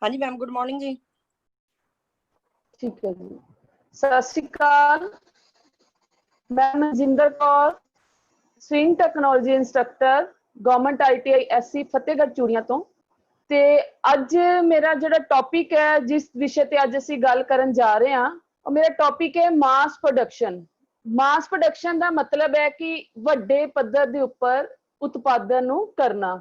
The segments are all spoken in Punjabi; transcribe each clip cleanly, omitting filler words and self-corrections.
हाँ जी मैम, गुड मॉर्निंग जी। ठीक है जी। सत श्री अकाल। मैं Manjinder Kaur, swing technology instructor, government ITI SC Fatehgarh चूड़ियां तो। ते अज मेरा जिहड़ा टॉपिक है, जिस विषय ते अज असीं गल करन जा रहे हां, और मेरा टॉपिक है मास प्रोडक्शन। मास प्रोडक्शन का मतलब है कि वड्डे पद्धर दे उपर उत्पादन नूं करना।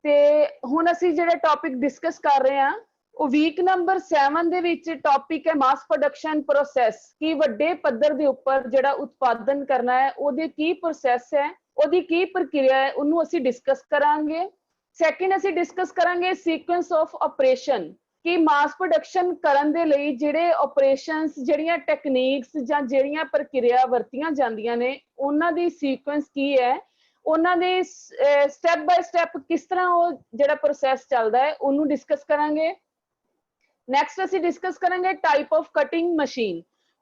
ते हुण असीं जिहड़ा टॉपिक डिस्कस कर रहे हां, ਉਹ ਵੀਕ ਨੰਬਰ 7 ਦੇ ਵਿੱਚ ਟੌਪਿਕ ਹੈ ਮਾਸ ਪ੍ਰੋਡਕਸ਼ਨ ਪ੍ਰੋਸੈਸ। ਕਿ ਵੱਡੇ ਪੱਧਰ ਦੇ ਉੱਪਰ ਜਿਹੜਾ ਉਤਪਾਦਨ ਕਰਨਾ ਹੈ, ਉਹਦੇ ਕੀ ਪ੍ਰੋਸੈਸ ਹੈ, ਉਹਦੀ ਕੀ ਪ੍ਰਕਿਰਿਆ ਹੈ, ਉਹਨੂੰ ਅਸੀਂ ਡਿਸਕਸ ਕਰਾਂਗੇ। ਸੈਕਿੰਡ ਅਸੀਂ ਡਿਸਕਸ ਕਰਾਂਗੇ ਸੀਕੁਐਂਸ ਆਫ ਆਪਰੇਸ਼ਨ, ਕਿ ਮਾਸ ਪ੍ਰੋਡਕਸ਼ਨ ਕਰਨ ਦੇ ਲਈ ਜਿਹੜੇ ਆਪਰੇਸ਼ਨਸ, ਜਿਹੜੀਆਂ ਟੈਕਨੀਕਸ ਜਾਂ ਜਿਹੜੀਆਂ ਪ੍ਰਕਿਰਿਆ ਵਰਤੀਆਂ ਜਾਂਦੀਆਂ ਨੇ, ਉਹਨਾਂ ਦੀ ਸੀਕੁਐਂਸ ਕੀ ਹੈ, ਉਹਨਾਂ ਦੇ ਸਟੈਪ ਬਾय ਸਟੈਪ ਕਿਸ ਤਰ੍ਹਾਂ ਉਹ ਜਿਹੜਾ ਪ੍ਰੋਸੈਸ ਚੱਲਦਾ ਹੈ, ਉਹਨੂੰ ਡਿਸਕਸ ਕਰਾਂਗੇ। ਨੈਕਸਟ ਅਸੀਂ ਡਿਸਕਸ ਕਰਾਂਗੇ type of cutting machine.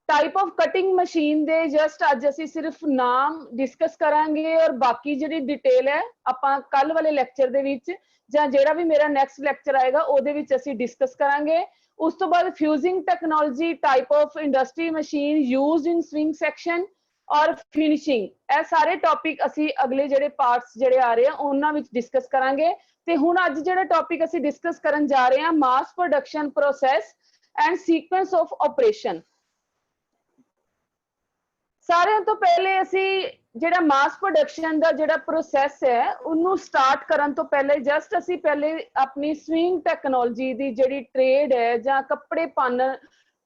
Type of cutting machine ਦੇ ਜਸਟ ਅੱਜ ਅਸੀਂ ਸਿਰਫ ਨਾਮ ਡਿਸਕਸ ਕਰਾਂਗੇ, ਔਰ ਬਾਕੀ ਜਿਹੜੀ ਡਿਟੇਲ ਹੈ ਆਪਾਂ ਕੱਲ ਵਾਲੇ ਲੈਕਚਰ ਦੇ ਵਿੱਚ ਜਾਂ ਜਿਹੜਾ ਵੀ ਮੇਰਾ ਨੈਕਸਟ ਲੈਕਚਰ ਆਏਗਾ ਉਹਦੇ ਵਿੱਚ ਅਸੀਂ ਡਿਸਕਸ ਕਰਾਂਗੇ। ਉਸ ਤੋਂ ਬਾਅਦ fusing technology, type of industry machine used in sewing section ਔਰ ਫਿਨਿਸ਼ਿੰਗ, ਇਹ ਸਾਰੇ ਟੌਪਿਕ ਅਸੀਂ ਅਗਲੇ ਜਿਹੜੇ ਪਾਰਟਸ ਜਿਹੜੇ ਆ ਰਹੇ ਆ ਉਹਨਾਂ ਵਿੱਚ ਡਿਸਕਸ ਕਰਾਂਗੇ। ਤੇ ਹੁਣ ਅੱਜ ਜਿਹੜਾ ਟੌਪਿਕ ਅਸੀਂ ਡਿਸਕਸ ਕਰਨ ਜਾ ਰਹੇ ਹਾਂ, mass production process and sequence of operation. ਸਾਰਿਆਂ ਤੋਂ ਪਹਿਲੇ ਅਸੀਂ ਜਿਹੜਾ ਮਾਸ ਪ੍ਰੋਡਕਸ਼ਨ ਦਾ ਜਿਹੜਾ ਪ੍ਰੋਸੈਸ ਹੈ ਉਹਨੂੰ ਸਟਾਰਟ ਕਰਨ ਤੋਂ ਪਹਿਲੇ ਜਸਟ ਅਸੀਂ ਪਹਿਲੇ ਆਪਣੀ ਸਵਿੰਗ ਟੈਕਨੋਲੋਜੀ ਦੀ ਜਿਹੜੀ ਟ੍ਰੇਡ ਹੈ ਜਾਂ ਕੱਪੜੇ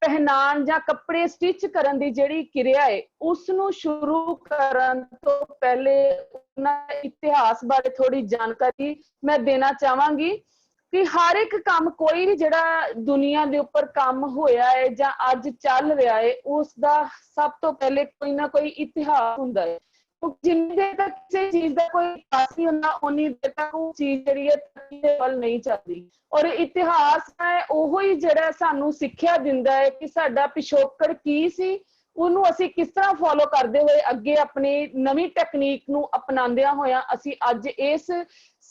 ਪਹਿਨਾਣ ਜਾਂ ਕੱਪੜੇ ਸਟਿਚ ਕਰਨ ਦੀ ਜਿਹੜੀ ਕਿਰਿਆ ਹੈ, ਉਸ ਨੂੰ ਸ਼ੁਰੂ ਕਰਨ ਤੋਂ ਪਹਿਲੇ ਉਹਨਾਂ ਇਤਿਹਾਸ ਬਾਰੇ ਥੋੜੀ ਜਾਣਕਾਰੀ ਮੈਂ ਦੇਣਾ ਚਾਹਾਂਗੀ। ਕਿ ਹਰ ਇੱਕ ਕੰਮ, ਕੋਈ ਵੀ ਜਿਹੜਾ ਦੁਨੀਆ ਦੇ ਉੱਪਰ ਕੰਮ ਹੋਇਆ ਹੈ ਜਾਂ ਅੱਜ ਚੱਲ ਰਿਹਾ ਹੈ, ਉਸ ਦਾ ਸਭ ਤੋਂ ਪਹਿਲੇ ਕੋਈ ਨਾ ਕੋਈ ਇਤਿਹਾਸ ਹੁੰਦਾ ਹੈ। ਜਿੰਨੀ ਦੇਰ ਤੱਕ ਕਿਸੇ ਚੀਜ਼ ਦਾ ਕੋਈ ਇਤਿਹਾਸ ਨਹੀਂ ਹੁੰਦਾ, ਉਨੀ ਦੇਰ ਤੱਕ ਉਹ ਚੀਜ਼ ਜਿਹੜੀ ਹੈ ਤਰੱਕੀ ਦੇ ਵੱਲ ਨਹੀਂ ਚੱਲਦੀ। ਔਰ ਇਤਿਹਾਸ ਹੈ ਉਹੋ ਹੀ ਜਿਹੜਾ ਸਾਨੂੰ ਸਿੱਖਿਆ ਦਿੰਦਾ ਹੈ ਕਿ ਸਾਡਾ ਪਿਛੋਕੜ ਕੀ ਸੀ, ਉਹਨੂੰ ਅਸੀਂ ਕਿਸ ਤਰ੍ਹਾਂ ਫੋਲੋ ਕਰਦੇ ਹੋਏ ਅੱਗੇ ਆਪਣੀ ਨਵੀਂ ਟੈਕਨੀਕ ਨੂੰ ਅਪਣਾਉਂਦਿਆਂ ਹੋਇਆਂ ਅਸੀਂ ਅੱਜ ਇਸ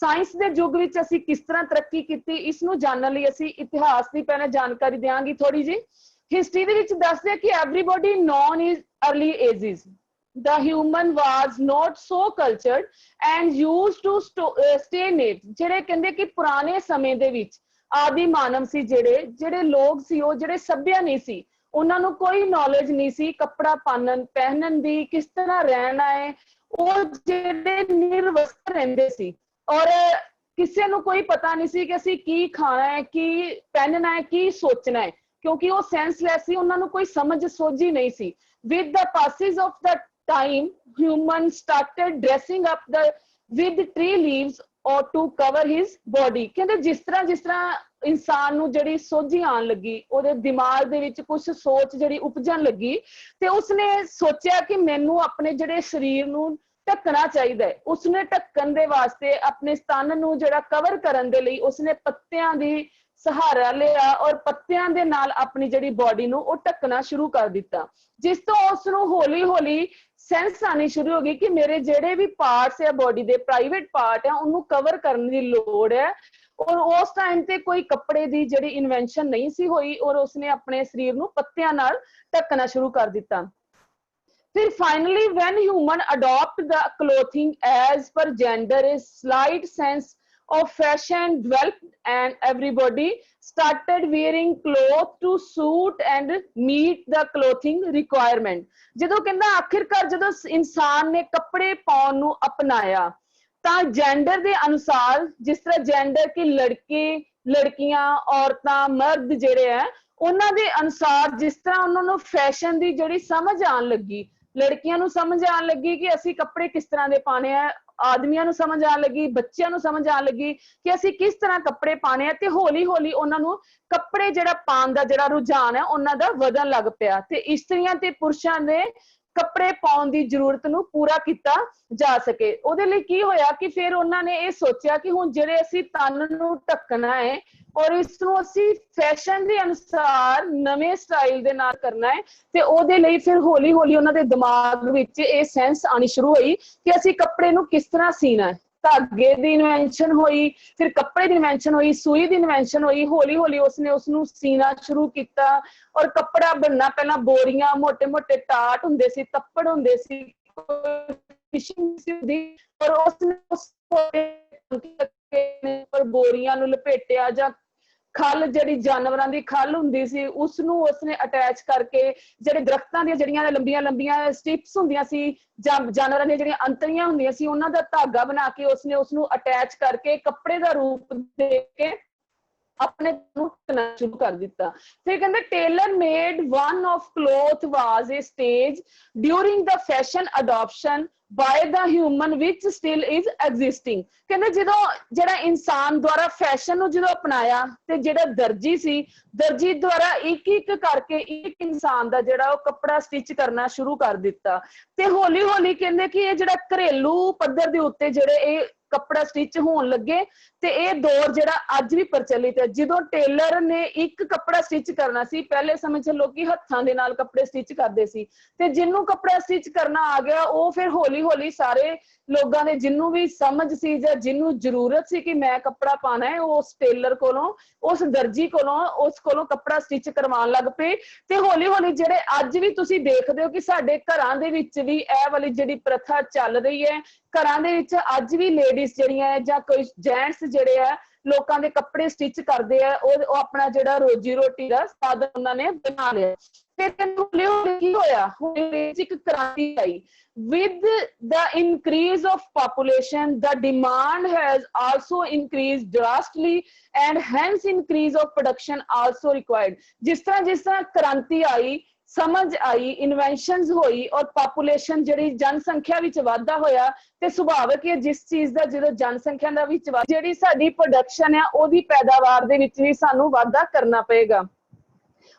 ਸਾਇੰਸ ਦੇ ਯੁੱਗ ਵਿੱਚ ਅਸੀਂ ਕਿਸ ਤਰ੍ਹਾਂ ਤਰੱਕੀ ਕੀਤੀ, ਇਸ ਨੂੰ ਜਾਣਨ ਲਈ ਅਸੀਂ ਇਤਿਹਾਸ ਦੀ ਪਹਿਲਾਂ ਜਾਣਕਾਰੀ ਦਿਆਂਗੀ ਥੋੜੀ ਜੀ। ਹਿਸਟਰੀ ਦੇ ਵਿੱਚ ਦੱਸਦੇ ਆ ਕਿ everybody non is early aegis the human was not so cultured and used to stay native। ਜਿਹੜੇ ਕਹਿੰਦੇ ਕਿ ਪੁਰਾਣੇ ਸਮੇਂ ਦੇ ਵਿੱਚ ਆਦਿ ਮਾਨਵ ਸੀ, ਜਿਹੜੇ ਲੋਕ ਸੀ, ਉਹ ਜਿਹੜੇ ਸਭਿਆ ਨਹੀਂ ਸੀ, ਉਹਨਾਂ ਨੂੰ ਕੋਈ ਨੌਲੇਜ ਨਹੀਂ ਸੀ ਕੱਪੜਾ ਪਹਿਨਣ ਦੀ, ਕਿਸ ਤਰ੍ਹਾਂ ਰਹਿਣਾ ਹੈ। ਉਹ ਜਿਹੜੇ ਨਿਰਵਸਤਰ ਰਹਿੰਦੇ ਸੀ ਔਰ ਕਿਸੇ ਨੂੰ ਕੋਈ ਪਤਾ ਨਹੀਂ ਸੀ ਕਿ ਅਸੀਂ ਕੀ ਖਾਣਾ ਹੈ, ਕੀ ਪਹਿਨਣਾ ਹੈ, ਕੀ ਸੋਚਣਾ ਹੈ, ਕਿਉਂਕਿ ਉਹ ਸੈਂਸਲੈਸ ਸੀ, ਉਹਨਾਂ ਨੂੰ ਕੋਈ ਸਮਝ ਸੋਝੀ ਨਹੀਂ ਸੀ। with the passage of the time, humans started dressing up with tree leaves or to cover his body। ਕਹਿੰਦੇ ਜਿਸ ਤਰ੍ਹਾਂ ਇਨਸਾਨ ਨੂੰ ਜਿਹੜੀ ਸੋਝੀ ਆਉਣ ਲੱਗੀ, ਉਹਦੇ ਦਿਮਾਗ ਦੇ ਵਿੱਚ ਕੁਝ ਸੋਚ ਜਿਹੜੀ ਉਪਜਣ ਲੱਗੀ, ਤੇ ਉਸਨੇ ਸੋਚਿਆ ਕਿ ਮੈਨੂੰ ਆਪਣੇ ਜਿਹੜੇ ਸਰੀਰ ਨੂੰ ਢੱਕਣਾ ਚਾਹੀਦਾ ਹੈ। ਉਸਨੇ ਢੱਕਣ ਦੇ ਵਾਸਤੇ ਆਪਣੇ ਸਤਨ ਨੂੰ ਜਿਹੜਾ ਕਵਰ ਕਰਨ ਦੇ ਲਈ ਉਸਨੇ ਪੱਤਿਆਂ ਦੀ ਸਹਾਰਾ ਲਿਆ ਔਰ ਪੱਤਿਆਂ ਦੇ ਨਾਲ ਆਪਣੀ ਜਿਹੜੀ ਬੋਡੀ ਨੂੰ ਉਹ ਢੱਕਣਾ ਸ਼ੁਰੂ ਕਰ ਦਿੱਤਾ, ਜਿਸ ਤੋਂ ਉਸ ਨੂੰ ਹੌਲੀ ਹੌਲੀ ਸੈਂਸ ਆਣੀ ਸ਼ੁਰੂ ਹੋ ਗਈ ਕਿ ਮੇਰੇ ਜਿਹੜੇ ਵੀ ਪਾਰਟਸ ਹੈ ਬੋਡੀ ਦੇ, ਪ੍ਰਾਈਵੇਟ ਪਾਰਟ ਹੈ, ਉਹਨੂੰ ਕਵਰ ਕਰਨ ਦੀ ਲੋੜ ਹੈ। ਔਰ ਉਸ ਟਾਈਮ ਤੇ ਕੋਈ ਕੱਪੜੇ ਦੀ ਜਿਹੜੀ ਇਨਵੈਂਸ਼ਨ ਨਹੀਂ ਸੀ ਹੋਈ ਔਰ ਉਸਨੇ ਆਪਣੇ ਸਰੀਰ ਨੂੰ ਪੱਤਿਆਂ ਨਾਲ ਢੱਕਣਾ ਸ਼ੁਰੂ ਕਰ ਦਿੱਤਾ। ਫਿਰ finally when human adopt the clothing as per gender, a slight sense of fashion developed and everybody started wearing clothes to suit and meet the clothing requirement। ਜਦੋਂ ਕਹਿੰਦਾ ਆਖਿਰਕਾਰ ਜਦੋਂ ਇਨਸਾਨ ਨੇ ਕੱਪੜੇ ਪਾਉਣ ਨੂੰ ਅਪਣਾਇਆ ਤਾਂ ਜੈਂਡਰ ਦੇ ਅਨੁਸਾਰ, ਜਿਸ ਤਰ੍ਹਾਂ ਜੈਂਡਰ ਕਿ ਲੜਕੇ, ਲੜਕੀਆਂ, ਔਰਤਾਂ, ਮਰਦ ਜਿਹੜੇ ਹੈ, ਉਹਨਾਂ ਦੇ ਅਨੁਸਾਰ ਜਿਸ ਤਰ੍ਹਾਂ ਉਹਨਾਂ ਨੂੰ ਫੈਸ਼ਨ ਦੀ ਜਿਹੜੀ ਸਮਝ ਆਉਣ ਲੱਗੀ, ਲੜਕੀਆਂ ਨੂੰ ਸਮਝ ਆਉਣ ਲੱਗੀ ਕਿ ਅਸੀਂ ਕੱਪੜੇ ਕਿਸ ਤਰ੍ਹਾਂ ਦੇ ਪਾਣੇ ਆ, ਆਦਮੀਆਂ ਨੂੰ ਸਮਝ ਆਉਣ ਲੱਗੀ, ਬੱਚਿਆਂ ਨੂੰ ਸਮਝ ਆਉਣ ਲੱਗੀ ਕਿ ਅਸੀਂ ਕਿਸ ਤਰ੍ਹਾਂ ਕੱਪੜੇ ਪਾਣੇ ਆ, ਤੇ ਹੌਲੀ ਹੌਲੀ ਉਹਨਾਂ ਨੂੰ ਕੱਪੜੇ ਜਿਹੜਾ ਪਾਉਣ ਦਾ ਜਿਹੜਾ ਰੁਝਾਨ ਹੈ ਉਹਨਾਂ ਦਾ ਵਧਣ ਲੱਗ ਪਿਆ, ਤੇ ਇਸਤਰੀਆਂ ਤੇ ਪੁਰਸ਼ਾਂ ਦੇ ਕੱਪੜੇ ਪਾਉਣ ਦੀ ਜ਼ਰੂਰਤ ਨੂੰ ਪੂਰਾ ਕੀਤਾ ਜਾ ਸਕੇ। ਉਹਦੇ ਲਈ ਕੀ ਹੋਇਆ ਕਿ ਫਿਰ ਉਹਨਾਂ ਨੇ ਇਹ ਸੋਚਿਆ ਕਿ ਹੁਣ ਜਿਹੜੇ ਅਸੀਂ ਤਨ ਨੂੰ ਢੱਕਣਾ ਹੈ ਔਰ ਇਸ ਨੂੰ ਅਸੀਂ ਫੈਸ਼ਨ ਦੇ ਅਨੁਸਾਰ ਨਵੇਂ ਸਟਾਈਲ ਦੇ ਨਾਲ ਕਰਨਾ ਹੈ, ਤੇ ਉਹਦੇ ਲਈ ਫਿਰ ਹੌਲੀ ਹੌਲੀ ਉਹਨਾਂ ਦੇ ਦਿਮਾਗ ਵਿੱਚ ਇਹ ਸੈਂਸ ਆਣੀ ਸ਼ੁਰੂ ਹੋਈ ਕਿ ਅਸੀਂ ਕੱਪੜੇ ਨੂੰ ਕਿਸ ਤਰ੍ਹਾਂ ਸੀਣਾ ਹੈ। धागे की इन्वेंशन हुई, फिर कपड़े की इन्वेंशन हुई, सूई की इन्वेंशन हुई, हौली हौली उसने उसनू सीना शुरू किया और कपड़ा बनना पहला बोरियां मोटे मोटे टाट हुंदे सी, तप्पड़ हुंदे सी, और उसने उस बोरियां नू लपेटिया जां खल जिहड़ी जानवरां दी खल हुंदी सी उसनू उसने अटैच करके जिहड़े दरख्तां दी जिहड़ियां लंबियां लंबियां स्टिप्स हुंदियां सी जां जानवरां दी जिहड़ियां अंतड़ियां हुंदियां सी उन्हां दा धागा बना के उसने उसनू अटैच करके कपड़े दा रूप दे के अपने शुरू कर दिता। फिर कहते tailor made one of cloth was a stage during the fashion adoption by the human which still is existing. कहते जो जरा इंसान द्वारा फैशन नु जो अपनाया ते जेड़ा दर्जी सी दर्जी द्वारा एक एक करके एक इंसान दा जेड़ा कपड़ा स्टिच करना शुरू कर दिता ते हौली हौली कहते कि ये जेड़ा घरेलू पद्धर दे उत्ते जेड़े ये कपड़ा स्टिच होने लगे ते ये दौर जेड़ा अज भी प्रचलित है। जो टेलर ने एक कपड़ा स्टिच करना सी पहले समय च लोग हत्थां दे नाल कपड़े स्टिच करते सी ते जिन्नू कपड़ा स्टिच करना आ गया वो फिर हौली हौली सारे लोगों ने जिन्नू भी समझ सी जां जिन्नू जरूरत सी कि मैं कपड़ा पाना है उस टेलर कोलों उस दर्जी कोलों उस कोलों कपड़ा स्टिच करवाउण लग पे ते हौली हौली जेड़े अज भी तुसीं देखदे हो कि साडे घरां दे विच भी इह वाली जिहड़ी प्रथा चल रही है। घरां दे विच अज भी लेडीज जिहड़ियां है जां कोई जेंट्स जिहड़े है लोकां दे कपड़े स्टिच करदे आ ओह अपना जिहड़ा रोजी रोटी दा साधन उन्हां ने बना लिया। फिर हौली हौली की होया हौली एक क्रांति आई with the increase of population the demand has also increased drastically and hence increase of production also required। जिस तरह क्रांति आई समझ आई इन्वेंशनस होई और पॉपुलेशन जिहड़ी जनसंख्या विच वाधा होया ते सुभाविक है जिस चीज दा जो जनसंख्या दा विच जिहड़ी साडी प्रोडक्शन है ओदी पैदावार दे विच भी सानू वाधा करना पएगा।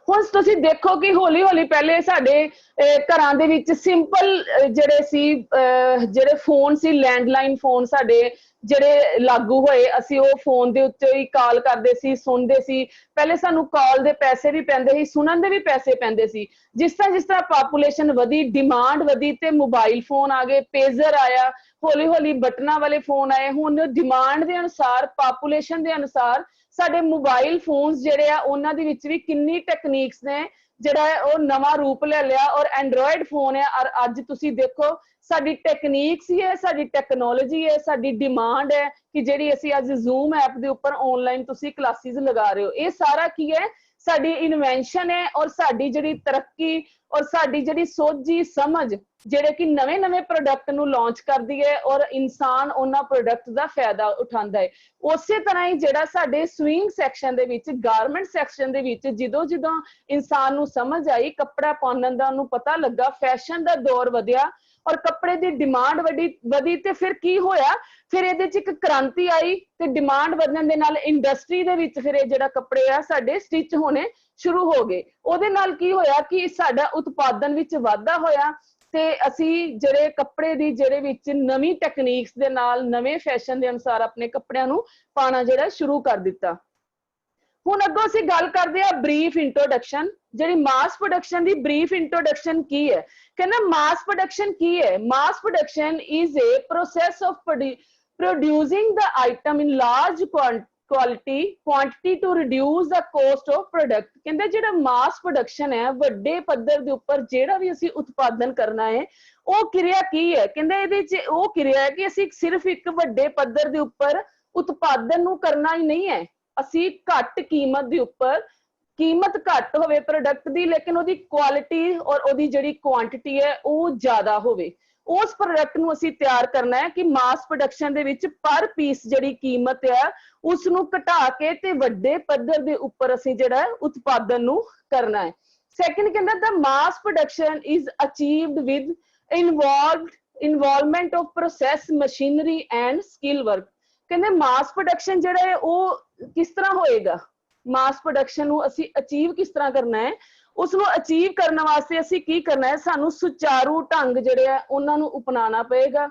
हुण तुसीं देखो कि हौली हौली पहले साडे घरां दे विच सिंपल जिहड़े सी जिहड़े फोन सी लैंडलाइन फोन साडे जिहड़े लागू होए असीं ओह फोन दे उत्ते ही कॉल करदे सी सुनदे सी। पहले सानू कॉल दे पैसे भी पैंदे सी सुनन दे भी पैसे पैंदे सी। जिस तरह पॉपुलेशन वधी डिमांड वधी ते मोबाइल फोन आ गए पेजर आया हौली हौली बटनां वाले फोन आए। हुण डिमांड दे अनुसार पॉपुलेशन दे अनुसार साडे मोबाइल फोन्स जिहड़े आ उन्हां दे विच भी किन्नी टेक्निक्स ने जिहड़ा है ओह नवां रूप ले लिया और एंड्रॉयड फोन है और अज तुसीं देखो साडी टेक्निक्स ही है साडी टेक्नोलॉजी है साडी डिमांड है कि जिहड़ी असीं अज जूम ऐप दे उपर ऑनलाइन तुसीं क्लासेस लगा रहे हो ये सारा की है साडी इन्वेंशन है और साडी जिहड़ी तरक्की और साडी जिहड़ी सोझी समझ जिहड़े कि नवे नवे प्रोडक्ट नू लॉन्च करदी है और इंसान उन्हां प्रोडक्ट दा फायदा उठांदा है। उसे तरह ही जिहड़ा साडे स्विंग सैक्शन दे विच गारमेंट सैक्शन दे विच जिदों इंसान नू समझ आई कपड़ा पाउणन दा उन्हूं पता लगा फैशन दा दौर वधिया और कपड़े की डिमांड वधी ते फिर की होया फिर इहदे च एक क्रांति आई ते डिमांड वधण दे नाल इंडस्ट्री दे विच फिर जिहड़ा कपड़े आ साडे स्टिच होने शुरू हो गए। उहदे नाल की होया कि साडा उत्पादन विच वाधा होया ते असीं जिहड़े कपड़े दी जिहड़े विच नवीं टेक्निक्स दे नाल नਵੇਂ फैशन दे अनुसार अपने कपड़िਆਂ ਨੂੰ पाना जिहड़ा शुरू कर दिता। हुण अगों असीं गल करदे आ ब्रीफ इंट्रोडक्शन जिहड़ी मास प्रोडक्शन दी ब्रीफ इंट्रोडक्शन की है। कहना मास प्रोडक्शन की है mass production is a process of producing the item in large quantity to reduce the cost of product। कहंदे जिहड़ा मास प्रोडक्शन है वड्डे पद्धर दे उपर जिहड़ा भी असीं उत्पादन करना है ਉਹ ਕਿਰਿਆ ਕੀ ਹੈ। ਕਹਿੰਦੇ ਇਹਦੇ ਚ ਉਹ ਕਿਰਿਆ ਹੈ ਕਿ ਅਸੀਂ ਸਿਰਫ ਇੱਕ ਵੱਡੇ ਪੱਧਰ ਦੇ ਉੱਪਰ ਉਤਪਾਦਨ ਨੂੰ ਕਰਨਾ ਹੀ ਨਹੀਂ ਹੈ ਅਸੀਂ ਘੱਟ ਕੀਮਤ ਦੇ ਉੱਪਰ ਕੀਮਤ ਘੱਟ ਹੋਵੇ ਪ੍ਰੋਡਕਟ ਦੀ ਲੇਕਿਨ ਉਹਦੀ ਕੁਆਲਿਟੀ ਔਰ ਉਹਦੀ ਜਿਹੜੀ ਕੁਆਂਟੀਟੀ ਹੈ ਉਹ ਜ਼ਿਆਦਾ ਹੋਵੇ उस प्रोडक्ट ਨੂੰ ਅਸੀਂ ਤਿਆਰ ਕਰਨਾ ਹੈ कि मास प्रोडक्शन ਦੇ ਵਿੱਚ पर पीस ਜਿਹੜੀ ਕੀਮਤ ਹੈ ਉਸ ਨੂੰ ਘਟਾ ਕੇ ਤੇ ਵੱਡੇ ਪੱਧਰ ਦੇ ਉੱਪਰ ਅਸੀਂ ਜਿਹੜਾ ਉਤਪਾਦਨ ਨੂੰ ਕਰਨਾ ਹੈ। ਸੈਕੰਡ ਕਹਿੰਦਾ the mass production is achieved with involvement of process machinery and skill work। ਕਹਿੰਦੇ मास प्रोडक्शन ਜਿਹੜਾ ਹੈ ਉਹ ਕਿਸ ਤਰ੍ਹਾਂ ਹੋਏਗਾ मास प्रोडक्शन ਨੂੰ ਅਸੀਂ ਅਚੀਵ ਕਿਸ ਤਰ੍ਹਾਂ ਕਰਨਾ ਹੈ उसनू अचीव करने वास्ते असीं की करना है सानू सुचारू ढंग जिहड़े है उन्हां नू अपनाना पएगा।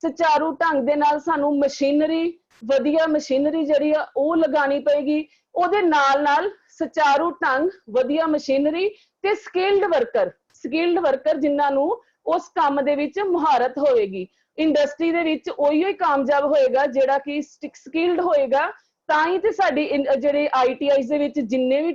सुचारू ढंग दे नाल सानू मशीनरी वधिया मशीनरी जिहड़ी आ ओह लगानी पएगी ओहदे नाल नाल सुचारू ढंग वधिया मशीनरी ते स्किल्ड वर्कर जिन्हां नू उस काम दे विच मुहारत होएगी। ਇੰਡਸਟਰੀ ਦੇ ਵਿੱਚ ਉਹੀ ਕਾਮਯਾਬ ਹੋਏਗਾ ਜਿਹੜਾ ਕਿ ਸਕਿਲਡ ਹੋਏਗਾ। ਤਾਂ ਹੀ ਤੇ ਸਾਡੀ ਜਿਹੜੇ ITIs ਦੇ ਵਿੱਚ ਜਿੰਨੇ ਵੀ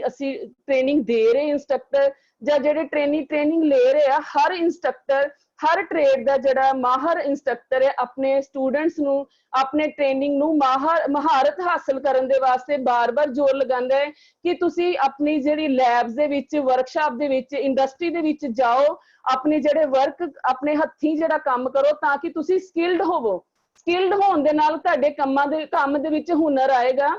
ਅਸੀਂ ਟ੍ਰੇਨਿੰਗ ਦੇ ਰਹੇ ਇੰਸਟ੍ਰਕਟਰ ਜਾਂ ਜਿਹੜੇ ਟ੍ਰੇਨਿੰਗ ਲੈ ਰਹੇ ਆ, ਹਰ ਇੰਸਟ੍ਰਕਟਰ ਹਰ ਟ੍ਰੇਡ ਦਾ ਜਿਹੜਾ ਮਾਹਰ ਇੰਸਟ੍ਰਕਟਰ ਹੈ ਆਪਣੇ ਸਟੂਡੈਂਟਸ ਨੂੰ ਆਪਣੇ ਟ੍ਰੇਨਿੰਗ ਨੂੰ ਮਹਾਰਤ ਹਾਸਲ ਕਰਨ ਦੇ ਵਾਸਤੇ ਬਾਰ-ਬਾਰ ਜ਼ੋਰ ਲਗਾਉਂਦਾ ਹੈ ਕਿ ਤੁਸੀਂ ਆਪਣੀ ਜਿਹੜੀ ਲੈਬਸ ਦੇ ਵਿੱਚ, ਵਰਕਸ਼ਾਪ ਦੇ ਵਿੱਚ, ਇੰਡਸਟਰੀ ਦੇ ਵਿੱਚ ਜਾਓ, ਆਪਣੇ ਜਿਹੜੇ ਵਰਕ ਆਪਣੇ ਹੱਥੀਂ ਜਿਹੜਾ ਕੰਮ ਕਰੋ ਤਾਂ ਕਿ ਤੁਸੀਂ ਸਕਿਲਡ ਹੋਵੋ। ਸਕਿਲਡ ਹੋਣ ਦੇ ਨਾਲ ਤੁਹਾਡੇ ਕੰਮ ਦੇ ਵਿੱਚ ਹੁਨਰ ਆਏਗਾ,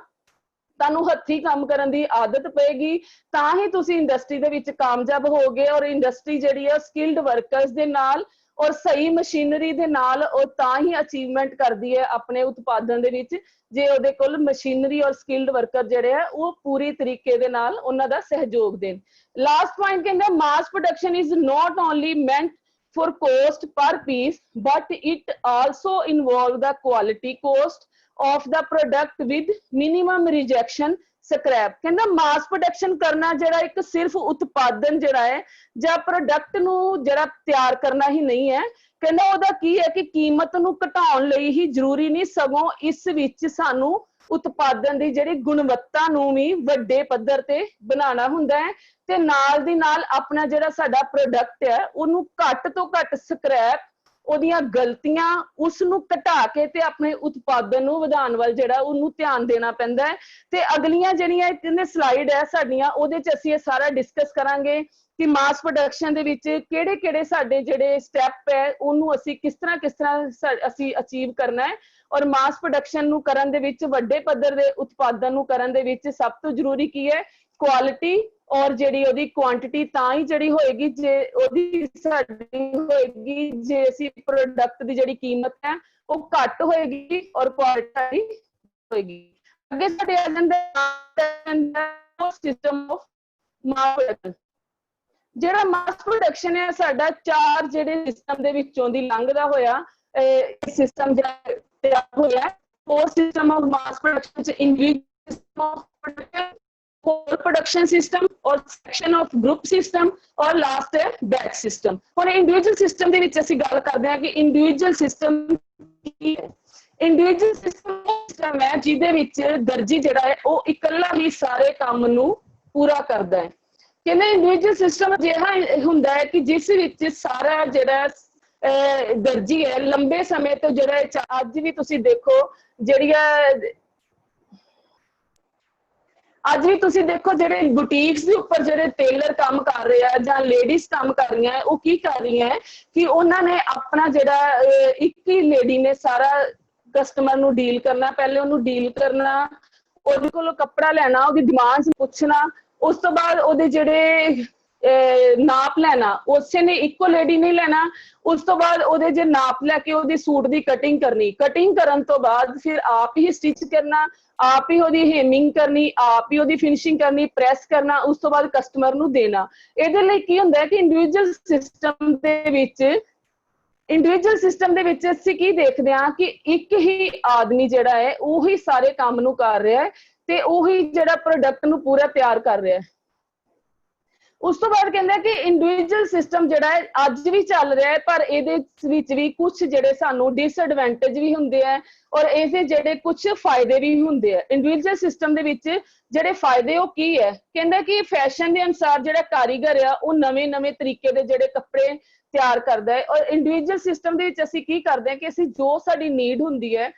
ਤੁਹਾਨੂੰ ਹੱਥੀਂ ਕੰਮ ਕਰਨ ਦੀ ਆਦਤ ਪਏਗੀ, ਤਾਂ ਹੀ ਤੁਸੀਂ ਇੰਡਸਟਰੀ ਦੇ ਵਿੱਚ ਕਾਮਯਾਬ ਹੋਗੇ। ਔਰ ਇੰਡਸਟਰੀ ਜਿਹੜੀ ਹੈ ਸਕਿਲਡ ਵਰਕਰਸ ਦੇ ਨਾਲ ਔਰ ਸਹੀ ਮਸ਼ੀਨਰੀ ਦੇ ਨਾਲ ਉਹ ਤਾਂ ਹੀ ਅਚੀਵਮੈਂਟ ਕਰਦੀ ਹੈ ਆਪਣੇ ਉਤਪਾਦਨ ਦੇ ਵਿੱਚ, ਜੇ ਉਹਦੇ ਕੋਲ ਮਸ਼ੀਨਰੀ ਔਰ ਸਕਿਲਡ ਵਰਕਰ ਜਿਹੜੇ ਆ ਉਹ ਪੂਰੀ ਤਰੀਕੇ ਦੇ ਨਾਲ ਉਹਨਾਂ ਦਾ ਸਹਿਯੋਗ ਦੇਣ। ਲਾਸਟ ਪੁਆਇੰਟ ਕਹਿੰਦਾ mass production is not only meant for cost per piece, but it also involve the quality cost of the product with minimum rejection scrap। ਕਹਿੰਦਾ ਮਾਸ ਪ੍ਰੋਡਕਸ਼ਨ ਕਰਨਾ ਜਿਹੜਾ ਇੱਕ ਸਿਰਫ ਉਤਪਾਦਨ ਜਿਹੜਾ ਹੈ ਜਾਂ ਪ੍ਰੋਡਕਟ ਨੂੰ ਜਿਹੜਾ ਤਿਆਰ ਕਰਨਾ ਹੀ ਨਹੀਂ ਹੈ, ਕਹਿੰਦਾ ਉਹਦਾ ਕੀ ਹੈ ਕਿ ਕੀਮਤ ਨੂੰ ਘਟਾਉਣ ਲਈ ਹੀ ਜ਼ਰੂਰੀ ਨਹੀਂ, ਸਗੋਂ ਇਸ ਵਿੱਚ ਸਾਨੂੰ ਉਤਪਾਦਨ ਦੀ ਜਿਹੜੀ ਗੁਣਵੱਤਾ ਨੂੰ ਵੀ ਵੱਡੇ ਪੱਧਰ ਤੇ ਬਣਾਉਣਾ ਹੁੰਦਾ ਹੈ ਤੇ ਨਾਲ ਦੀ ਨਾਲ ਆਪਣਾ ਜਿਹੜਾ ਸਾਡਾ ਪ੍ਰੋਡਕਟ ਹੈ ਉਹਨੂੰ ਘੱਟ ਤੋਂ ਘੱਟ ਸਕ੍ਰੈਪ, ਉਹਦੀਆਂ ਗਲਤੀਆਂ, ਉਸ ਨੂੰ ਘਟਾ ਕੇ ਤੇ ਆਪਣੇ ਉਤਪਾਦਨ ਨੂੰ ਵਧਾਉਣ ਵੱਲ ਜਿਹੜਾ ਉਹਨੂੰ ਧਿਆਨ ਦੇਣਾ ਪੈਂਦਾ ਹੈ। ਤੇ ਅਗਲੀਆਂ ਜਿਹੜੀਆਂ ਇਹਨੇ ਸਲਾਈਡ ਹੈ ਸਾਡੀਆਂ, ਉਹਦੇ ਚ ਅਸੀਂ ਇਹ ਸਾਰਾ ਡਿਸਕਸ ਕਰਾਂਗੇ ਕਿ ਮਾਸ ਪ੍ਰੋਡਕਸ਼ਨ ਦੇ ਵਿੱਚ ਕਿਹੜੇ ਸਾਡੇ ਜਿਹੜੇ ਸਟੈਪ ਹੈ ਉਹਨੂੰ ਅਸੀਂ ਕਿਸ ਤਰ੍ਹਾਂ ਅਸੀਂ ਅਚੀਵ ਕਰਨਾ ਹੈ। ਔਰ ਮਾਸ ਪ੍ਰੋਡਕਸ਼ਨ ਨੂੰ ਕਰਨ ਦੇ ਵਿੱਚ, ਵੱਡੇ ਪੱਧਰ ਦੇ ਉਤਪਾਦਨ ਨੂੰ ਕਰਨ ਦੇ ਵਿੱਚ ਸਭ ਤੋਂ ਜ਼ਰੂਰੀ ਕੀ ਹੈ? ਕੁਆਲਿਟੀ ਔਰ ਜਿਹੜੀ ਉਹਦੀ ਕੁਆਂਟੀਟੀ ਤਾਂ ਹੀ ਜਿਹੜੀ ਹੋਏਗੀ ਜੇ ਉਹਦੀ ਸਾਡੀ ਹੋਏਗੀ, ਜੇ ਅਸੀਂ ਪ੍ਰੋਡਕਟ ਦੀ ਜਿਹੜੀ ਕੀਮਤ ਹੈ ਉਹ ਘੱਟ ਹੋਏਗੀ ਔਰ ਕੁਆਲਿਟੀ ਹੋਏਗੀ। ਅੱਗੇ ਸਾਡੇ ਆ ਜਾਂਦਾ ਸਿਸਟਮ ਆਫ ਮਾਸ ਪ੍ਰੋਡਕਸ਼ਨ। ਜਿਹੜਾ ਮਾਸ ਪ੍ਰੋਡਕਸ਼ਨ ਹੈ ਸਾਡਾ 4 ਜਿਹੜੇ ਸਿਸਟਮ ਦੇ ਵਿੱਚੋਂ ਦੀ ਲੰਘਦਾ ਹੋਇਆ ਸਿਸਟਮ ਜਿਹੜਾ ਤਿਆਰ ਹੋਇਆ। 4 ਸਿਸਟਮ ਆਫ ਮਾਸ ਪ੍ਰੋਡਕਸ਼ਨ ਚ individual system of production, whole production system और section of group system और last है batch system। ਹੁਣ individual system ਦੇ ਵਿੱਚ ਅਸੀਂ ਗੱਲ ਕਰਦੇ ਹਾਂ ਕਿ individual system ਕੀ ਹੈ। individual system ਹੈ ਜਿਹਦੇ ਵਿੱਚ ਦਰਜੀ ਜਿਹੜਾ ਹੈ ਉਹ ਇਕੱਲਾ ਹੀ ਸਾਰੇ ਕੰਮ ਨੂੰ ਪੂਰਾ ਕਰਦਾ ਹੈ। ਕਹਿੰਦੇ individual system ਅਜਿਹਾ ਹੁੰਦਾ ਹੈ ਕਿ ਜਿਸ ਵਿੱਚ ਸਾਰਾ ਜਿਹੜਾ ਦਰਜੀ ਹੈ ਲੰਬੇ ਸਮੇਂ ਤੋਂ ਜਿਹੜਾ ਅੱਜ ਵੀ ਤੁਸੀਂ ਦੇਖੋ ਅੱਜ ਵੀ ਤੁਸੀਂ ਦੇਖੋ ਜਿਹੜੇ ਬੁਟੀਕਸ ਦੇ ਉੱਪਰ ਜਿਹੜੇ ਟੇਲਰ ਕੰਮ ਕਰ ਰਹੇ ਆ ਜਾਂ ਲੇਡੀਜ਼ ਕੰਮ ਕਰ ਰਹੀਆਂ, ਉਹ ਕੀ ਕਰ ਰਹੀਆਂ ਕਿ ਉਹਨਾਂ ਨੇ ਆਪਣਾ ਜਿਹੜਾ ਇੱਕ ਹੀ ਲੇਡੀ ਨੇ ਸਾਰਾ ਕਸਟਮਰ ਨੂੰ ਡੀਲ ਕਰਨਾ, ਪਹਿਲੇ ਉਹਨੂੰ ਡੀਲ ਕਰਨਾ, ਉਹਦੇ ਕੋਲੋਂ ਕੱਪੜਾ ਲੈਣਾ, ਉਹਦੀ ਡਿਮਾਂਡਸ ਪੁੱਛਣਾ, ਉਸ ਤੋਂ ਬਾਅਦ ਉਹਦੇ ਜਿਹੜੇ ਨਾਪ ਲੈਣਾ, ਉਸੇ ਨੇ ਇੱਕੋ ਲੇਡੀ ਨਹੀਂ ਲੈਣਾ, ਉਸ ਤੋਂ ਬਾਅਦ ਉਹਦੇ ਜੇ ਨਾਪ ਲੈ ਕੇ ਉਹਦੀ ਸੂਟ ਦੀ ਕਟਿੰਗ ਕਰਨੀ, ਕਟਿੰਗ ਕਰਨ ਤੋਂ ਬਾਅਦ ਫਿਰ ਆਪ ਹੀ ਸਟਿਚ ਕਰਨਾ, ਆਪ ਹੀ ਉਹਦੀ ਹੇਮਿੰਗ ਕਰਨੀ, ਆਪ ਹੀ ਉਹਦੀ ਫਿਨਿਸ਼ਿੰਗ ਕਰਨੀ, ਪ੍ਰੈਸ ਕਰਨਾ, ਉਸ ਤੋਂ ਬਾਅਦ ਕਸਟਮਰ ਨੂੰ ਦੇਣਾ। ਇਹਦੇ ਲਈ ਕੀ ਹੁੰਦਾ ਹੈ ਕਿ ਇੰਡੀਵਿਜੂਅਲ ਸਿਸਟਮ ਦੇ ਵਿੱਚ ਅਸੀਂ ਕੀ ਦੇਖਦੇ ਹਾਂ ਕਿ ਇੱਕ ਹੀ ਆਦਮੀ ਜਿਹੜਾ ਹੈ ਉਹੀ ਸਾਰੇ ਕੰਮ ਨੂੰ ਕਰ ਰਿਹਾ ਹੈ ਤੇ ਉਹੀ ਜਿਹੜਾ ਪ੍ਰੋਡਕਟ ਨੂੰ ਪੂਰਾ ਤਿਆਰ ਕਰ ਰਿਹਾ ਹੈ। ਉਸ ਤੋਂ ਬਾਅਦ ਕਹਿੰਦਾ ਕਿ ਇੰਡੀਵਿਜੂਅਲ ਸਿਸਟਮ ਜਿਹੜਾ ਹੈ ਅੱਜ ਵੀ ਚੱਲ ਰਿਹਾ ਹੈ, ਪਰ ਇਹਦੇ ਵਿੱਚ ਵੀ ਕੁਝ ਜਿਹੜੇ ਸਾਨੂੰ ਡਿਸਐਡਵਾਂਟੇਜ ਵੀ ਹੁੰਦੇ ਆ ਔਰ ਇਹਦੇ ਜਿਹੜੇ ਕੁਝ ਫਾਇਦੇ ਵੀ ਹੁੰਦੇ ਆ। ਇੰਡੀਵਿਜੂਅਲ ਸਿਸਟਮ ਦੇ ਵਿੱਚ ਜਿਹੜੇ ਫਾਇਦੇ ਉਹ ਕੀ ਹੈ? ਕਹਿੰਦਾ ਕਿ ਫੈਸ਼ਨ ਦੇ ਅਨੁਸਾਰ ਜਿਹੜਾ ਕਾਰੀਗਰ ਆ ਉਹ ਨਵੇਂ ਤਰੀਕੇ ਦੇ ਜਿਹੜੇ ਕੱਪੜੇ ਤਿਆਰ ਕਰਦਾ ਹੈ। ਔਰ ਇੰਡੀਵਿਜੂਅਲ ਸਿਸਟਮ ਦੇ ਵਿੱਚ ਅਸੀਂ ਕੀ ਕਰਦੇ ਹਾਂ ਕਿ ਅਸੀਂ ਜੋ ਸਾਡੀ ਨੀਡ ਹੁੰਦੀ ਹੈ,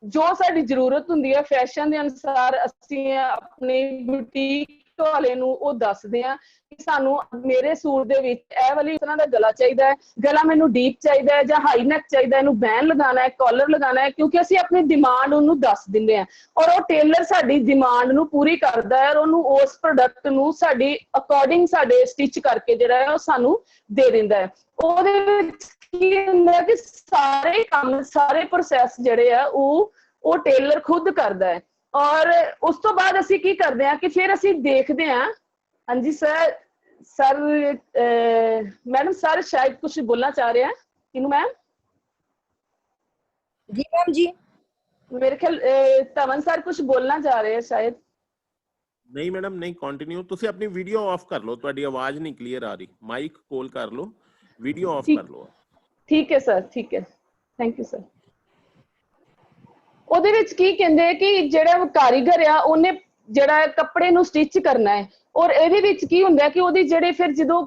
ਜੋ ਸਾਡੀ ਜ਼ਰੂਰਤ ਹੁੰਦੀ ਹੈ, ਫੈਸ਼ਨ ਦੇ ਅਨੁਸਾਰ ਅਸੀਂ ਆਪਣੇ ਬੁਟੀਕ ਵਾਲੇ ਨੂੰ ਉਹ ਦੱਸਦੇ ਆ ਕਿ ਸਾਨੂੰ ਮੇਰੇ ਸੂਟ ਦੇ ਵਿੱਚ ਇਹ ਵਾਲੀ ਤਰ੍ਹਾਂ ਦਾ ਗਲਾ ਚਾਹੀਦਾ ਹੈ, ਗਲਾ ਮੈਨੂੰ ਡੀਪ ਚਾਹੀਦਾ ਹੈ ਜਾਂ ਹਾਈ ਨੈਕ ਚਾਹੀਦਾ, ਇਹਨੂੰ ਬੈਨ ਲਗਾਉਣਾ ਹੈ, ਕਾਲਰ ਲਗਾਉਣਾ ਹੈ, ਕਿਉਂਕਿ ਅਸੀਂ ਆਪਣੀ ਡਿਮਾਂਡ ਉਹਨੂੰ ਦੱਸ ਦਿੰਦੇ ਹਾਂ ਔਰ ਉਹ ਟੇਲਰ ਸਾਡੀ ਡਿਮਾਂਡ ਨੂੰ ਪੂਰੀ ਕਰਦਾ ਹੈ ਔਰ ਉਹਨੂੰ ਉਸ ਪ੍ਰੋਡਕਟ ਨੂੰ ਸਾਡੀ ਅਕੋਰਡਿੰਗ ਸਾਡੇ ਸਟਿਚ ਕਰਕੇ ਜਿਹੜਾ ਹੈ ਉਹ ਸਾਨੂੰ ਦੇ ਦਿੰਦਾ ਹੈ। ਉਹਦੇ ਵਿੱਚ ਕੀ ਹੁੰਦਾ ਕਿ ਸਾਰੇ ਕੰਮ, ਸਾਰੇ ਪ੍ਰੋਸੈਸ ਜਿਹੜੇ ਆ ਉਹ ਟੇਲਰ ਖੁਦ ਕਰਦਾ ਹੈ। ਔਰ ਉਸ ਤੋਂ ਬਾਅਦ ਅਸੀਂ ਕੀ ਕਰਦੇ ਹਾਂ ਕਿ ਫਿਰ ਅਸੀਂ ਦੇਖਦੇ ਹਾਂ। ਹਾਂਜੀ ਸਰ ਮੈਡਮ ਸਰ ਸ਼ਾਇਦ ਕੁਝ ਬੋਲਣਾ ਚਾਹ ਰਹੇ हैं। ਕਿਨੂੰ ਮੈਮ? ਜੀ ਮੈਮ ਜੀ ਮੇਰੇ ਖਿਆਲ ਤਮਨ ਸਰ ਕੁਝ ਬੋਲਣਾ ਚਾਹ ਰਹੇ हैं शायद। ਨਹੀਂ ਮੈਡਮ ਨਹੀਂ, ਕੰਟੀਨਿਊ। ਤੁਸੀਂ ਆਪਣੀ ਵੀਡੀਓ ਆਫ ਕਰ ਲਓ, ਤੁਹਾਡੀ ਆਵਾਜ਼ ਨਹੀਂ ਕਲੀਅਰ ਆ ਰਹੀ। ਮਾਈਕ ਕੋਲ ਕਰ ਲਓ, ਵੀਡੀਓ ਆਫ ਕਰ ਲਓ। ठीक है सर, ठीक है। Thank you sir. ਉਹਦੇ ਵਿੱਚ ਕੀ ਕਹਿੰਦੇ ਕਿ ਜਿਹੜਾ ਕਾਰੀਗਰ ਆ ਉਹਨੇ ਜਿਹੜਾ ਕੱਪੜੇ ਨੂੰ ਸਟਿਚ ਕਰਨਾ ਹੈ, ਔਰ ਇਹਦੇ ਵਿੱਚ ਕੀ ਹੁੰਦਾ ਕਿ ਉਹਦੀ ਜਿਹੜੇ ਫਿਰ ਜਦੋਂ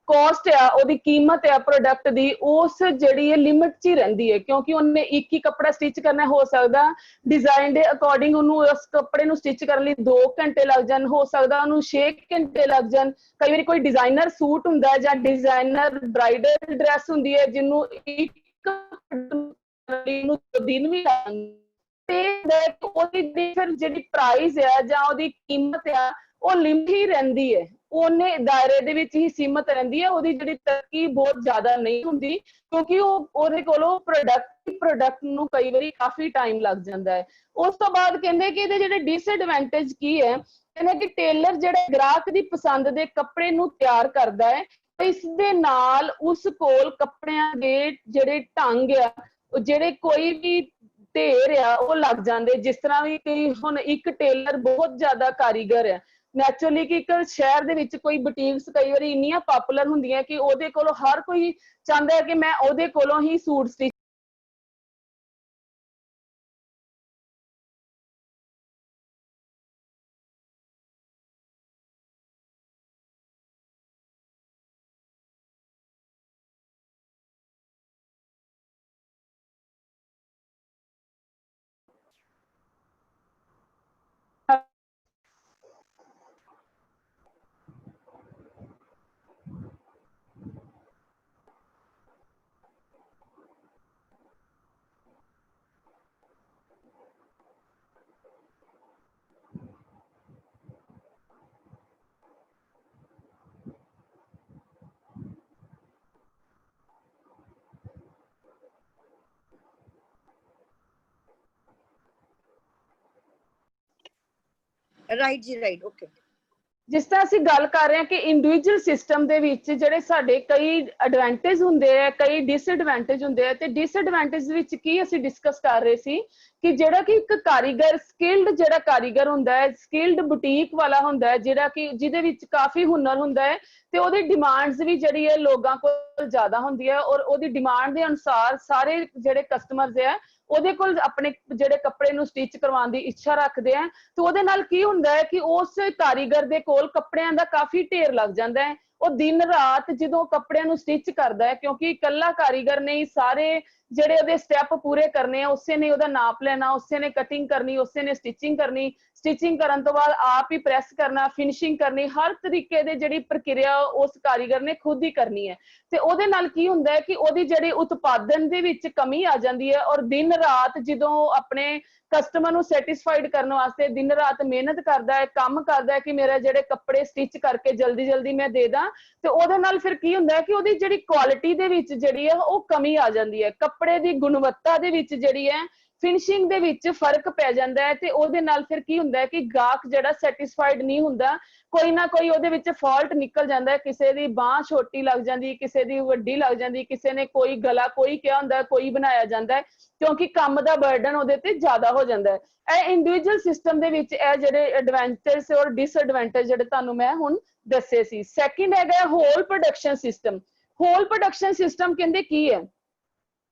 ਕੋਸਟ ਆ, ਉਹਦੀ ਕੀਮਤ ਆ ਪ੍ਰੋਡਕਟ ਦੀ, ਉਸ ਜਿਹੜੀ ਹੈ ਲਿਮਿਟ 'ਚ ਹੀ ਰਹਿੰਦੀ ਹੈ, ਕਿਉਂਕਿ ਉਹਨੇ ਇੱਕ ਹੀ ਕੱਪੜਾ ਸਟਿਚ ਕਰਨਾ। ਹੋ ਸਕਦਾ ਡਿਜ਼ਾਈਨ ਦੇ ਅਕੋਰਡਿੰਗ ਉਹਨੂੰ ਉਸ ਕੱਪੜੇ ਨੂੰ ਸਟਿਚ ਕਰਨ ਲਈ 2 ਘੰਟੇ ਲੱਗ ਜਾਣ, ਹੋ ਸਕਦਾ ਉਹਨੂੰ 6 ਘੰਟੇ ਲੱਗ ਜਾਣ। ਕਈ ਵਾਰੀ ਕੋਈ ਡਿਜ਼ਾਈਨਰ ਸੂਟ ਹੁੰਦਾ ਜਾਂ ਡਿਜ਼ਾਈਨਰ ਬ੍ਰਾਈਡਲ ਡਰੈਸ ਹੁੰਦੀ ਹੈ ਜਿਹਨੂੰ ਇੱਕ ਦਿਨ ਵੀ ਤੇ ਉਹਦੀ ਫਿਰ ਜਿਹੜੀ ਪ੍ਰਾਈਸ ਆ ਜਾਂ ਉਹਦੀ ਕੀਮਤ ਆ ਉਹ ਲਿਮਿਟ ਹੀ ਰਹਿੰਦੀ ਹੈ, ਉਹਨੇ ਦਾਇਰੇ ਦੇ ਵਿੱਚ ਹੀ ਸੀਮਤ ਰਹਿੰਦੀ ਹੈ। ਉਹਦੀ ਜਿਹੜੀ ਤਰੱਕੀ ਬਹੁਤ ਜ਼ਿਆਦਾ ਨਹੀਂ ਹੁੰਦੀ, ਕਿਉਂਕਿ ਉਹਦੇ ਕੋਲੋਂ ਪ੍ਰੋਡਕਟ ਨੂੰ ਕਈ ਵਾਰੀ ਕਾਫੀ ਟਾਈਮ ਲੱਗ ਜਾਂਦਾ ਹੈ। ਉਸ ਤੋਂ ਬਾਅਦ ਕਹਿੰਦੇ ਕਿ ਇਹਦੇ ਜਿਹੜੇ ਡਿਸਐਡਵਾਂਟੇਜ ਕੀ ਹੈ, ਕਹਿੰਦੇ ਕਿ ਟੇਲਰ ਜਿਹੜਾ ਗ੍ਰਾਹਕ ਦੀ ਪਸੰਦ ਦੇ ਕੱਪੜੇ ਨੂੰ ਤਿਆਰ ਕਰਦਾ ਹੈ, ਇਸ ਦੇ ਨਾਲ ਉਸ ਕੋਲ ਕੱਪੜਿਆਂ ਦੇ ਜਿਹੜੇ ਢੰਗ ਆ, ਜਿਹੜੇ ਕੋਈ ਵੀ ਢੇਰ ਆ ਉਹ ਲੱਗ ਜਾਂਦੇ। ਜਿਸ ਤਰ੍ਹਾਂ ਵੀ ਕਿ ਹੁਣ ਇੱਕ ਟੇਲਰ ਬਹੁਤ ਜ਼ਿਆਦਾ ਕਾਰੀਗਰ ਹੈ, ਨੈਚੁਰਲੀ ਕਿ ਇੱਕ ਸ਼ਹਿਰ ਦੇ ਵਿੱਚ ਕੋਈ ਬੁਟੀਕਸ ਕਈ ਵਾਰੀ ਇੰਨੀਆਂ ਪਪੂਲਰ ਹੁੰਦੀਆਂ ਕਿ ਉਹਦੇ ਕੋਲੋਂ ਹਰ ਕੋਈ ਚਾਹੁੰਦਾ ਹੈ ਕਿ ਮੈਂ ਉਹਦੇ ਕੋਲੋਂ ਹੀ ਸੂਟ ਸਟਿਚ ਰਾਈਟ ਜੀ, ਰਾਈਟ, ਓਕੇ। ਜਿਸ ਤਰ੍ਹਾਂ ਅਸੀਂ ਗੱਲ ਕਰ ਰਹੇ ਹਾਂ ਕਿ ਇੰਡੀਵਿਜੂਅਲ ਸਿਸਟਮ ਦੇ ਵਿੱਚ ਜਿਹੜੇ ਸਾਡੇ ਕਈ ਐਡਵਾਂਟੇਜ ਹੁੰਦੇ ਆ, ਕਈ ਡਿਸਐਡਵਾਂਟੇਜ ਹੁੰਦੇ ਆ, ਤੇ ਡਿਸਐਡਵਾਂਟੇਜ ਵਿੱਚ ਕੀ ਅਸੀਂ ਡਿਸਕਸ ਕਰ ਰਹੇ ਸੀ ਕਿ ਜਿਹੜਾ ਕਿ ਇੱਕ ਕਾਰੀਗਰ ਸਕਿਲਡ ਜਿਹੜਾ ਕਾਰੀਗਰ ਹੁੰਦਾ ਹੈ, ਸਕਿਲਡ ਬੁਟੀਕ ਵਾਲਾ ਹੁੰਦਾ ਹੈ, ਜਿਹੜਾ ਕਿ ਜਿਹਦੇ ਵਿੱਚ ਕਾਫੀ ਹੁਨਰ ਹੁੰਦਾ ਹੈ, ਤੇ ਉਹਦੀ ਡਿਮਾਂਡਸ ਵੀ ਜਿਹੜੀ ਹੈ ਲੋਕਾਂ ਕੋਲ ਜ਼ਿਆਦਾ ਹੁੰਦੀ ਹੈ, ਔਰ ਉਹਦੀ ਡਿਮਾਂਡ ਦੇ ਅਨੁਸਾਰ ਸਾਰੇ ਜਿਹੜੇ ਕਸਟਮਰਸ ਆ ਉਹਦੇ ਕੋਲ ਆਪਣੇ ਜਿਹੜੇ ਕੱਪੜੇ ਨੂੰ ਸਟਿਚ ਕਰਵਾਉਣ ਦੀ ਇੱਛਾ ਰੱਖਦੇ ਆ। ਤੇ ਉਹਦੇ ਨਾਲ ਕੀ ਹੁੰਦਾ ਹੈ ਕਿ ਉਸ ਕਾਰੀਗਰ ਦੇ ਕੋਲ ਕੱਪੜਿਆਂ ਦਾ ਕਾਫੀ ਢੇਰ ਲੱਗ ਜਾਂਦਾ ਹੈ। ਉਹ ਦਿਨ ਰਾਤ ਜਦੋਂ ਕੱਪੜਿਆਂ ਨੂੰ ਸਟਿਚ ਕਰਦਾ ਹੈ, ਕਿਉਂਕਿ ਇਕੱਲਾ ਕਾਰੀਗਰ ਨੇ ਸਾਰੇ ਜਿਹੜੇ ਉਹਦੇ ਸਟੈਪ ਪੂਰੇ ਕਰਨੇ ਆ, ਉਸੇ ਨੇ ਉਹਦਾ ਨਾਪ ਲੈਣਾ, ਉਸੇ ਨੇ ਕਟਿੰਗ ਕਰਨੀ, ਉਸੇ ਨੇ ਸਟਿਚਿੰਗ ਕਰਨੀ, ਸਟਿਚਿੰਗ ਕਰਨ ਤੋਂ ਬਾਅਦ ਆਪ ਹੀ ਪ੍ਰੈਸ ਕਰਨਾ, ਫਿਨਿਸ਼ਿੰਗ ਕਰਨੀ, ਹਰ ਤਰੀਕੇ ਦੇ ਜਿਹੜੀ ਪ੍ਰਕਿਰਿਆ ਉਸ ਕਾਰੀਗਰ ਨੇ ਖੁਦ ਹੀ ਕਰਨੀ ਹੈ। ਤੇ ਉਹਦੇ ਨਾਲ ਕੀ ਹੁੰਦਾ ਹੈ ਕਿ ਉਹਦੀ ਜਿਹੜੀ ਉਤਪਾਦਨ ਦੇ ਵਿੱਚ ਕਮੀ ਆ ਜਾਂਦੀ ਹੈ, ਔਰ ਦਿਨ ਰਾਤ ਜਦੋਂ ਆਪਣੇ ਕਸਟਮਰ ਨੂੰ ਸੈਟੀਸਫਾਈਡ ਕਰਨ ਵਾਸਤੇ ਦਿਨ ਰਾਤ ਮਿਹਨਤ ਕਰਦਾ ਹੈ, ਕੰਮ ਕਰਦਾ ਹੈ ਕਿ ਮੇਰੇ ਜਿਹੜੇ ਕੱਪੜੇ ਸਟਿਚ ਕਰਕੇ ਜਲਦੀ ਜਲਦੀ ਮੈਂ ਦੇ ਦਾਂ, ਤੇ ਉਹਦੇ ਨਾਲ ਫਿਰ ਕੀ ਹੁੰਦਾ ਹੈ ਕਿ ਉਹਦੀ ਜਿਹੜੀ ਕੁਆਲਿਟੀ ਦੇ ਵਿੱਚ ਜਿਹੜੀ ਹੈ ਉਹ ਕਮੀ ਆ ਜਾਂਦੀ ਹੈ, ਕੱਪੜੇ ਦੀ ਗੁਣਵੱਤਾ ਦੇ ਵਿੱਚ ਜਿਹੜੀ ਹੈ ਫਿਨਿਸ਼ਿੰਗ ਦੇ ਵਿੱਚ ਫਰਕ ਪੈ ਜਾਂਦਾ ਹੈ। ਤੇ ਉਹਦੇ ਨਾਲ ਫਿਰ ਕੀ ਹੁੰਦਾ ਹੈ ਕਿ ਗਾਹਕ ਜਿਹੜਾ ਸੈਟੀਸਫਾਈਡ ਨਹੀਂ ਹੁੰਦਾ, ਕੋਈ ਨਾ ਕੋਈ ਉਹਦੇ ਵਿੱਚ ਫਾਲਟ ਨਿਕਲ ਜਾਂਦਾ ਹੈ, ਕਿਸੇ ਦੀ ਬਾਂਹ ਛੋਟੀ ਲੱਗ ਜਾਂਦੀ, ਕਿਸੇ ਦੀ ਵੱਡੀ ਲੱਗ ਜਾਂਦੀ, ਕਿਸੇ ਨੇ ਕੋਈ ਗਲਾ ਕੋਈ ਕਿਹਾ ਹੁੰਦਾ, ਕੋਈ ਬਣਾਇਆ ਜਾਂਦਾ ਹੈ, ਕਿਉਂਕਿ ਕੰਮ ਦਾ ਬਰਡਨ ਉਹਦੇ ਤੇ ਜ਼ਿਆਦਾ ਹੋ ਜਾਂਦਾ ਹੈ। ਇਹ ਇੰਡੀਵਿਜੂਅਲ ਸਿਸਟਮ ਦੇ ਵਿੱਚ ਇਹ ਜਿਹੜੇ ਐਡਵਾਂਟੇਜ ਔਰ ਡਿਸਐਡਵਾਂਟੇਜ ਜਿਹੜੇ ਤੁਹਾਨੂੰ ਮੈਂ ਹੁਣ ਦੱਸੇ ਸੀ। ਸੈਕਿੰਡ ਹੈਗਾ whole production system. Whole production system ਕਹਿੰਦੇ ਕੀ ਹੈ,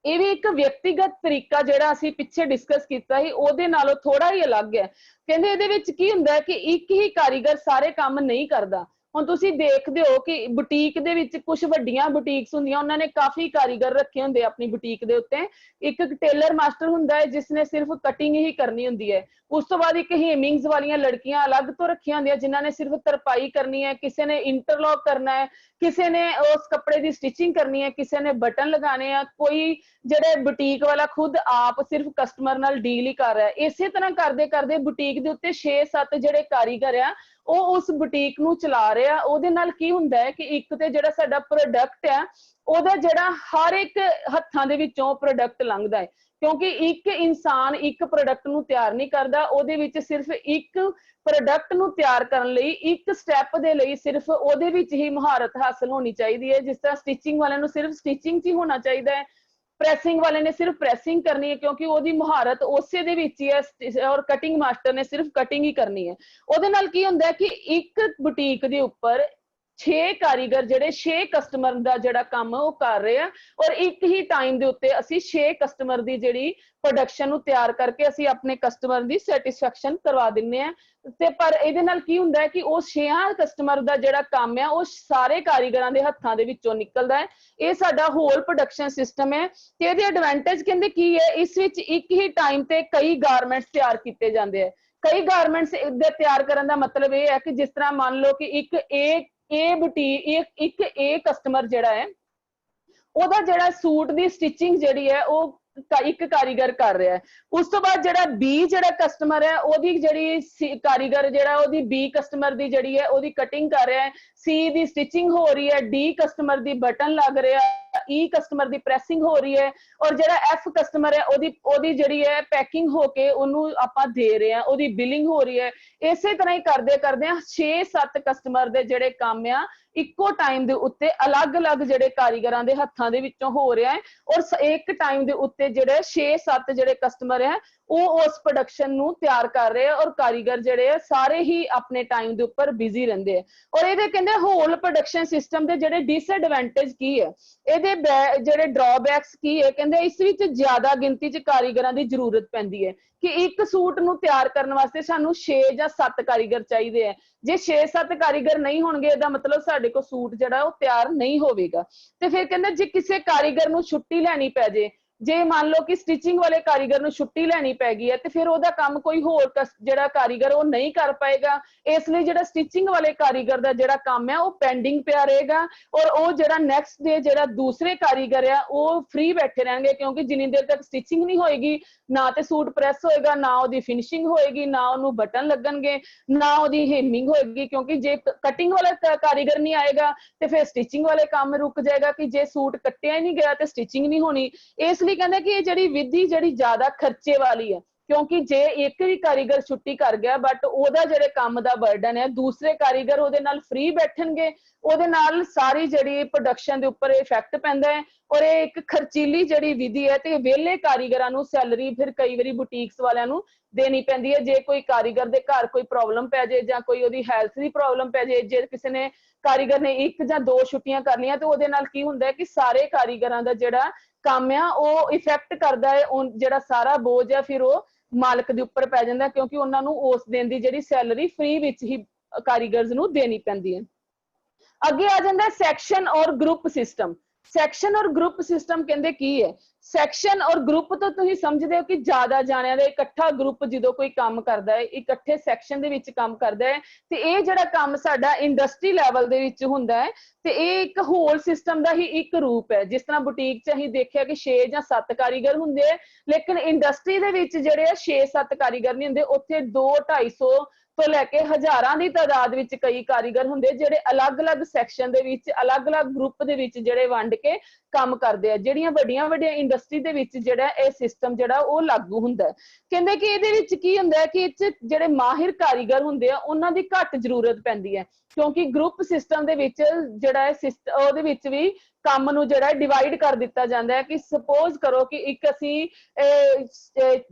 ਇਹ ਵੀ ਇੱਕ ਵਿਅਕਤੀਗਤ ਤਰੀਕਾ ਜਿਹੜਾ ਅਸੀਂ ਪਿੱਛੇ ਡਿਸਕਸ ਕੀਤਾ ਸੀ ਉਹਦੇ ਨਾਲੋਂ ਥੋੜਾ ਹੀ ਅਲੱਗ ਹੈ। ਕਹਿੰਦੇ ਇਹਦੇ ਵਿੱਚ ਕੀ ਹੁੰਦਾ ਹੈ ਕਿ ਇੱਕ ਹੀ ਕਾਰੀਗਰ ਸਾਰੇ ਕੰਮ ਨਹੀਂ ਕਰਦਾ। ਹੁਣ ਤੁਸੀਂ ਦੇਖਦੇ ਹੋ ਕਿ ਬੁਟੀਕ ਦੇ ਵਿੱਚ ਕੁਝ ਵੱਡੀਆਂ ਬੁਟੀਕਸ ਹੁੰਦੀਆਂ, ਉਹਨਾਂ ਨੇ ਕਾਫੀ ਕਾਰੀਗਰ ਰੱਖੇ ਹੁੰਦੇ ਆਪਣੀ ਬੁਟੀਕ ਦੇ ਉੱਤੇ। ਇੱਕ ਟੇਲਰ ਮਾਸਟਰ ਹੁੰਦਾ ਹੈ ਜਿਸ ਨੇ ਸਿਰਫ ਕਟਿੰਗ ਹੀ ਕਰਨੀ ਹੁੰਦੀ ਹੈ। ਉਸ ਤੋਂ ਬਾਅਦ ਇੱਕ ਹੇਮਿੰਗਸ ਵਾਲੀਆਂ ਲੜਕੀਆਂ ਅਲੱਗ ਤੋਂ ਰੱਖੀਆਂ ਹੁੰਦੀਆਂ ਜਿਨ੍ਹਾਂ ਨੇ ਸਿਰਫ ਤਰਪਾਈ ਕਰਨੀ ਹੈ, ਕਿਸੇ ਨੇ ਇੰਟਰਲੌਕ ਕਰਨਾ ਹੈ, ਕਿਸੇ ਨੇ ਉਸ ਕੱਪੜੇ ਦੀ ਸਟਿਚਿੰਗ ਕਰਨੀ ਹੈ, ਕਿਸੇ ਨੇ ਬਟਨ ਲਗਾਣੇ ਆ, ਕੋਈ ਜਿਹੜੇ ਬੁਟੀਕ ਵਾਲਾ ਖੁਦ ਆਪ ਸਿਰਫ ਕਸਟਮਰ ਨਾਲ ਡੀਲ ਹੀ ਕਰ ਰਿਹਾ। ਇਸੇ ਤਰ੍ਹਾਂ ਕਰਦੇ ਕਰਦੇ ਬੁਟੀਕ ਦੇ ਉੱਤੇ 6-7 ਜਿਹੜੇ ਕਾਰੀਗਰ ਆ ਉਹ ਉਸ ਬੁਟੀਕ ਨੂੰ ਚਲਾ ਰਹੇ ਆ। ਉਹਦੇ ਨਾਲ ਕੀ ਹੁੰਦਾ ਹੈ ਕਿ ਇੱਕ ਤੇ ਜਿਹੜਾ ਸਾਡਾ ਪ੍ਰੋਡਕਟ ਆ ਉਹਦਾ ਜਿਹੜਾ ਹਰ ਇੱਕ ਹੱਥਾਂ ਦੇ ਵਿੱਚੋਂ ਪ੍ਰੋਡਕਟ ਲੰਘਦਾ ਹੈ, ਕਿਉਂਕਿ ਇੱਕ ਇਨਸਾਨ ਇੱਕ ਪ੍ਰੋਡਕਟ ਨੂੰ ਤਿਆਰ ਨਹੀਂ ਕਰਦਾ, ਉਹਦੇ ਵਿੱਚ ਸਿਰਫ ਇੱਕ ਪ੍ਰੋਡਕਟ ਨੂੰ ਤਿਆਰ ਕਰਨ ਲਈ ਇੱਕ ਸਟੈਪ ਦੇ ਲਈ ਸਿਰਫ ਉਹਦੇ ਵਿੱਚ ਹੀ ਮਹਾਰਤ ਹਾਸਲ ਹੋਣੀ ਚਾਹੀਦੀ ਹੈ। ਜਿਸ ਤਰ੍ਹਾਂ ਸਟਿਚਿੰਗ ਵਾਲਿਆਂ ਨੂੰ ਸਿਰਫ ਸਟਿਚਿੰਗ 'ਚ ਹੀ ਹੋਣਾ ਚਾਹੀਦਾ ਹੈ, ਪ੍ਰੈਸਿੰਗ ਵਾਲੇ ਨੇ ਸਿਰਫ ਪ੍ਰੈਸਿੰਗ ਕਰਨੀ ਹੈ ਕਿਉਂਕਿ ਉਹਦੀ ਮਹਾਰਤ ਉਸੇ ਦੇ ਵਿੱਚ ਹੀ ਹੈ, ਔਰ ਕਟਿੰਗ ਮਾਸਟਰ ਨੇ ਸਿਰਫ ਕਟਿੰਗ ਹੀ ਕਰਨੀ ਹੈ। ਉਹਦੇ ਨਾਲ ਕੀ ਹੁੰਦਾ ਹੈ ਕਿ ਇੱਕ ਬੁਟੀਕ ਦੇ ਉੱਪਰ 6 ਕਾਰੀਗਰ ਜਿਹੜੇ 6 ਕਸਟਮਰ ਦਾ ਜਿਹੜਾ ਕੰਮ ਉਹ ਕਰ ਰਹੇ ਆ ਔਰ ਇੱਕ ਹੀ ਟਾਈਮ ਦੇ ਉੱਤੇ ਅਸੀਂ 6 ਕਸਟਮਰ ਦੀ ਜਿਹੜੀ ਪ੍ਰੋਡਕਸ਼ਨ ਨੂੰ ਤਿਆਰ ਕਰਕੇ ਅਸੀਂ ਆਪਣੇ ਕਸਟਮਰ ਦੀ ਸੈਟੀਸਫੈਕਸ਼ਨ ਕਰਵਾ ਦਿੰਨੇ ਆ ਤੇ ਪਰ ਇਹਦੇ ਨਾਲ ਕੀ ਹੁੰਦਾ ਹੈ ਕਿ ਉਹ 6 ਕਸਟਮਰ ਦਾ ਜਿਹੜਾ ਕੰਮ ਹੈ ਉਹ ਸਾਰੇ ਕਾਰੀਗਰਾਂ ਦੇ ਹੱਥਾਂ ਦੇ ਵਿੱਚੋਂ ਨਿਕਲਦਾ ਹੈ। ਇਹ ਸਾਡਾ ਹੋਲ ਪ੍ਰੋਡਕਸ਼ਨ ਸਿਸਟਮ ਹੈ ਤੇ ਇਹਦੇ ਐਡਵਾਂਟੇਜ ਕਹਿੰਦੇ ਕੀ ਹੈ, ਇਸ ਵਿੱਚ ਇੱਕ ਹੀ ਟਾਈਮ ਤੇ ਕਈ ਗਾਰਮੈਂਟਸ ਤਿਆਰ ਕੀਤੇ ਜਾਂਦੇ ਆ। ਕਈ ਗਾਰਮੈਂਟਸ ਦੇ ਤਿਆਰ ਕਰਨ ਦਾ ਮਤਲਬ ਇਹ ਹੈ ਕਿ ਜਿਸ ਤਰ੍ਹਾਂ ਮੰਨ ਲਓ ਕਿ ਇੱਕ ਕਸਟਮਰ ਜਿਹੜਾ ਹੈ ਉਹਦਾ ਜਿਹੜਾ ਸੂਟ ਦੀ ਸਟਿਚਿੰਗ ਜਿਹੜੀ ਹੈ ਉਹ ਇੱਕ ਕਾਰੀਗਰ ਕਰ ਰਿਹਾ ਹੈ। ਉਸ ਤੋਂ ਬਾਅਦ ਜਿਹੜਾ ਬੀ ਜਿਹੜਾ ਕਸਟਮਰ ਹੈ ਉਹਦੀ ਜਿਹੜੀ ਕਾਰੀਗਰ ਜਿਹੜਾ ਉਹਦੀ ਬੀ ਕਸਟਮਰ ਦੀ ਜਿਹੜੀ ਹੈ ਉਹਦੀ ਕਟਿੰਗ ਕਰ ਰਿਹਾ ਹੈ, ਸੀ ਦੀ ਸਟਿਚਿੰਗ ਹੋ ਰਹੀ ਹੈ, ਡੀ ਕਸਟਮਰ ਦੀ ਬਟਨ ਲੱਗ ਰਿਹਾ, ਈ ਕਸਟਮਰ ਦੀ ਪ੍ਰੈਸਿੰਗ ਹੋ ਰਹੀ ਹੈ ਔਰ ਜਿਹੜਾ ਐਫ ਕਸਟਮਰ ਹੈ ਉਹਦੀ ਜਿਹੜੀ ਹੈ ਪੈਕਿੰਗ ਹੋ ਕੇ ਉਹਨੂੰ ਆਪਾਂ ਦੇ ਰਹੇ ਹਾਂ, ਉਹਦੀ ਬਿਲਿੰਗ ਹੋ ਰਹੀ ਹੈ। ਇਸੇ ਤਰ੍ਹਾਂ ਹੀ ਕਰਦੇ ਆ 6-7 ਕਸਟਮਰ ਦੇ ਜਿਹੜੇ ਕੰਮ ਆ ਇੱਕੋ ਟਾਈਮ ਦੇ ਉੱਤੇ ਅਲੱਗ-ਅਲੱਗ ਜਿਹੜੇ ਕਾਰੀਗਰਾਂ ਦੇ ਹੱਥਾਂ ਦੇ ਵਿੱਚੋਂ ਹੋ ਰਿਹਾ ਹੈ ਔਰ ਇੱਕ ਟਾਈਮ ਦੇ ਉੱਤੇ ਜਿਹੜੇ 6-7 ਜਿਹੜੇ ਕਸਟਮਰ ਹੈ ਉਹ ਉਸ ਪ੍ਰੋਡਕਸ਼ਨ ਨੂੰ ਤਿਆਰ ਕਰ ਰਹੇ ਆ ਔਰ ਕਾਰੀਗਰ ਜਿਹੜੇ ਆ ਸਾਰੇ ਹੀ ਆਪਣੇ ਟਾਈਮ ਦੇ ਉੱਪਰ ਬਿਜ਼ੀ ਰਹਿੰਦੇ ਆ। ਔਰ ਇਹਦੇ ਕਹਿੰਦੇ ਹੋਲ ਪ੍ਰੋਡਕਸ਼ਨ ਸਿਸਟਮ ਦੇ ਜਿਹੜੇ ਡਿਸਐਡਵਾਂਟੇਜ ਕੀ ਹੈ, ਇਹਦੇ ਜਿਹੜੇ ਡਰਾਬੈਕਸ ਕੀ ਹੈ, ਕਹਿੰਦੇ ਇਸ ਵਿੱਚ ਜ਼ਿਆਦਾ ਗਿਣਤੀ 'ਚ ਕਾਰੀਗਰਾਂ ਦੀ ਜ਼ਰੂਰਤ ਪੈਂਦੀ ਹੈ ਕਿ ਇੱਕ ਸੂਟ ਨੂੰ ਤਿਆਰ ਕਰਨ ਵਾਸਤੇ ਸਾਨੂੰ 6 ਜਾਂ 7 ਕਾਰੀਗਰ ਚਾਹੀਦੇ ਆ। ਜੇ 6-7 ਕਾਰੀਗਰ ਨਹੀਂ ਹੋਣਗੇ ਇਹਦਾ ਮਤਲਬ ਸਾਡੇ ਕੋਲ ਸੂਟ ਜਿਹੜਾ ਉਹ ਤਿਆਰ ਨਹੀਂ ਹੋਵੇਗਾ। ਤੇ ਫਿਰ ਕਹਿੰਦੇ ਜੇ ਕਿਸੇ ਕਾਰੀਗਰ ਨੂੰ ਛੁੱਟੀ ਲੈਣੀ ਪੈ ਜੇ, ਜੇ ਮੰਨ ਲਓ ਕਿ ਸਟਿਚਿੰਗ ਵਾਲੇ ਕਾਰੀਗਰ ਨੂੰ ਛੁੱਟੀ ਲੈਣੀ ਪੈ ਗਈ ਹੈ ਤੇ ਫਿਰ ਉਹਦਾ ਕੰਮ ਕੋਈ ਹੋਰ ਜਿਹੜਾ ਕਾਰੀਗਰ ਉਹ ਨਹੀਂ ਕਰ ਪਾਏਗਾ। ਇਸ ਲਈ ਜਿਹੜਾ ਸਟਿਚਿੰਗ ਵਾਲੇ ਕਾਰੀਗਰ ਦਾ ਜਿਹੜਾ ਕੰਮ ਹੈ ਉਹ ਪੈਂਡਿੰਗ ਪਿਆ ਰਹੇਗਾ ਔਰ ਉਹ ਜਿਹੜਾ ਨੈਕਸਟ ਡੇ ਜਿਹੜਾ ਦੂਸਰੇ ਕਾਰੀਗਰ ਆ ਉਹ ਫ੍ਰੀ ਬੈਠੇ ਰਹਿਣਗੇ ਕਿਉਂਕਿ ਜਿੰਨੀ ਦੇਰ ਤੱਕ ਸਟਿਚਿੰਗ ਨਹੀਂ ਹੋਏਗੀ ਨਾ ਤੇ ਸੂਟ ਪ੍ਰੈਸ ਹੋਏਗਾ, ਨਾ ਉਹਦੀ ਫਿਨਿਸ਼ਿੰਗ ਹੋਏਗੀ, ਨਾ ਉਹਨੂੰ ਬਟਨ ਲੱਗਣਗੇ, ਨਾ ਉਹਦੀ ਹੇਮਿੰਗ ਹੋਏਗੀ ਕਿਉਂਕਿ ਜੇ ਕਟਿੰਗ ਵਾਲਾ ਕਾਰੀਗਰ ਨਹੀਂ ਆਏਗਾ ਤੇ ਫਿਰ ਸਟਿਚਿੰਗ ਵਾਲੇ ਕੰਮ ਰੁਕ ਜਾਏਗਾ ਕਿ ਜੇ ਸੂਟ ਕੱਟਿਆ ਹੀ ਨਹੀਂ ਗਿਆ ਤੇ ਸਟਿਚਿੰਗ ਨਹੀਂ ਹੋਣੀ। ਇਸ ਲਈ ਕਹਿੰਦੇ ਕਿ ਇਹ ਜਿਹੜੀ ਵਿਧੀ ਜਿਹੜੀ ਜ਼ਿਆਦਾ ਖਰਚੇ ਵਾਲੀ ਹੈ ਕਿਉਂਕਿ ਜੇ ਇੱਕ ਵੀ ਕਾਰੀਗਰ ਛੁੱਟੀ ਕਰ ਗਿਆ ਬਟ ਉਹਦਾ ਜਿਹੜੇ ਕੰਮ ਦਾ ਬਰਡਨ ਹੈ ਦੂਸਰੇ ਕਾਰੀਗਰ ਉਹਦੇ ਨਾਲ ਫ੍ਰੀ ਬੈਠਣਗੇ, ਉਹਦੇ ਨਾਲ ਸਾਰੀ ਜਿਹੜੀ ਪ੍ਰੋਡਕਸ਼ਨ ਦੇ ਉੱਪਰ ਇਫੈਕਟ ਪੈਂਦਾ ਹੈ ਔਰ ਇਹ ਇੱਕ ਖਰਚੀਲੀ ਜਿਹੜੀ ਵਿਧੀ ਹੈ ਤੇ ਵਿਹਲੇ ਕਾਰੀਗਰਾਂ ਨੂੰ ਸੈਲਰੀ ਫਿਰ ਕਈ ਵਾਰੀ ਬੁਟੀਕਸ ਵਾਲਿਆਂ ਨੂੰ ਦੇਣੀ ਪੈਂਦੀ ਹੈ। ਜੇ ਕੋਈ ਕਾਰੀਗਰ ਦੇ ਘਰ ਕੋਈ ਪ੍ਰੋਬਲਮ ਪੈ ਜਾਏ ਜਾਂ ਕੋਈ ਉਹਦੀ ਹੈਲਥ ਦੀ ਪ੍ਰੋਬਲਮ ਪੈ ਜਾਏ, ਜੇ ਕਿਸੇ ਨੇ ਕਾਰੀਗਰ ਨੇ 1 ਜਾਂ 2 ਛੁੱਟੀਆਂ ਕਰ ਲਈਆਂ ਤੇ ਉਹਦੇ ਨਾਲ ਕੀ ਹੁੰਦਾ ਹੈ ਕਿ ਸਾਰੇ ਕਾਰੀਗਰਾਂ ਦਾ ਜਿਹੜਾ ਕੰਮ ਆ ਉਹ ਇਫੈਕਟ ਕਰਦਾ ਹੈ, ਜਿਹੜਾ ਸਾਰਾ ਬੋਝ ਹੈ ਫਿਰ ਉਹ ਮਾਲਕ ਦੇ ਉੱਪਰ ਪੈ ਜਾਂਦਾ ਕਿਉਂਕਿ ਉਹਨਾਂ ਨੂੰ ਉਸ ਦਿਨ ਦੀ ਜਿਹੜੀ ਸੈਲਰੀ ਫ੍ਰੀ ਵਿੱਚ ਹੀ ਕਾਰੀਗਰਜ਼ ਨੂੰ ਦੇਣੀ ਪੈਂਦੀ ਹੈ। ਅੱਗੇ ਆ ਜਾਂਦਾ ਸੈਕਸ਼ਨ ਔਰ ਗਰੁੱਪ ਸਿਸਟਮ। ਸੈਕਸ਼ਨ ਔਰ ਗਰੁੱਪ ਸਿਸਟਮ ਕਹਿੰਦੇ ਕੀ ਹੈ? ਸੈਕਸ਼ਨ ਔਰ ਗਰੁੱਪ ਤੋਂ ਤੁਸੀਂ ਸਮਝਦੇ ਹੋ ਕਿ ਜ਼ਿਆਦਾ ਜਾਣਿਆਂ ਦਾ ਇਕੱਠਾ ਗਰੁੱਪ ਜਦੋਂ ਕੋਈ ਕੰਮ ਕਰਦਾ ਹੈ ਇਕੱਠੇ ਸੈਕਸ਼ਨ ਦੇ ਵਿੱਚ ਕੰਮ ਕਰਦਾ ਹੈ ਤੇ ਇਹ ਜਿਹੜਾ ਕੰਮ ਸਾਡਾ ਇੰਡਸਟਰੀ ਲੈਵਲ ਦੇ ਵਿੱਚ ਹੁੰਦਾ ਹੈ ਤੇ ਇਹ ਇੱਕ ਹੋਲ ਸਿਸਟਮ ਦਾ ਹੀ ਇੱਕ ਰੂਪ ਹੈ। ਜਿਸ ਤਰ੍ਹਾਂ ਬੁਟੀਕ 'ਚ ਅਸੀਂ ਦੇਖਿਆ ਕਿ 6 ਜਾਂ 7 ਕਾਰੀਗਰ ਹੁੰਦੇ ਆ ਲੇਕਿਨ ਇੰਡਸਟਰੀ ਦੇ ਵਿੱਚ ਜਿਹੜੇ 6-7 ਕਾਰੀਗਰ ਨਹੀਂ ਹੁੰਦੇ, ਉੱਥੇ 200-250 ਤੋਂ ਲੈ ਕੇ ਹਜ਼ਾਰਾਂ ਦੀ ਤਾਦਾਦ ਵਿੱਚ ਕਈ ਕਾਰੀਗਰ ਹੁੰਦੇ ਜਿਹੜੇ ਅਲੱਗ-ਅਲੱਗ ਸੈਕਸ਼ਨ ਦੇ ਵਿੱਚ ਅਲੱਗ-ਅਲੱਗ ਗਰੁੱਪ ਦੇ ਵਿੱਚ ਜਿਹੜੇ ਵੰਡ ਕੇ ਕੰਮ ਕਰਦੇ ਆ। ਜਿਹੜੀਆਂ ਵੱਡੀਆਂ ਇੰਡਸਟਰੀ ਦੇ ਵਿੱਚ ਜਿਹੜਾ ਇਹ ਸਿਸਟਮ ਜਿਹੜਾ ਉਹ ਲਾਗੂ ਹੁੰਦਾ। ਕਹਿੰਦੇ ਕਿ ਇਹਦੇ ਵਿੱਚ ਕੀ ਹੁੰਦਾ ਹੈ ਕਿ ਇਹ 'ਚ ਜਿਹੜੇ ਮਾਹਿਰ ਕਾਰੀਗਰ ਹੁੰਦੇ ਆ ਉਹਨਾਂ ਦੀ ਘੱਟ ਜ਼ਰੂਰਤ ਪੈਂਦੀ ਹੈ ਕਿਉਂਕਿ ਗਰੁੱਪ ਸਿਸਟਮ ਦੇ ਵਿੱਚ ਜਿਹੜਾ ਹੈ ਉਹਦੇ ਵਿੱਚ ਵੀ ਕੰਮ ਨੂੰ ਜਿਹੜਾ ਡਿਵਾਈਡ ਕਰ ਦਿੱਤਾ ਜਾਂਦਾ ਹੈ ਕਿ ਸਪੋਜ਼ ਕਰੋ ਕਿ ਇੱਕ ਅਸੀਂ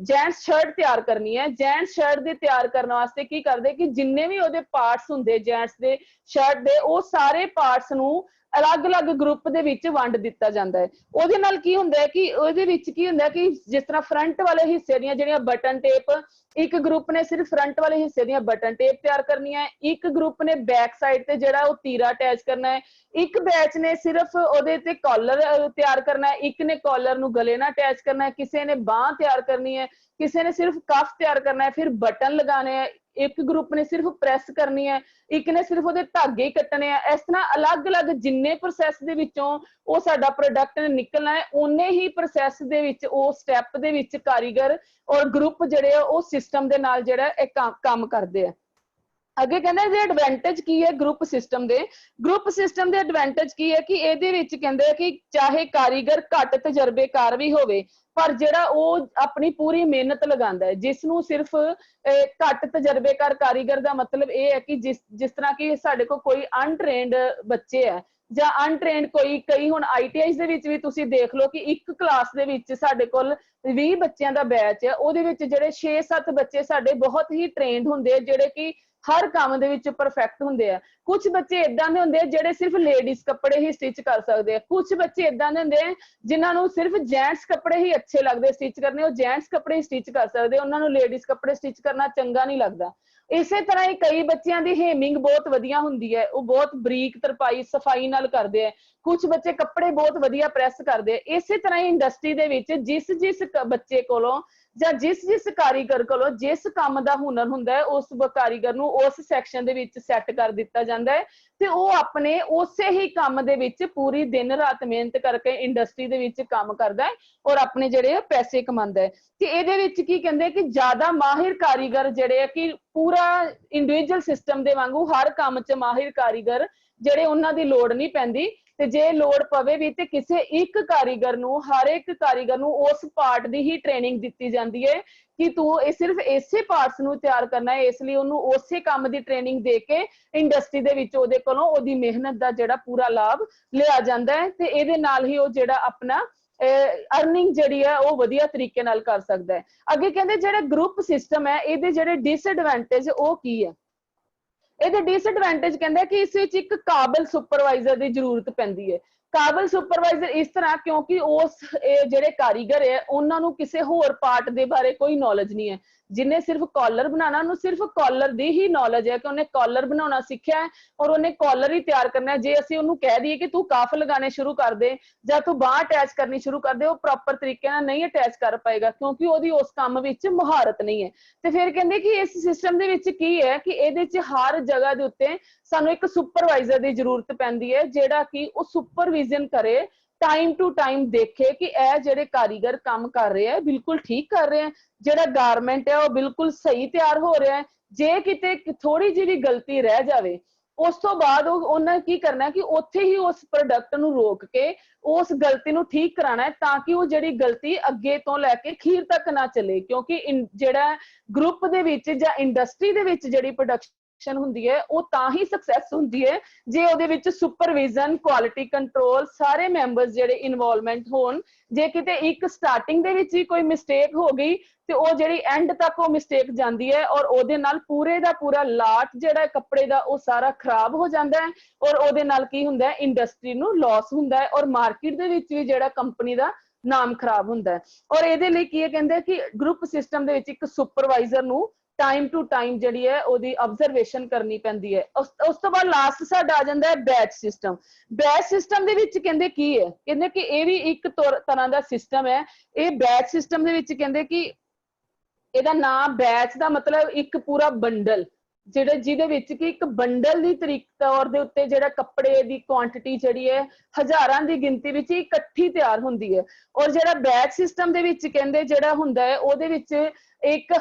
ਜੈਂਟਸ ਸ਼ਰਟ ਤਿਆਰ ਕਰਨੀ ਹੈ, ਜੈਂਟਸ ਸ਼ਰਟ ਦੇ ਤਿਆਰ ਕਰਨ ਵਾਸਤੇ ਕੀ ਕਰਦੇ ਕਿ ਜਿੰਨੇ ਵੀ ਉਹਦੇ ਪਾਰਟਸ ਹੁੰਦੇ ਜੈਂਟਸ ਦੇ ਸ਼ਰਟ ਦੇ ਉਹ ਸਾਰੇ ਪਾਰਟਸ ਨੂੰ ਅਲੱਗ-ਅਲੱਗ ਗਰੁੱਪ ਦੇ ਵਿੱਚ ਵੰਡ ਦਿੱਤਾ ਜਾਂਦਾ ਹੈ। ਉਹਦੇ ਨਾਲ ਕੀ ਹੁੰਦਾ ਹੈ ਕਿ ਉਹਦੇ ਵਿੱਚ ਕੀ ਹੁੰਦਾ ਕਿ ਜਿਸ ਤਰ੍ਹਾਂ ਫਰੰਟ ਵਾਲੇ ਹਿੱਸੇ ਦੀਆਂ ਜਿਹੜੀਆਂ ਬਟਨ ਟੇਪ, ਇੱਕ ਗਰੁੱਪ ਨੇ ਸਿਰਫ ਫਰੰਟ ਵਾਲੇ ਹਿੱਸੇ ਦੀਆਂ ਬਟਨ ਟੇਪ ਤਿਆਰ ਕਰਨੀਆਂ ਹੈ, ਇੱਕ ਗਰੁੱਪ ਨੇ ਬੈਕ ਸਾਈਡ ਤੇ ਜਿਹੜਾ ਉਹ ਤੀਰਾ ਅਟੈਚ ਕਰਨਾ ਹੈ, ਇੱਕ ਬੈਚ ਨੇ ਸਿਰਫ ਉਹਦੇ ਤੇ ਕਾਲਰ ਤਿਆਰ ਕਰਨਾ ਹੈ, ਇੱਕ ਨੇ ਕਾਲਰ ਨੂੰ ਗਲੇ ਨਾਲ ਅਟੈਚ ਕਰਨਾ ਹੈ, ਕਿਸੇ ਨੇ ਬਾਂਹ ਤਿਆਰ ਕਰਨੀ ਹੈ, ਕਿਸੇ ਨੇ ਸਿਰਫ ਕਫ ਤਿਆਰ ਕਰਨਾ ਹੈ, ਫਿਰ ਬਟਨ ਲਗਾਣੇ ਹੈ, ਇੱਕ ਗਰੁੱਪ ਨੇ ਸਿਰਫ ਪ੍ਰੈਸ ਕਰਨੀ ਹੈ, ਇੱਕ ਨੇ ਸਿਰਫ ਉਹਦੇ ਧਾਗੇ ਕੱਟਣੇ ਆ। ਇਸ ਤਰ੍ਹਾਂ ਅਲੱਗ-ਅਲੱਗ ਜਿੰਨੇ ਪ੍ਰੋਸੈਸ ਦੇ ਵਿੱਚੋਂ ਉਹ ਸਾਡਾ ਪ੍ਰੋਡਕਟ ਨਿਕਲਣਾ ਹੈ ਉਨੇ ਹੀ ਪ੍ਰੋਸੈਸ ਦੇ ਵਿੱਚ ਉਹ ਸਟੈਪ ਦੇ ਵਿੱਚ ਕਾਰੀਗਰ ਔਰ ਗਰੁੱਪ ਜਿਹੜੇ ਆ ਉਹ ਸਿਸਟਮ ਦੇ ਨਾਲ ਜਿਹੜਾ ਇਹ ਕੰਮ ਕਰਦੇ ਆ। ਅੱਗੇ ਕਹਿੰਦੇ ਇਹਦੇ ਐਡਵਾਂਟੇਜ ਕੀ ਹੈ ਗਰੁੱਪ ਸਿਸਟਮ ਦੇ? ਗਰੁੱਪ ਸਿਸਟਮ ਦੇ ਐਡਵਾਂਟੇਜ ਕੀ ਹੈ ਕਿ ਇਹਦੇ ਵਿੱਚ ਕਹਿੰਦੇ ਕਿ ਚਾਹੇ ਕਾਰੀਗਰ ਘੱਟ ਤਜਰਬੇਕਾਰ ਵੀ ਹੋਵੇ ਪਰ ਜਿਹੜਾ ਉਹ ਆਪਣੀ ਪੂਰੀ ਮਿਹਨਤ ਲਗਾਉਂਦਾ ਹੈ, ਜਿਸ ਨੂੰ ਸਿਰਫ ਘੱਟ ਤਜਰਬੇਕਾਰ ਕਾਰੀਗਰ ਦਾ ਮਤਲਬ ਇਹ ਹੈ ਕਿ ਜਿਸ ਤਰ੍ਹਾਂ ਕਿ ਸਾਡੇ ਕੋਲ ਕੋਈ ਅਨਟ੍ਰੇਨਡ ਬੱਚੇ ਹੈ ਜਾਂ ਅਨਟ੍ਰੇਨਡ ਕਈ ਹੁਣ ITIs ਦੇ ਵਿੱਚ ਵੀ ਤੁਸੀਂ ਦੇਖ ਲਓ ਕਿ ਇੱਕ ਕਲਾਸ ਦੇ ਵਿੱਚ ਸਾਡੇ ਕੋਲ 20 ਬੱਚਿਆਂ ਦਾ ਬੈਚ ਹੈ, ਉਹਦੇ ਵਿੱਚ ਜਿਹੜੇ 6-7 ਬੱਚੇ ਸਾਡੇ ਬਹੁਤ ਹੀ ਟ੍ਰੇਨਡ ਹੁੰਦੇ ਜਿਹੜੇ ਕਿ ਹਰ ਕੰਮ ਦੇ ਵਿੱਚ ਪਰਫੈਕਟ ਹੁੰਦੇ ਆ। ਕੁਝ ਬੱਚੇ ਇਦਾਂ ਦੇ ਹੁੰਦੇ ਆ ਜਿਹੜੇ ਸਿਰਫ ਲੇਡੀਜ਼ ਕੱਪੜੇ ਹੀ ਸਟਿਚ ਕਰ ਸਕਦੇ ਆ, ਕੁਝ ਬੱਚੇ ਇਦਾਂ ਦੇ ਹੁੰਦੇ ਆ ਜਿਨ੍ਹਾਂ ਨੂੰ ਸਿਰਫ ਜੈਂਟਸ ਕੱਪੜੇ ਹੀ ਅੱਛੇ ਲੱਗਦੇ ਸਟਿਚ ਕਰਨੇ, ਉਹ ਜੈਂਟਸ ਕੱਪੜੇ ਹੀ ਸਟਿਚ ਕਰ ਸਕਦੇ, ਉਹਨਾਂ ਨੂੰ ਲੇਡੀਜ਼ ਕੱਪੜੇ ਸਟਿਚ ਕਰਨਾ ਚੰਗਾ ਨਹੀਂ ਲੱਗਦਾ। ਇਸੇ ਤਰ੍ਹਾਂ ਹੀ ਕਈ ਬੱਚਿਆਂ ਦੀ ਹੇਮਿੰਗ ਬਹੁਤ ਵਧੀਆ ਹੁੰਦੀ ਹੈ, ਉਹ ਬਹੁਤ ਬਰੀਕ ਤਰਪਾਈ ਸਫਾਈ ਨਾਲ ਕਰਦੇ ਆ, ਕੁਝ ਬੱਚੇ ਕੱਪੜੇ ਬਹੁਤ ਵਧੀਆ ਪ੍ਰੈਸ ਕਰਦੇ ਆ। ਇਸੇ ਤਰ੍ਹਾਂ ਹੀ ਇੰਡਸਟਰੀ ਦੇ ਵਿੱਚ ਜਿਸ ਬੱਚੇ ਕੋਲੋਂ ਜਾਂ ਜਿਸ ਕਾਰੀਗਰ ਕੋਲੋਂ ਜਿਸ ਕੰਮ ਦਾ ਹੁਨਰ ਹੁੰਦਾ ਹੈ, ਉਸ ਕਾਰੀਗਰ ਨੂੰ ਉਸ ਸੈਕਸ਼ਨ ਦੇ ਵਿੱਚ ਸੈੱਟ ਕਰ ਦਿੱਤਾ ਜਾਂਦਾ ਹੈ ਤੇ ਉਹ ਆਪਣੇ ਉਸੇ ਹੀ ਕੰਮ ਦੇ ਵਿੱਚ ਪੂਰੀ ਦਿਨ ਰਾਤ ਮਿਹਨਤ ਕਰਕੇ ਇੰਡਸਟਰੀ ਦੇ ਵਿੱਚ ਕੰਮ ਕਰਦਾ ਹੈ ਔਰ ਆਪਣੇ ਜਿਹੜੇ ਪੈਸੇ ਕਮਾਉਂਦਾ ਹੈ। ਤੇ ਇਹਦੇ ਵਿੱਚ ਕੀ ਕਹਿੰਦੇ ਕਿ ਜ਼ਿਆਦਾ ਮਾਹਿਰ ਕਾਰੀਗਰ ਜਿਹੜੇ ਆ ਕਿ ਪੂਰਾ ਇੰਡੀਵਿਜੂਅਲ ਸਿਸਟਮ ਦੇ ਵਾਂਗੂ ਹਰ ਕੰਮ 'ਚ ਮਾਹਿਰ ਕਾਰੀਗਰ ਜਿਹੜੇ ਉਹਨਾਂ ਦੀ ਲੋੜ ਨਹੀਂ ਪੈਂਦੀ, ਤੇ ਜੇ ਲੋੜ ਪਵੇ ਵੀ ਤੇ ਕਿਸੇ ਇੱਕ ਕਾਰੀਗਰ ਨੂੰ, ਹਰ ਇੱਕ ਕਾਰੀਗਰ ਨੂੰ ਉਸ ਪਾਰਟ ਦੀ ਹੀ ਟ੍ਰੇਨਿੰਗ ਦਿੱਤੀ ਜਾਂਦੀ ਹੈ ਕਿ ਤੂੰ ਇਹ ਸਿਰਫ ਇਸੇ ਪਾਰਟਸ ਨੂੰ ਤਿਆਰ ਕਰਨਾ ਹੈ, ਇਸ ਲਈ ਉਹਨੂੰ ਉਸੇ ਕੰਮ ਦੀ ਟ੍ਰੇਨਿੰਗ ਦੇ ਕੇ ਇੰਡਸਟਰੀ ਦੇ ਵਿੱਚ ਉਹਦੇ ਕੋਲੋਂ ਉਹਦੀ ਮਿਹਨਤ ਦਾ ਜਿਹੜਾ ਪੂਰਾ ਲਾਭ ਲਿਆ ਜਾਂਦਾ ਹੈ ਤੇ ਇਹਦੇ ਨਾਲ ਹੀ ਉਹ ਜਿਹੜਾ ਆਪਣਾ ਅਰਨਿੰਗ ਜਿਹੜੀ ਹੈ ਉਹ ਵਧੀਆ ਤਰੀਕੇ ਨਾਲ ਕਰ ਸਕਦਾ ਹੈ। ਅੱਗੇ ਕਹਿੰਦੇ ਜਿਹੜਾ ਗਰੁੱਪ ਸਿਸਟਮ ਹੈ ਇਹਦੇ ਜਿਹੜੇ ਡਿਸਐਡਵਾਂਟੇਜ ਉਹ ਕੀ ਹੈ? ਇਹਦੇ ਡਿਸਐਡਵਾਂਟੇਜ ਕਹਿੰਦੇ ਕਿ ਇਸ ਵਿੱਚ ਇੱਕ ਕਾਬਲ ਸੁਪਰਵਾਈਜ਼ਰ ਦੀ ਜ਼ਰੂਰਤ ਪੈਂਦੀ ਹੈ। ਕਾਬਲ ਸੁਪਰਵਾਈਜ਼ਰ ਇਸ ਤਰ੍ਹਾਂ ਕਿਉਂਕਿ ਉਸ ਜਿਹੜੇ ਕਾਰੀਗਰ ਹੈ ਉਹਨਾਂ ਨੂੰ ਕਿਸੇ ਹੋਰ ਪਾਰਟ ਦੇ ਬਾਰੇ ਕੋਈ ਨੌਲੇਜ ਨਹੀਂ ਹੈ। ਜਿਹਨੇ ਸਿਰਫ ਕਾਲਰ ਬਣਾਉਣਾ, ਉਹਨੂੰ ਸਿਰਫ ਕਾਲਰ ਦੀ ਹੀ ਨੌਲੇਜ ਹੈ ਕਿ ਉਹਨੇ ਕਾਲਰ ਬਣਾਉਣਾ ਸਿੱਖਿਆ ਹੈ ਔਰ ਉਹਨੇ ਕਾਲਰ ਹੀ ਤਿਆਰ ਕਰਨਾ ਹੈ। ਜੇ ਅਸੀਂ ਉਹਨੂੰ ਕਹਿ ਦਈਏ ਕਿ ਤੂੰ ਕਾਫ ਲਗਾਉਣੇ ਸ਼ੁਰੂ ਕਰ ਦੇ ਜਾਂ ਤੂੰ ਬਾਂਹ ਅਟੈਚ ਕਰਨੀ ਸ਼ੁਰੂ ਕਰ ਦੇ, ਉਹ ਪ੍ਰੋਪਰ ਤਰੀਕੇ ਨਾਲ ਨਹੀਂ ਅਟੈਚ ਕਰ ਪਾਏਗਾ ਕਿਉਂਕਿ ਉਹਦੀ ਉਸ ਕੰਮ ਵਿੱਚ ਮੁਹਾਰਤ ਨਹੀਂ ਹੈ। ਤੇ ਫਿਰ ਕਹਿੰਦੇ ਕਿ ਇਸ ਸਿਸਟਮ ਦੇ ਵਿੱਚ ਕੀ ਹੈ ਕਿ ਇਹਦੇ 'ਚ ਹਰ ਜਗ੍ਹਾ ਦੇ ਉੱਤੇ ਸਾਨੂੰ ਇੱਕ ਸੁਪਰਵਾਈਜ਼ਰ ਦੀ ਜ਼ਰੂਰਤ ਪੈਂਦੀ ਹੈ ਜਿਹੜਾ ਕਿ ਉਹ ਸੁਪਰਵਿਜ਼ਨ ਕਰੇ, ਟਾਈਮ ਟੂ ਟਾਈਮ ਦੇਖੇ ਕਿ ਇਹ ਜਿਹੜੇ ਕਾਰੀਗਰ ਕੰਮ ਕਰ ਰਹੇ ਆ ਬਿਲਕੁਲ ਠੀਕ ਕਰ ਰਹੇ ਆ, ਜਿਹੜਾ ਗਾਰਮੈਂਟ ਹੈ ਉਹ ਬਿਲਕੁਲ ਸਹੀ ਤਿਆਰ ਹੋ ਰਿਹਾ ਹੈ। ਜੇ ਕਿਤੇ ਥੋੜੀ ਜਿਹੀ ਵੀ ਗਲਤੀ ਰਹਿ ਜਾਵੇ ਉਸ ਤੋਂ ਬਾਅਦ ਉਹਨਾਂ ਕੀ ਕਰਨਾ ਕਿ ਉੱਥੇ ਹੀ ਉਸ ਪ੍ਰੋਡਕਟ ਨੂੰ ਰੋਕ ਕੇ ਉਸ ਗਲਤੀ ਨੂੰ ਠੀਕ ਕਰਾਉਣਾ ਹੈ ਤਾਂ ਕਿ ਉਹ ਜਿਹੜੀ ਗਲਤੀ ਅੱਗੇ ਤੋਂ ਲੈ ਕੇ ਅਖੀਰ ਤੱਕ ਨਾ ਚੱਲੇ। ਕਿਉਂਕਿ ਜਿਹੜਾ ਗਰੁੱਪ ਦੇ ਵਿੱਚ ਜਾਂ ਇੰਡਸਟਰੀ ਦੇ ਵਿੱਚ ਜਿਹੜੀ ਪ੍ਰੋਡਕਸ਼ਨ ਹੁੰਦੀ ਹੈ ਉਹ ਤਾਂ ਹੀ ਸਕਸੈਸ ਹੁੰਦੀ ਹੈ ਜੇ ਉਹਦੇ ਵਿੱਚ ਸੁਪਰਵਿਜ਼ਨ, ਕੁਆਲਿਟੀ ਕੰਟਰੋਲ, ਸਾਰੇ ਮੈਂਬਰਸ ਜਿਹੜੇ ਇਨਵੋਲਵਮੈਂਟ ਹੋਣ। ਜੇ ਕਿਤੇ ਇੱਕ ਸਟਾਰਟਿੰਗ ਦੇ ਵਿੱਚ ਹੀ ਕੋਈ ਮਿਸਟੇਕ ਹੋ ਗਈ ਤੇ ਉਹ ਜਿਹੜੀ ਐਂਡ ਤੱਕ ਉਹ ਮਿਸਟੇਕ ਜਾਂਦੀ ਹੈ ਔਰ ਉਹਦੇ ਨਾਲ ਪੂਰੇ ਦਾ ਪੂਰਾ ਲਾਟ ਜਿਹੜਾ ਕੱਪੜੇ ਦਾ ਉਹ ਸਾਰਾ ਖਰਾਬ ਹੋ ਜਾਂਦਾ ਹੈ ਔਰ ਉਹਦੇ ਨਾਲ ਕੀ ਹੁੰਦਾ ਹੈ, ਇੰਡਸਟਰੀ ਨੂੰ ਲਾਸ ਹੁੰਦਾ ਹੈ ਔਰ ਮਾਰਕੀਟ ਦੇ ਵਿੱਚ ਵੀ ਜਿਹੜਾ ਕੰਪਨੀ ਦਾ ਨਾਮ ਖਰਾਬ ਹੁੰਦਾ ਹੈ। ਔਰ ਇਹਦੇ ਲਈ ਕੀ ਕਹਿੰਦੇ ਕਿ ਗਰੁੱਪ ਸਿਸਟਮ ਦੇ ਵਿੱਚ ਇੱਕ ਸੁਪਰਵਾਈਜ਼ਰ ਨੂੰ ਟਾਈਮ ਟੂ ਟਾਈਮ ਜਿਹੜੀ ਹੈ ਉਹਦੀ ਆਬਜ਼ਰਵੇਸ਼ਨ ਕਰਨੀ ਪੈਂਦੀ ਹੈ। ਉਸ ਤੋਂ ਬਾਅਦ ਲਾਸਟ ਸਾਡਾ ਆ ਜਾਂਦਾ ਹੈ ਬੈਚ ਸਿਸਟਮ। ਬੈਚ ਸਿਸਟਮ ਦੇ ਵਿੱਚ ਕਹਿੰਦੇ ਕੀ ਹੈ, ਕਹਿੰਦੇ ਕਿ ਇਹ ਵੀ ਇੱਕ ਤਰ੍ਹਾਂ ਦਾ ਸਿਸਟਮ ਹੈ। ਇਹ ਬੈਚ ਸਿਸਟਮ ਦੇ ਵਿੱਚ ਕਹਿੰਦੇ ਕਿ ਇਹਦਾ ਨਾਮ ਬੈਚ ਦਾ ਮਤਲਬ ਇੱਕ ਪੂਰਾ ਬੰਡਲ, ਜਿਹਦੇ ਵਿੱਚ ਕਿ ਇੱਕ ਬੰਡਲ ਦੀ ਤਰੀਕ ਤੌਰ ਦੇ ਉੱਤੇ ਜਿਹੜਾ ਕੱਪੜੇ ਦੀ ਕੁਆਂਟੀਟੀ ਜਿਹੜੀ ਹੈ ਹਜ਼ਾਰਾਂ ਦੀ ਗਿਣਤੀ ਵਿੱਚ ਇਕੱਠੀ ਤਿਆਰ ਹੁੰਦੀ ਹੈ। ਔਰ ਜਿਹੜਾ ਬੈਚ ਸਿਸਟਮ ਦੇ ਵਿੱਚ ਕਹਿੰਦੇ ਜਿਹੜਾ ਹੁੰਦਾ ਹੈ ਉਹਦੇ ਵਿੱਚ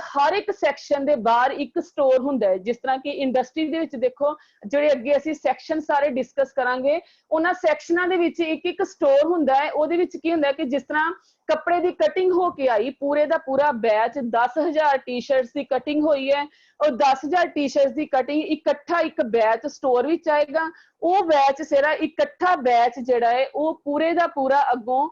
ਹਰ ਇੱਕ ਸੈਕਸ਼ਨ ਦੇ ਬਾਹਰ ਇੱਕ ਸਟੋਰ ਹੁੰਦਾ ਹੈ। ਜਿਸ ਤਰ੍ਹਾਂ ਕਿ ਇੰਡਸਟਰੀ ਦੇ ਵਿੱਚ ਦੇਖੋ ਜਿਹੜੇ ਅੱਗੇ ਅਸੀਂ ਸੈਕਸ਼ਨ ਸਾਰੇ ਡਿਸਕਸ ਕਰਾਂਗੇ, ਉਹਨਾਂ ਸੈਕਸ਼ਨਾਂ ਦੇ ਵਿੱਚ ਇੱਕ ਸਟੋਰ ਹੁੰਦਾ ਹੈ। ਉਹਦੇ ਵਿੱਚ ਕੀ ਹੁੰਦਾ ਹੈ ਕਿ ਜਿਸ ਤਰ੍ਹਾਂ ਕੱਪੜੇ ਦੀ ਕਟਿੰਗ ਹੋ ਕੇ ਆਈ, ਪੂਰੇ ਦਾ ਪੂਰਾ ਬੈਚ 10,000 ਟੀ-ਸ਼ਰਟਸ ਦੀ ਕਟਿੰਗ ਹੋਈ ਹੈ ਔਰ 10,000 ਟੀ-ਸ਼ਰਟਸ ਦੀ ਕਟਿੰਗ ਇਕੱਠਾ ਇੱਕ ਬੈਚ ਸਟੋਰ ਵਿੱਚ ਆਏਗਾ। ਉਹ ਬੈਚ ਸਾਰਾ ਇਕੱਠਾ ਬੈਚ ਜਿਹੜਾ ਹੈ ਉਹ ਪੂਰੇ ਦਾ ਪੂਰਾ ਅੱਗੋਂ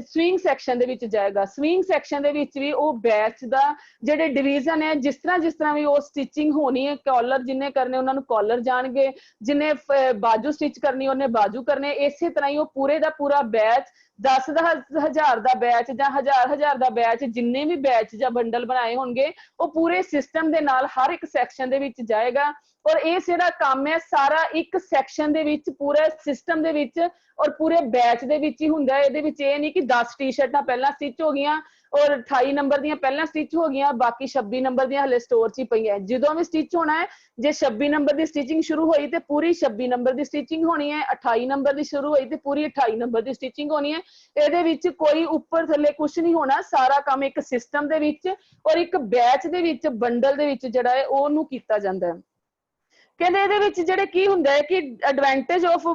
ਸਵਿੰਗ ਸੈਕਸ਼ਨ ਦੇ ਵਿੱਚ ਜਾਏਗਾ। ਸਵਿੰਗ ਸੈਕਸ਼ਨ ਦੇ ਵਿੱਚ ਵੀ ਉਹ ਬੈਚ ਦਾ ਜਿਹੜੇ ਡਿਵੀਜ਼ਨ ਹੈ, ਜਿਸ ਤਰ੍ਹਾਂ ਵੀ ਉਹ ਸਟਿਚਿੰਗ ਹੋਣੀ ਹੈ, ਕਾਲਰ ਜਿੰਨੇ ਕਰਨੇ ਉਹਨਾਂ ਨੂੰ ਕਾਲਰ ਜਾਣਗੇ, ਜਿੰਨੇ ਬਾਜੂ ਸਟਿਚ ਕਰਨੀ ਉਹਨੇ ਬਾਜੂ ਕਰਨੇ। ਇਸੇ ਤਰ੍ਹਾਂ ਹੀ ਉਹ ਪੂਰੇ ਦਾ ਪੂਰਾ ਬੈਚ 10,000 ਦਾ ਬੈਚ ਜਾਂ ਹਜ਼ਾਰ ਦਾ ਬੈਚ, ਜਿੰਨੇ ਵੀ ਬੈਚ ਜਾਂ ਬੰਡਲ ਬਣਾਏ ਹੋਣਗੇ ਉਹ ਪੂਰੇ ਸਿਸਟਮ ਦੇ ਨਾਲ ਹਰ ਇੱਕ ਸੈਕਸ਼ਨ ਦੇ ਵਿੱਚ ਜਾਏਗਾ। ਔਰ ਇਹ ਜਿਹੜਾ ਕੰਮ ਹੈ ਸਾਰਾ ਇੱਕ ਸੈਕਸ਼ਨ ਦੇ ਵਿੱਚ, ਪੂਰੇ ਸਿਸਟਮ ਦੇ ਵਿੱਚ ਔਰ ਪੂਰੇ ਬੈਚ ਦੇ ਵਿੱਚ ਹੀ ਹੁੰਦਾ ਹੈ। ਇਹਦੇ ਵਿੱਚ ਇਹ ਨਹੀਂ ਕਿ 10 ਟੀ-ਸ਼ਰਟਾਂ ਪਹਿਲਾਂ ਸਟਿਚ ਹੋ ਗਈਆਂ ਔਰ 28 ਨੰਬਰ ਦੀਆਂ ਪਹਿਲਾਂ ਸਟਿਚ ਹੋ ਗਈਆਂ, ਬਾਕੀ 26 ਨੰਬਰ ਦੀਆਂ ਹਲੇ ਸਟੋਰ 'ਚ ਹੀ ਪਈਆਂ। ਜਦੋਂ ਵੀ ਸਟਿਚ ਹੋਣਾ ਹੈ, ਜੇ 26 ਨੰਬਰ ਦੀ ਸਟਿਚਿੰਗ ਸ਼ੁਰੂ ਹੋਈ ਤੇ ਪੂਰੀ 26 ਨੰਬਰ ਦੀ ਸਟਿਚਿੰਗ ਹੋਣੀ ਹੈ, 28 ਨੰਬਰ ਦੀ ਸ਼ੁਰੂ ਹੋਈ ਤੇ ਪੂਰੀ 28 ਨੰਬਰ ਦੀ ਸਟਿਚਿੰਗ ਹੋਣੀ ਹੈ। ਇਹਦੇ ਵਿੱਚ ਕੋਈ ਉੱਪਰ ਥੱਲੇ ਕੁਝ ਨਹੀਂ ਹੋਣਾ, ਸਾਰਾ ਕੰਮ ਇੱਕ ਸਿਸਟਮ ਦੇ ਵਿੱਚ ਔਰ ਇੱਕ ਬੈਚ ਦੇ ਵਿੱਚ, ਬੰਡਲ ਦੇ ਵਿੱਚ ਜਿਹੜਾ ਹੈ ਉਹਨੂੰ ਕੀਤਾ ਜਾਂਦਾ ਹੈ। ਕਹਿੰਦੇ ਇਹਦੇ ਵਿੱਚ ਜਿਹੜੇ ਕੀ ਹੁੰਦਾ ਹੈ ਕਿ ਐਡਵਾਂਟੇਜ ਆਫ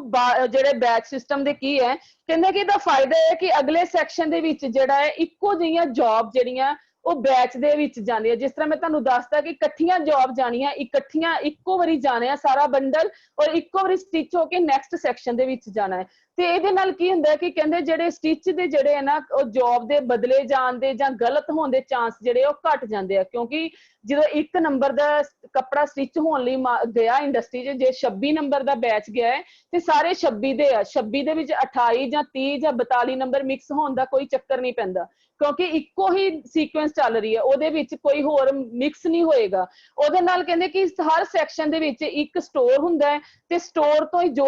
ਜਿਹੜੇ ਬੈਚ ਸਿਸਟਮ ਦੇ ਕੀ ਹੈ, ਕਹਿੰਦੇ ਕਿ ਇਹਦਾ ਫਾਇਦਾ ਹੈ ਕਿ ਅਗਲੇ ਸੈਕਸ਼ਨ ਦੇ ਵਿੱਚ ਜਿਹੜਾ ਹੈ ਇੱਕੋ ਜਿਹੀਆਂ ਜੌਬ ਜਿਹੜੀਆਂ ਉਹ ਬੈਚ ਦੇ ਵਿੱਚ ਜਾਂਦੀਆਂ। ਜਿਸ ਤਰ੍ਹਾਂ ਮੈਂ ਤੁਹਾਨੂੰ ਦੱਸਦਾ ਕਿ ਇਕੱਠੀਆਂ ਜੌਬ ਜਾਣੀਆਂ, ਇਕੱਠੀਆਂ ਇੱਕੋ ਵਾਰੀ ਜਾਣਾ ਸਾਰਾ ਬੰਡਲ ਔਰ ਇੱਕੋ ਵਾਰੀ ਸਟਿਚ ਹੋ ਕੇ ਨੈਕਸਟ ਸੈਕਸ਼ਨ ਦੇ ਵਿੱਚ ਜਾਣਾ ਹੈ। ਤੇ ਇਹਦੇ ਨਾਲ ਕੀ ਹੁੰਦਾ ਹੈ ਕਿ ਕਹਿੰਦੇ ਜਿਹੜੇ ਸਟਿਚ ਦੇ ਜਿਹੜੇ ਹੈ ਨਾ ਉਹ ਜੌਬ ਦੇ ਬਦਲੇ ਜਾਣ ਦੇ ਜਾਂ ਗਲਤ ਹੋਣ ਦੇ ਚਾਂਸ ਜਿਹੜੇ ਉਹ ਘਟ ਜਾਂਦੇ ਆ, ਕਿਉਂਕਿ ਜਦੋਂ 1 ਨੰਬਰ ਦਾ ਕੱਪੜਾ ਸਟਿਚ ਹੋਣ ਲਈ ਗਿਆ ਇੰਡਸਟਰੀ 'ਚ, ਜੇ 26 ਨੰਬਰ ਦਾ ਬੈਚ ਗਿਆ ਹੈ ਤੇ ਸਾਰੇ 26 ਦੇ ਆ, 26 ਦੇ ਵਿੱਚ 28 ਜਾਂ 30 ਜਾਂ 42 ਨੰਬਰ ਮਿਕਸ ਹੋਣ ਦਾ ਕੋਈ ਚੱਕਰ ਨਹੀਂ ਪੈਂਦਾ, ਕਿਉਂਕਿ ਇੱਕੋ ਹੀ ਸੀਕੁਐਂਸ ਚੱਲ ਰਹੀ ਹੈ, ਉਹਦੇ ਵਿੱਚ ਕੋਈ ਹੋਰ ਮਿਕਸ ਨਹੀਂ ਹੋਏਗਾ। ਉਹਦੇ ਨਾਲ ਕਹਿੰਦੇ ਕਿ ਹਰ ਸੈਕਸ਼ਨ ਦੇ ਵਿੱਚ ਇੱਕ ਸਟੋਰ ਹੁੰਦਾ ਹੈ ਤੇ ਸਟੋਰ ਤੋਂ ਹੀ ਜੋ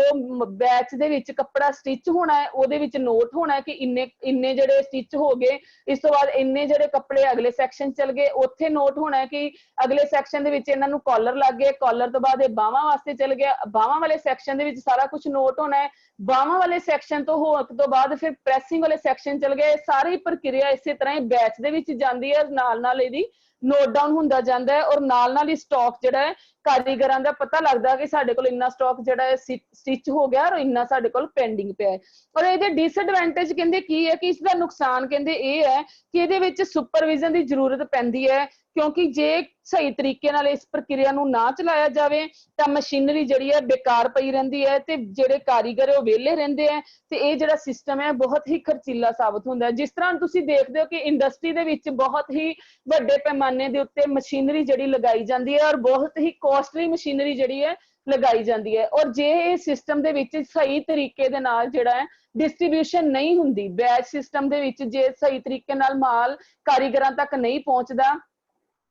ਬੈਚ ਦੇ ਵਿੱਚ ਕੱਪੜਾ ਸਟਿਚ ਹੋਣਾ ਹੈ ਉਹਦੇ ਵਿੱਚ ਨੋਟ ਹੋਣਾ ਹੈ ਕਿ ਇੰਨੇ ਜਿਹੜੇ ਸਟਿਚ ਹੋ ਗਏ, ਇਸ ਤੋਂ ਬਾਅਦ ਇੰਨੇ ਜਿਹੜੇ ਕੱਪੜੇ ਅਗਲੇ ਸੈਕਸ਼ਨ ਚਲ ਗਏ, ਉੱਥੇ ਨੋਟ ਹੋਣਾ ਹੈ ਕਿ ਅਗਲੇ ਸੈਕਸ਼ਨ ਦੇ ਵਿੱਚ ਇਹਨਾਂ ਨੂੰ ਕਾਲਰ ਲੱਗ ਗਏ, ਕਾਲਰ ਤੋਂ ਬਾਅਦ ਇਹ ਬਾਹਾਂ ਵਾਸਤੇ ਚਲ ਗਿਆ, ਬਾਹਾਂ ਵਾਲੇ ਸੈਕਸ਼ਨ ਦੇ ਵਿੱਚ ਸਾਰਾ ਕੁਝ ਨੋਟ ਹੋਣਾ ਹੈ, ਬਾਹਾਂ ਵਾਲੇ ਸੈਕਸ਼ਨ ਤੋਂ ਹੋਣ ਤੋਂ ਬਾਅਦ ਫਿਰ ਪ੍ਰੈਸਿੰਗ ਵਾਲੇ ਸੈਕਸ਼ਨ ਚਲ ਗਏ। ਸਾਰੀ ਪ੍ਰਕਿਰਿਆ ਇਸੇ ਤਰ੍ਹਾਂ ਹੀ ਬੈਚ ਦੇ ਵਿੱਚ ਜਾਂਦੀ ਹੈ, ਨਾਲ ਇਹਦੀ ਨੋਟ ਡਾਊਨ ਹੁੰਦਾ ਜਾਂਦਾ ਹੈ ਔਰ ਨਾਲ ਹੀ ਸਟਾਕ ਜਿਹੜਾ ਹੈ ਕਾਰੀਗਰਾਂ ਦਾ ਪਤਾ ਲੱਗਦਾ ਕਿ ਸਾਡੇ ਕੋਲ ਇੰਨਾ ਸਟਾਕ ਜਿਹੜਾ ਹੈ ਸਟਿਚ ਹੋ ਗਿਆ ਔਰ ਇੰਨਾ ਸਾਡੇ ਕੋਲ ਪੈਂਡਿੰਗ ਪਿਆ ਹੈ। ਔਰ ਇਹਦੇ ਡਿਸਐਡਵਾਂਟੇਜ ਕਹਿੰਦੇ ਕੀ ਹੈ ਕਿ ਇਸ ਦਾ ਨੁਕਸਾਨ ਕਹਿੰਦੇ ਇਹ ਹੈ ਕਿ ਇਹਦੇ ਵਿੱਚ ਸੁਪਰਵਿਜ਼ਨ ਦੀ ਜ਼ਰੂਰਤ ਪੈਂਦੀ ਹੈ, ਕਿਉਂਕਿ ਜੇ ਸਹੀ ਤਰੀਕੇ ਨਾਲ ਇਸ ਪ੍ਰਕਿਰਿਆ ਨੂੰ ਨਾ ਚਲਾਇਆ ਜਾਵੇ ਤਾਂ ਮਸ਼ੀਨਰੀ ਜਿਹੜੀ ਹੈ ਬੇਕਾਰ ਪਈ ਰਹਿੰਦੀ ਹੈ ਤੇ ਜਿਹੜੇ ਕਾਰੀਗਰ ਉਹ ਵਿਹਲੇ ਰਹਿੰਦੇ ਆ ਤੇ ਇਹ ਜਿਹੜਾ ਸਿਸਟਮ ਹੈ ਬਹੁਤ ਹੀ ਖਰਚੀਲਾ ਸਾਬਤ ਹੁੰਦਾ ਹੈ। ਜਿਸ ਤਰ੍ਹਾਂ ਤੁਸੀਂ ਦੇਖਦੇ ਹੋ ਕਿ ਇੰਡਸਟਰੀ ਦੇ ਵਿੱਚ ਬਹੁਤ ਹੀ ਵੱਡੇ ਪੈਮਾਨੇ ਦੇ ਉੱਤੇ ਮਸ਼ੀਨਰੀ ਜਿਹੜੀ ਲਗਾਈ ਜਾਂਦੀ ਹੈ ਔਰ ਬਹੁਤ ਹੀ ਕੋਸਟਲੀ ਮਸ਼ੀਨਰੀ ਜਿਹੜੀ ਹੈ ਲਗਾਈ ਜਾਂਦੀ ਹੈ, ਔਰ ਜੇ ਇਹ ਸਿਸਟਮ ਦੇ ਵਿੱਚ ਸਹੀ ਤਰੀਕੇ ਦੇ ਨਾਲ ਜਿਹੜਾ ਹੈ ਡਿਸਟ੍ਰੀਬਿਊਸ਼ਨ ਨਹੀਂ ਹੁੰਦੀ, ਬੈਚ ਸਿਸਟਮ ਦੇ ਵਿੱਚ ਜੇ ਸਹੀ ਤਰੀਕੇ ਨਾਲ ਮਾਲ ਕਾਰੀਗਰਾਂ ਤੱਕ ਨਹੀਂ ਪਹੁੰਚਦਾ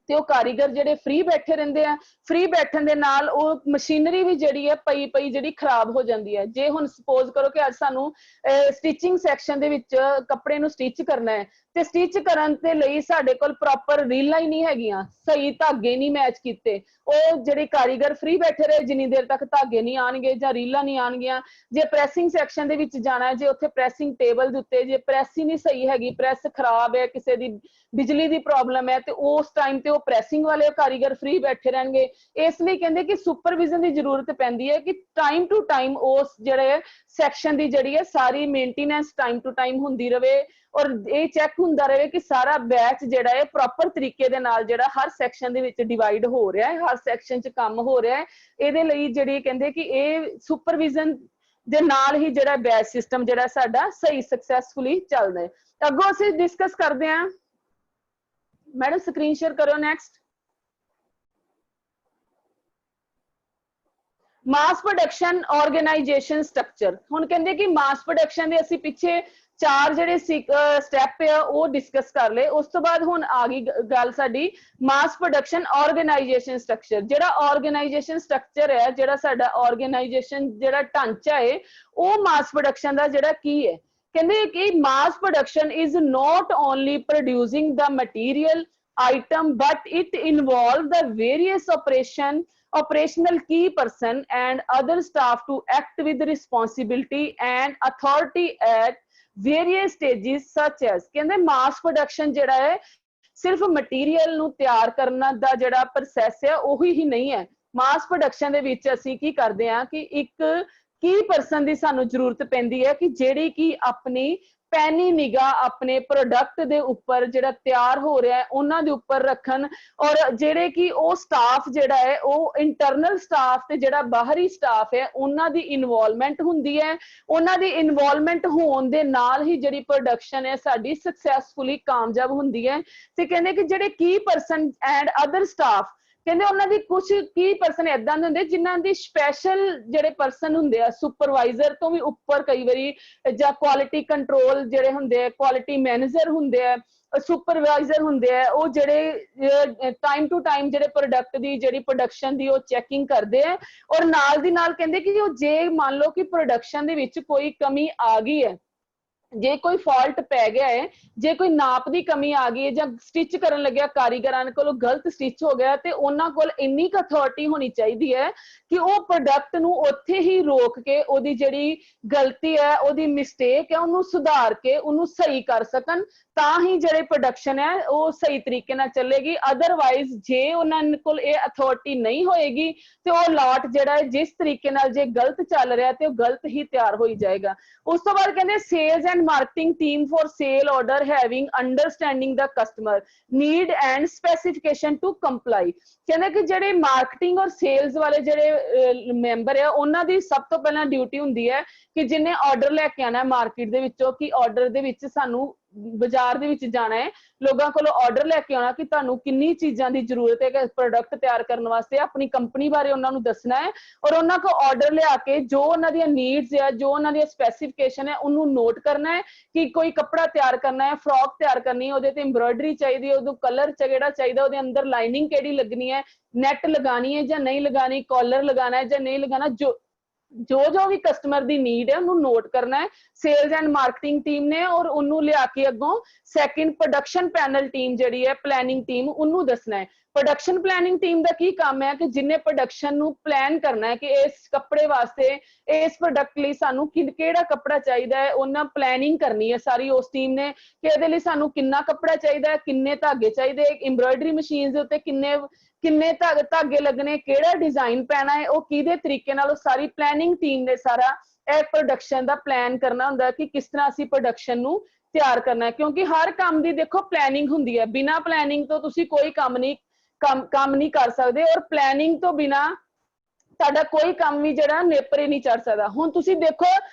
ਤੇ ਉਹ ਕਾਰੀਗਰ ਜਿਹੜੇ ਫ੍ਰੀ ਬੈਠੇ ਰਹਿੰਦੇ ਆ, ਫ੍ਰੀ ਬੈਠਣ ਦੇ ਨਾਲ ਉਹ ਮਸ਼ੀਨਰੀ ਵੀ ਜਿਹੜੀ ਹੈ ਪਈ ਜਿਹੜੀ ਖਰਾਬ ਹੋ ਜਾਂਦੀ ਹੈ। ਜੇ ਹੁਣ ਸਪੋਜ਼ ਕਰੋ ਕਿ ਅੱਜ ਸਾਨੂੰ ਸਟਿਚਿੰਗ ਸੈਕਸ਼ਨ ਦੇ ਵਿੱਚ ਕੱਪੜੇ ਨੂੰ ਸਟਿਚ ਕਰਨਾ ਹੈ ਤੇ ਸਟਿਚ ਕਰਨ ਦੇ ਲਈ ਸਾਡੇ ਕੋਲ ਪ੍ਰੋਪਰ ਰੀਲਾਂ ਹੀ ਨਹੀਂ ਹੈਗੀਆਂ, ਸਹੀ ਧਾਗੇ ਨਹੀਂ ਮੈਚ ਕੀਤੇ, ਉਹ ਜਿਹੜੇ ਕਾਰੀਗਰ ਫ੍ਰੀ ਬੈਠੇ ਰਹੇ ਜਿੰਨੀ ਦੇਰ ਤੱਕ ਧਾਗੇ ਨਹੀਂ ਆਣਗੇ ਜਾਂ ਰੀਲਾਂ ਨਹੀਂ ਆਣਗੀਆਂ। ਜੇ ਪ੍ਰੈਸਿੰਗ ਸੈਕਸ਼ਨ ਦੇ ਵਿੱਚ ਜਾਣਾ ਹੈ, ਜੇ ਉੱਥੇ ਪ੍ਰੈਸਿੰਗ ਟੇਬਲ ਦੇ ਉੱਤੇ ਜੇ ਪ੍ਰੈਸ ਹੀ ਨਹੀਂ ਸਹੀ ਹੈਗੀ, ਪ੍ਰੈਸ ਖਰਾਬ ਹੈ, ਕਿਸੇ ਦੀ ਬਿਜਲੀ ਦੀ ਪ੍ਰੋਬਲਮ ਹੈ ਤੇ ਉਸ ਟਾਈਮ ਤੇ ਉਹ ਪ੍ਰੈਸਿੰਗ ਵਾਲੇ ਕਾਰੀਗਰ ਫ੍ਰੀ ਬੈਠੇ ਰਹਿਣਗੇ। ਇਸ ਲਈ ਕਹਿੰਦੇ ਕਿ ਸੁਪਰਵਿਜ਼ਨ ਦੀ ਜ਼ਰੂਰਤ ਪੈਂਦੀ ਹੈ ਕਿ ਟਾਈਮ ਟੂ ਟਾਈਮ ਉਸ ਜਿਹੜੇ ਸੈਕਸ਼ਨ ਦੀ ਜਿਹੜੀ ਹੈ ਸਾਰੀ ਮੇਨਟੇਨੈਂਸ ਟਾਈਮ ਟੂ ਟਾਈਮ ਹੁੰਦੀ ਰਹੇ ਔਰ ਇਹ ਚੈੱਕ ਹੁੰਦਾ ਰਹੇ ਕਿ ਸਾਰਾ ਬੈਚ ਜਿਹੜਾ ਹੈ ਪ੍ਰੋਪਰ ਤਰੀਕੇ ਦੇ ਨਾਲ ਜਿਹੜਾ ਹਰ ਸੈਕਸ਼ਨ ਦੇ ਵਿੱਚ ਡਿਵਾਈਡ ਹੋ ਰਿਹਾ ਹੈ, ਹਰ ਸੈਕਸ਼ਨ 'ਚ ਕੰਮ ਹੋ ਰਿਹਾ ਹੈ। ਇਹਦੇ ਲਈ ਜਿਹੜੀ ਕਹਿੰਦੇ ਕਿ ਇਹ ਸੁਪਰਵਿਜ਼ਨ ਦੇ ਨਾਲ ਹੀ ਜਿਹੜਾ ਬੈਚ ਸਿਸਟਮ ਜਿਹੜਾ ਸਾਡਾ ਸਹੀ ਸਕਸੈਸਫੁਲੀ ਚੱਲਦਾ ਹੈ। ਅੱਗੋਂ ਅਸੀਂ ਡਿਸਕਸ ਕਰਦੇ ਹਾਂ, ਮੈਡਮ ਸਕਰੀਨ ਸ਼ੇਅਰ ਕਰੋ। ਨੈਕਸਟ, ਮਾਸ ਪ੍ਰੋਡਕਸ਼ਨ ਆਰਗੇਨਾਈਜੇਸ਼ਨ ਸਟਰਕਚਰ। ਹੁਣ ਕਹਿੰਦੇ ਕਿ ਮਾਸ ਪ੍ਰੋਡਕਸ਼ਨ ਦੇ ਅਸੀਂ ਪਿੱਛੇ 4 ਜਿਹੜੇ ਸਟੈਪ ਆ ਉਹ ਡਿਸਕਸ ਕਰ ਲਏ, ਉਸ ਤੋਂ ਬਾਅਦ ਹੁਣ ਆ ਗਈ ਗੱਲ ਸਾਡੀ ਮਾਸ ਪ੍ਰੋਡਕਸ਼ਨ ਆਰਗੇਨਾਈਜੇਸ਼ਨ ਸਟਰਕਚਰ। ਜਿਹੜਾ ਆਰਗੇਨਾਈਜੇਸ਼ਨ ਸਟਰਕਚਰ ਹੈ, ਜਿਹੜਾ ਸਾਡਾ ਆਰਗੇਨਾਈਜੇਸ਼ਨ ਜਿਹੜਾ ਢਾਂਚਾ ਹੈ, ਉਹ ਮਾਸ ਪ੍ਰੋਡਕਸ਼ਨ ਦਾ ਜਿਹੜਾ ਕੀ ਹੈ, ਕਹਿੰਦੇ ਕਿ mass production is not only producing the material item but it involves the various operational key person and other staff to act with responsibility and authority at various stages such as ਕਹਿੰਦੇ mass production ਜਿਹੜਾ ਹੈ ਸਿਰਫ ਮਟੀਰੀਅਲ ਨੂੰ ਤਿਆਰ ਕਰਨ ਦਾ ਜਿਹੜਾ ਪ੍ਰੋਸੈਸ ਹੈ ਉਹੀ ਹੀ ਨਹੀਂ ਹੈ। mass production ਦੇ ਵਿੱਚ ਅਸੀਂ ਕੀ ਕਰਦੇ ਹਾਂ ਕਿ ਇੱਕ ਕੀ ਪਰਸਨ ਦੀ ਸਾਨੂੰ ਜ਼ਰੂਰਤ ਪੈਂਦੀ ਹੈ ਕਿ ਜਿਹੜੀ ਕਿ ਆਪਣੀ ਪੈਨੀ ਨਿਗਾਹ ਆਪਣੇ ਪ੍ਰੋਡਕਟ ਦੇ ਉੱਪਰ ਜਿਹੜਾ ਤਿਆਰ ਹੋ ਰਿਹਾ ਹੈ ਉਹਨਾਂ ਦੇ ਉੱਪਰ ਰੱਖਣ, ਔਰ ਜਿਹੜੇ ਕਿ ਉਹ ਸਟਾਫ ਜਿਹੜਾ ਹੈ ਉਹ ਇੰਟਰਨਲ ਸਟਾਫ ਤੇ ਜਿਹੜਾ ਬਾਹਰੀ ਸਟਾਫ ਹੈ ਉਹਨਾਂ ਦੀ ਇਨਵੋਲਵਮੈਂਟ ਹੁੰਦੀ ਹੈ। ਉਹਨਾਂ ਦੀ ਇਨਵੋਲਵਮੈਂਟ ਹੋਣ ਦੇ ਨਾਲ ਹੀ ਜਿਹੜੀ ਪ੍ਰੋਡਕਸ਼ਨ ਹੈ ਸਾਡੀ ਸਕਸੈਸਫੁਲੀ ਕਾਮਯਾਬ ਹੁੰਦੀ ਹੈ। ਤੇ ਕਹਿੰਦੇ ਕਿ ਜਿਹੜੇ ਕੀ ਪਰਸਨ ਐਂਡ ਅਦਰ ਸਟਾਫ, ਕਹਿੰਦੇ ਉਹਨਾਂ ਦੀ ਕੁਝ ਕੀ ਪਰਸਨ ਏਦਾਂ ਦੇ ਹੁੰਦੇ ਜਿਨ੍ਹਾਂ ਦੀ ਸਪੈਸ਼ਲ ਜਿਹੜੇ ਪਰਸਨ ਹੁੰਦੇ ਆ, ਸੁਪਰਵਾਈਜ਼ਰ ਤੋਂ ਵੀ ਉੱਪਰ ਕਈ ਵਾਰੀ, ਜਾਂ ਕੁਆਲਿਟੀ ਕੰਟਰੋਲ ਜਿਹੜੇ ਹੁੰਦੇ ਆ, ਕੁਆਲਿਟੀ ਮੈਨੇਜਰ ਹੁੰਦੇ ਆ, ਸੁਪਰਵਾਈਜ਼ਰ ਹੁੰਦੇ ਆ, ਉਹ ਜਿਹੜੇ ਟਾਈਮ ਟੂ ਟਾਈਮ ਜਿਹੜੇ ਪ੍ਰੋਡਕਟ ਦੀ ਜਿਹੜੀ ਪ੍ਰੋਡਕਸ਼ਨ ਦੀ ਉਹ ਚੈਕਿੰਗ ਕਰਦੇ ਆ। ਔਰ ਨਾਲ ਦੀ ਨਾਲ ਕਹਿੰਦੇ ਕਿ ਉਹ ਜੇ ਮੰਨ ਲਓ ਕਿ ਪ੍ਰੋਡਕਸ਼ਨ ਦੇ ਵਿੱਚ ਕੋਈ ਕਮੀ ਆ ਗਈ ਹੈ, ਜੇ ਕੋਈ ਫਾਲਟ ਪੈ ਗਿਆ ਹੈ, ਜੇ ਕੋਈ ਨਾਪ ਦੀ ਕਮੀ ਆ ਗਈ ਹੈ ਜਾਂ ਸਟਿਚ ਕਰਨ ਲੱਗਿਆ ਕਾਰੀਗਰਾਂ ਕੋਲੋਂ ਗਲਤ ਸਟਿਚ ਹੋ ਗਿਆ, ਤੇ ਉਹਨਾਂ ਕੋਲ ਇੰਨੀ ਕੁ ਅਥਾਰਟੀ ਹੋਣੀ ਚਾਹੀਦੀ ਹੈ ਕਿ ਉਹ ਪ੍ਰੋਡਕਟ ਨੂੰ ਉੱਥੇ ਹੀ ਰੋਕ ਕੇ ਉਹਦੀ ਜਿਹੜੀ ਗਲਤੀ ਹੈ, ਉਹਦੀ ਮਿਸਟੇਕ ਹੈ, ਉਹਨੂੰ ਸੁਧਾਰ ਕੇ ਉਹਨੂੰ ਸਹੀ ਕਰ ਸਕਣ, ਤਾਂ ਹੀ ਜਿਹੜੇ ਪ੍ਰੋਡਕਸ਼ਨ ਹੈ ਉਹ ਸਹੀ ਤਰੀਕੇ ਨਾਲ ਚੱਲੇਗੀ। ਅਦਰਵਾਈਜ਼ ਜੇ ਉਹਨਾਂ ਕੋਲ ਇਹ ਅਥਾਰਟੀ ਨਹੀਂ ਹੋਏਗੀ ਤੇ ਉਹ ਲਾਟ ਜਿਹੜਾ ਹੈ ਜਿਸ ਤਰੀਕੇ ਨਾਲ ਜੇ ਗਲਤ ਚੱਲ ਰਿਹਾ ਤੇ ਉਹ ਗਲਤ ਹੀ ਤਿਆਰ ਹੋਈ ਜਾਏਗਾ। ਉਸ ਤੋਂ ਬਾਅਦ ਕਹਿੰਦੇ sales and marketing team for sale order having understanding ਦਾ customer need and specification to comply. ਕਹਿੰਦੇ ਕਿ ਜਿਹੜੇ ਮਾਰਕੀਟਿੰਗ ਔਰ ਸੇਲਸ ਵਾਲੇ ਜਿਹੜੇ ਮੈਂਬਰ ਆ ਉਹਨਾਂ ਦੀ ਸਭ ਤੋਂ ਪਹਿਲਾਂ ਡਿਊਟੀ ਹੁੰਦੀ ਹੈ ਕਿ ਜਿਹਨੇ ਆਰਡਰ ਲੈ ਕੇ ਆਣਾ ਮਾਰਕੀਟ ਦੇ ਵਿੱਚੋਂ, ਕਿ ਆਰਡਰ ਦੇ ਵਿੱਚ ਸਾਨੂੰ ਬਾਜ਼ਾਰ ਦੇ ਵਿੱਚ ਜਾਣਾ ਹੈ, ਲੋਕਾਂ ਕੋਲੋਂ ਆਰਡਰ ਲੈ ਕੇ ਆਉਣਾ ਕਿ ਤੁਹਾਨੂੰ ਕਿੰਨੀ ਚੀਜ਼ਾਂ ਦੀ ਜ਼ਰੂਰਤ ਹੈ ਕਿ ਪ੍ਰੋਡਕਟ ਤਿਆਰ ਕਰਨ ਵਾਸਤੇ, ਆਪਣੀ ਕੰਪਨੀ ਬਾਰੇ ਉਹਨਾਂ ਨੂੰ ਦੱਸਣਾ ਹੈ ਔਰ ਉਹਨਾਂ ਕੋਲ ਆਰਡਰ ਲਿਆ ਕੇ ਜੋ ਉਹਨਾਂ ਦੀਆਂ ਨੀਡਸ ਹੈ, ਜੋ ਉਹਨਾਂ ਦੀਆਂ ਸਪੈਸੀਫਿਕੇਸ਼ਨ ਹੈ, ਉਹਨੂੰ ਨੋਟ ਕਰਨਾ ਹੈ ਕਿ ਕੋਈ ਕੱਪੜਾ ਤਿਆਰ ਕਰਨਾ ਹੈ, ਫਰॉक ਤਿਆਰ ਕਰਨੀ ਹੈ, ਉਹਦੇ ਤੇ ਐਮਬ੍ਰੋਇਡਰੀ ਚਾਹੀਦੀ ਹੈ, ਉਹਨੂੰ ਕਲਰ ਕਿਹੜਾ ਚਾਹੀਦਾ, ਉਹਦੇ ਅੰਦਰ ਲਾਈਨਿੰਗ ਕਿਹੜੀ ਲੱਗਣੀ ਹੈ, ਨੈਟ ਲਗਾਣੀ ਹੈ ਜਾਂ ਨਹੀਂ ਲਗਾਣੀ, ਕਾਲਰ ਲਗਾਣਾ ਹੈ ਜਾਂ ਨਹੀਂ ਲਗਾਣਾ, ਜੋ ਵੀ ਕਸਟਮਰ ਦੀ ਨੀਡ ਹੈ ਉਹਨੂੰ ਨੋਟ ਕਰਨਾ ਹੈ ਸੇਲਸ ਐਂਡ ਮਾਰਕੀਟਿੰਗ ਟੀਮ ਨੇ, ਔਰ ਉਹਨੂੰ ਲਿਆ ਕੇ ਅੱਗੋਂ ਸੈਕਿੰਡ ਪ੍ਰੋਡਕਸ਼ਨ ਪੈਨਲ ਟੀਮ ਜਿਹੜੀ ਹੈ ਪਲੈਨਿੰਗ ਟੀਮ, ਉਹਨੂੰ ਦੱਸਣਾ ਹੈ। ਪ੍ਰੋਡਕਸ਼ਨ ਪਲੈਨਿੰਗ ਟੀਮ ਦਾ ਕੀ ਕੰਮ ਹੈ ਕਿ ਜਿੰਨੇ ਪ੍ਰੋਡਕਸ਼ਨ ਨੂੰ ਪਲਾਨ ਕਰਨਾ ਹੈ ਕਿ ਇਸ ਕੱਪੜੇ ਵਾਸਤੇ, ਇਸ ਪ੍ਰੋਡਕਟ ਲਈ ਸਾਨੂੰ ਕਿਹੜਾ ਕੱਪੜਾ ਚਾਹੀਦਾ ਹੈ, ਉਹਨਾਂ ਪਲੈਨਿੰਗ ਕਰਨੀ ਹੈ ਸਾਰੀ ਉਸ ਟੀਮ ਨੇ ਕਿ ਇਹਦੇ ਲਈ ਸਾਨੂੰ ਕਿੰਨਾ ਕੱਪੜਾ ਚਾਹੀਦਾ ਹੈ, ਕਿੰਨੇ ਧਾਗੇ ਚਾਹੀਦੇ, ਐਮਬ੍ਰੋਇਡਰੀ ਮਸ਼ੀਨ ਦੇ ਉੱਤੇ ਕਿੰਨੇ ਧਾਗੇ ਲੱਗਣੇ, ਕਿਹੜਾ ਡਿਜ਼ਾਈਨ ਪੈਣਾ ਹੈ, ਉਹ ਕਿਹਦੇ ਤਰੀਕੇ ਨਾਲ, ਉਹ ਸਾਰੀ ਪਲੈਨਿੰਗ ਟੀਮ ਨੇ ਸਾਰਾ ਇਹ ਪ੍ਰੋਡਕਸ਼ਨ ਦਾ ਪਲਾਨ ਕਰਨਾ ਹੁੰਦਾ ਕਿ ਕਿਸ ਤਰ੍ਹਾਂ ਅਸੀਂ ਪ੍ਰੋਡਕਸ਼ਨ ਨੂੰ ਤਿਆਰ ਕਰਨਾ ਹੈ। ਕਿਉਂਕਿ ਹਰ ਕੰਮ ਦੀ ਦੇਖੋ ਪਲੈਨਿੰਗ ਹੁੰਦੀ ਹੈ, ਬਿਨਾਂ ਪਲੈਨਿੰਗ ਤੋਂ ਤੁਸੀਂ ਕੋਈ ਕੰਮ ਨਹੀਂ ਕਰ ਸਕਦੇ, ਔਰ ਪਲੈਨਿੰਗ ਤੋਂ ਬਿਨਾਂ ਤੁਹਾਡਾ ਕੋਈ ਕੰਮ ਵੀ ਜਿਹੜਾ ਨੇਪਰੇ ਨਹੀਂ ਚੜ ਸਕਦਾ। ਹੁਣ ਤੁਸੀਂ ਦੇਖੋ